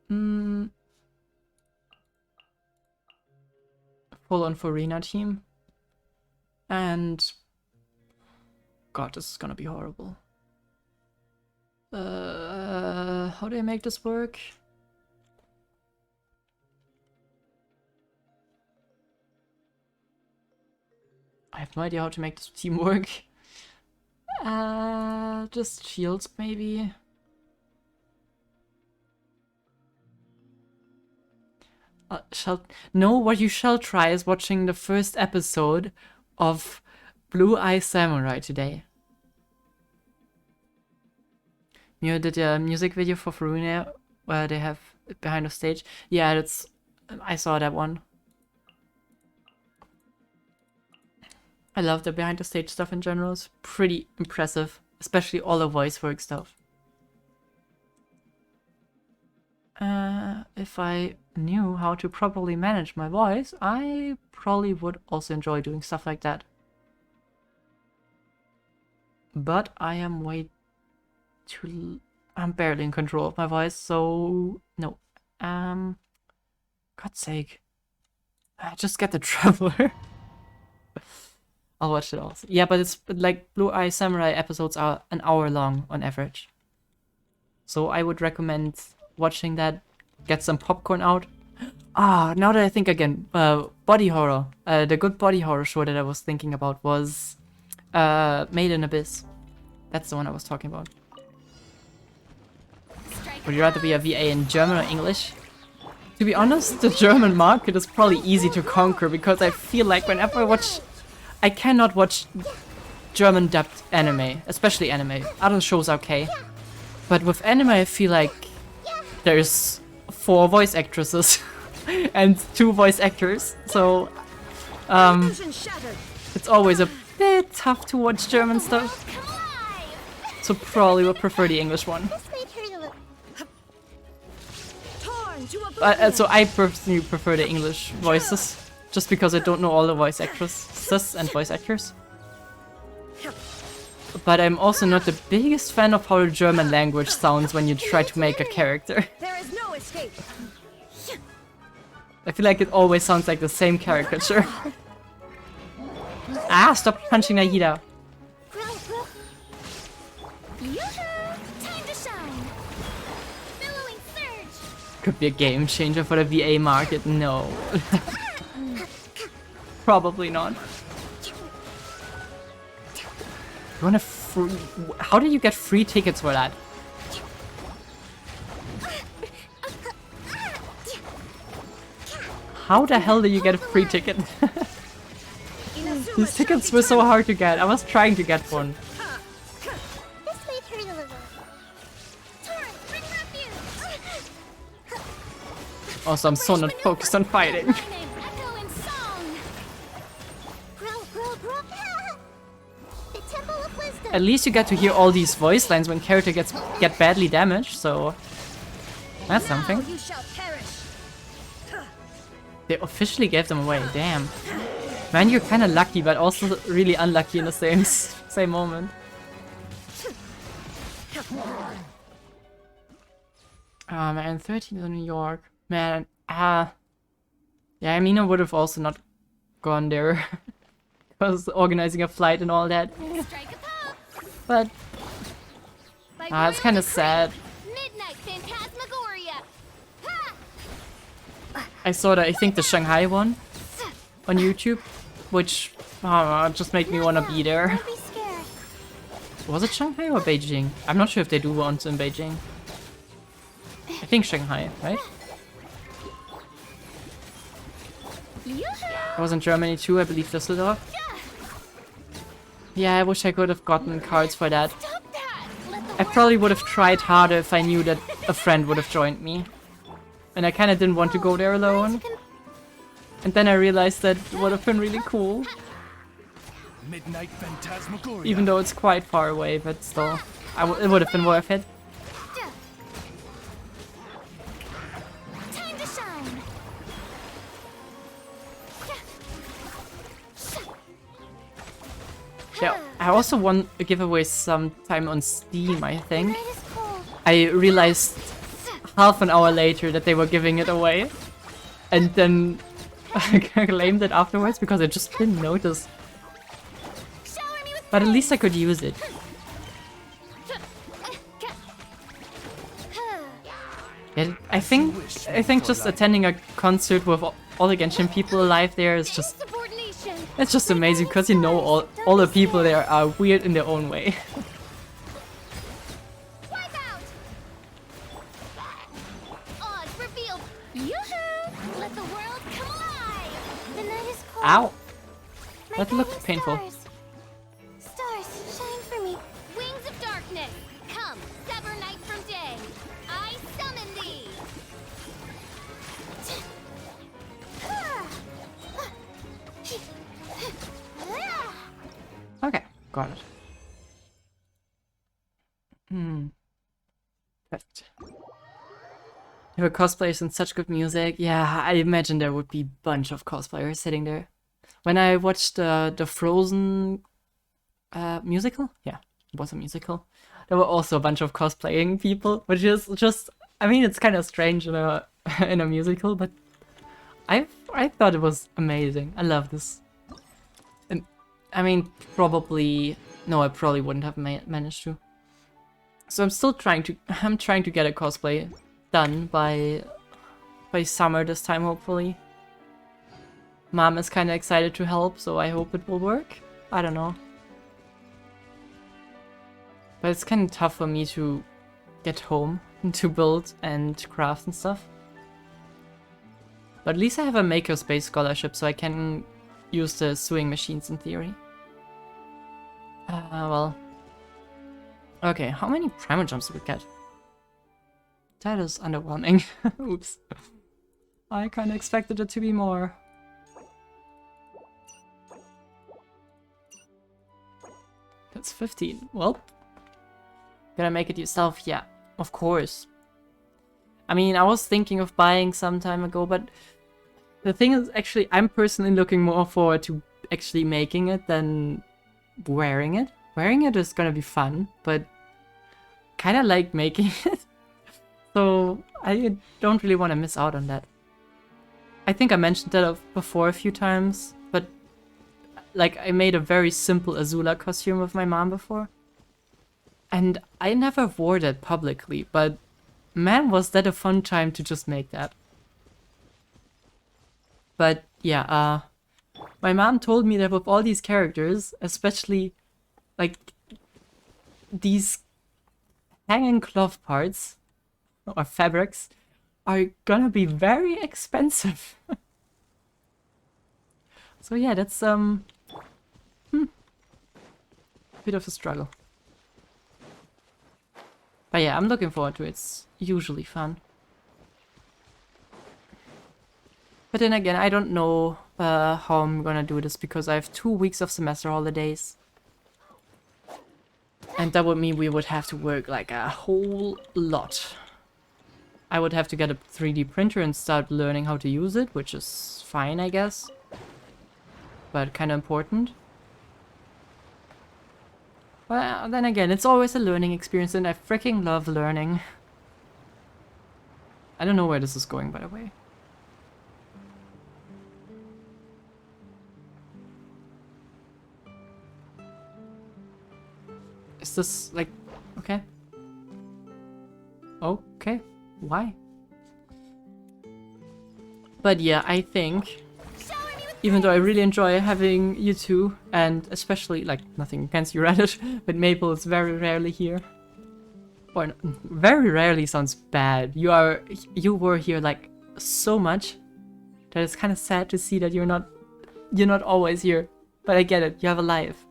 Full on Farina team. And God, this is gonna be horrible. How do I make this work? I have no idea how to make this team work. Just shields maybe. No, what you shall try is watching the first episode of Blue Eye Samurai today. You did a music video for Faruna where they have it behind the stage. Yeah, that's I saw that one. I love the behind the stage stuff in general. It's pretty impressive, especially all the voice work stuff. If I knew how to properly manage my voice, I probably would also enjoy doing stuff like that. But I am I'm barely in control of my voice, so no. God's sake. Just get the Traveler. I'll watch it also. Yeah, but it's like Blue Eye Samurai episodes are an hour long on average. So I would recommend watching that, get some popcorn out. Ah, now that I think again, body horror. The good body horror show that I was thinking about was Made in Abyss. That's the one I was talking about. Would you rather be a VA in German or English? To be honest, the German market is probably easy to conquer because I feel like whenever I watch... I cannot watch German dubbed anime, especially anime. Other shows are okay. But with anime I feel like there's 4 voice actresses and 2 voice actors. So it's always a bit tough to watch German stuff. So probably would prefer the English one. So I personally prefer the English voices, just because I don't know all the voice actresses and voice actors. But I'm also not the biggest fan of how the German language sounds when you try to make a character. There is no escape. I feel like it always sounds like the same caricature. Ah, stop punching Nagida. Could be a game changer for the VA market. No. Probably not. You want a free... How do you get free tickets for that? How the hell do you get a free ticket? These tickets were so hard to get. I was trying to get one. Also, I'm so not focused on fighting. At least you get to hear all these voice lines when character get badly damaged, so that's something. They officially gave them away, damn. Man, you're kinda lucky, but also really unlucky in the same moment. Ah man, 13 in New York. Man, yeah, I mean, I would have also not gone there. Because organizing a flight and all that. But it's kind of sad. I saw I think the Shanghai one on YouTube, which just made me want to be there. Was it Shanghai or Beijing? I'm not sure if they do ones in Beijing. I think Shanghai, right? I was in Germany too, I believe Düsseldorf. Yeah, I wish I could have gotten cards for that. I probably would have tried harder if I knew that a friend would have joined me. And I kinda didn't want to go there alone. And then I realized that it would have been really cool. Even though it's quite far away, but still, it would have been worth it. Yeah, I also won a giveaway sometime on Steam, I think. I realized half an hour later that they were giving it away. And then I claimed it afterwards because I just didn't notice. But at least I could use it. Yeah, I think just attending a concert with all the Genshin people alive there is just... It's just amazing because you know all the people there are weird in their own way. Ow! That looked painful. Stars, shine for me. Wings of darkness, come, sever night from day. I summon thee. Okay, got it. Perfect. There were cosplayers and such good music. Yeah, I imagine there would be a bunch of cosplayers sitting there. When I watched the Frozen musical, yeah, it was a musical. There were also a bunch of cosplaying people, which is just, I mean, it's kind of strange in a in a musical, but I thought it was amazing. I love this. And I mean, probably no, I probably wouldn't have managed to. So I'm trying to get a cosplay done by summer this time, hopefully. Mom is kind of excited to help, so I hope it will work. I don't know. But it's kind of tough for me to get home to build and craft and stuff. But at least I have a makerspace scholarship, so I can use the sewing machines in theory. Well. Okay, how many primal jumps did we get? That is underwhelming. Oops. I kinda expected it to be more. That's 15. Well. Gonna make it yourself? Yeah, of course. I mean, I was thinking of buying some time ago, but the thing is, actually, I'm personally looking more forward to actually making it than wearing it. Wearing it is gonna be fun, but kind of like making it. So I don't really want to miss out on that. I think I mentioned that before a few times, but like I made a very simple Azula costume with my mom before. And I never wore that publicly, but man, was that a fun time to just make that. But yeah, my mom told me that with all these characters, especially like these hanging cloth parts or fabrics are gonna be very expensive. So yeah, that's a bit of a struggle. But yeah, I'm looking forward to it. It's usually fun. But then again, I don't know how I'm gonna do this because I have 2 weeks of semester holidays. And that would mean we would have to work like a whole lot. I would have to get a 3D printer and start learning how to use it, which is fine, I guess. But kind of important. Well, then again, it's always a learning experience and I freaking love learning. I don't know where this is going, by the way. Is this like... okay. Okay. Why? But yeah, I think... even though I really enjoy having you two, and especially, like, nothing against you, Radish, but Maple is very rarely here. Or, very rarely sounds bad. You were here, like, so much that it's kind of sad to see that you're not always here. But I get it, you have a life.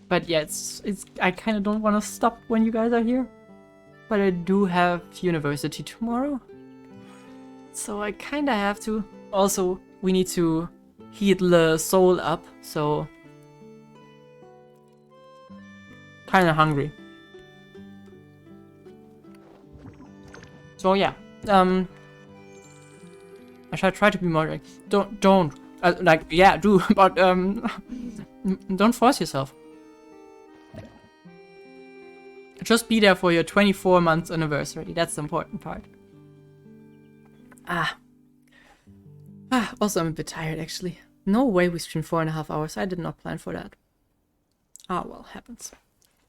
But yeah, I kind of don't want to stop when you guys are here. But I do have university tomorrow. So I kind of have to. Also, we need to heat the soul up, so... kind of hungry. So yeah, I shall try to be more like... Don't. Like, yeah, do, but don't force yourself. Just be there for your 24 months anniversary, that's the important part. Also I'm a bit tired actually. No way we streamed 4.5 hours, I did not plan for that. Ah, well, happens.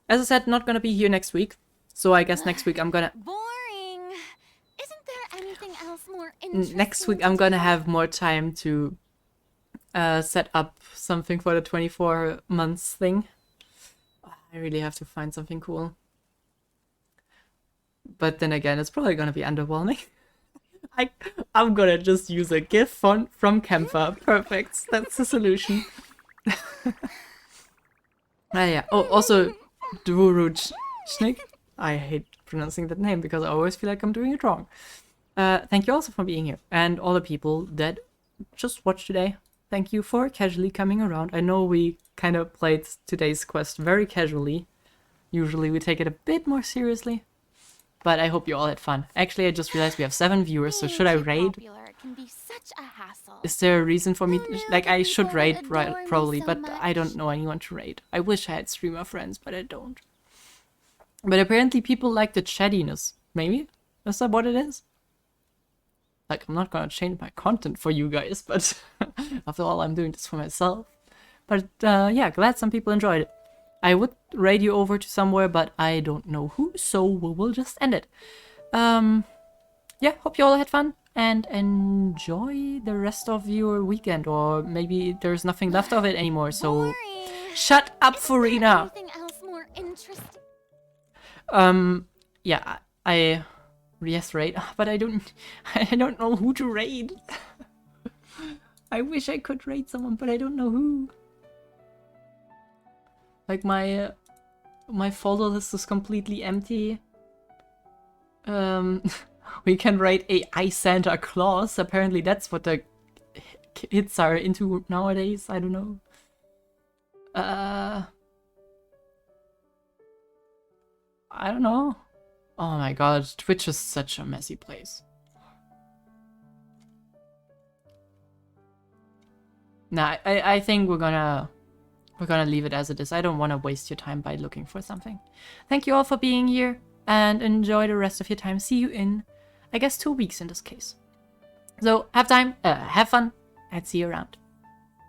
As I said, not gonna be here next week, so I guess next week I'm gonna... boring. Isn't there anything else more interesting? Next week I'm gonna have more time to set up something for the 24 months thing. I really have to find something cool. But then again, it's probably gonna be underwhelming. I'm gonna just use a GIF font from Kemper. Perfect. That's the solution. Yeah. Oh, also, Dvuruchnik. I hate pronouncing that name because I always feel like I'm doing it wrong. Thank you also for being here. And all the people that just watched today. Thank you for casually coming around. I know we kind of played today's quest very casually. Usually we take it a bit more seriously. But I hope you all had fun. Actually, I just realized we have 7 viewers, so should I raid? Can be such a hassle. Is there a reason for me to, like, I should raid probably, but I don't know anyone to raid. I wish I had streamer friends, but I don't. But apparently people like the chattiness. Maybe? Is that what it is? Like, I'm not gonna change my content for you guys, but after all, I'm doing this for myself. But yeah, glad some people enjoyed it. I would raid you over to somewhere, but I don't know who, so we will just end it. Yeah, hope you all had fun, and enjoy the rest of your weekend, or maybe there's nothing left of it anymore, so Shut up, Furina! Anything else more interesting? Yeah, I yes raid, but I don't know who to raid. I wish I could raid someone, but I don't know who. Like my folder list is completely empty. We can raid AI Santa Claus. Apparently that's what the kids are into nowadays. I don't know. I don't know. Oh my god, Twitch is such a messy place. Nah, I think we're gonna leave it as it is. I don't want to waste your time by looking for something. Thank you all for being here, and enjoy the rest of your time. See you in, I guess, 2 weeks in this case. So have fun, and see you around.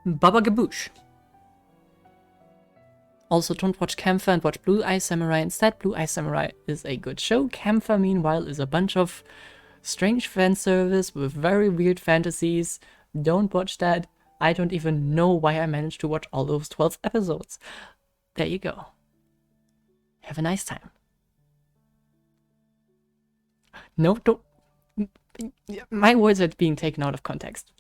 Baba Gaboosh. Also, don't watch Camphor and watch Blue Eye Samurai instead. Blue Eye Samurai is a good show. Camphor, meanwhile, is a bunch of strange fan service with very weird fantasies. Don't watch that. I don't even know why I managed to watch all those 12 episodes. There you go. Have a nice time. No, don't... My words are being taken out of context.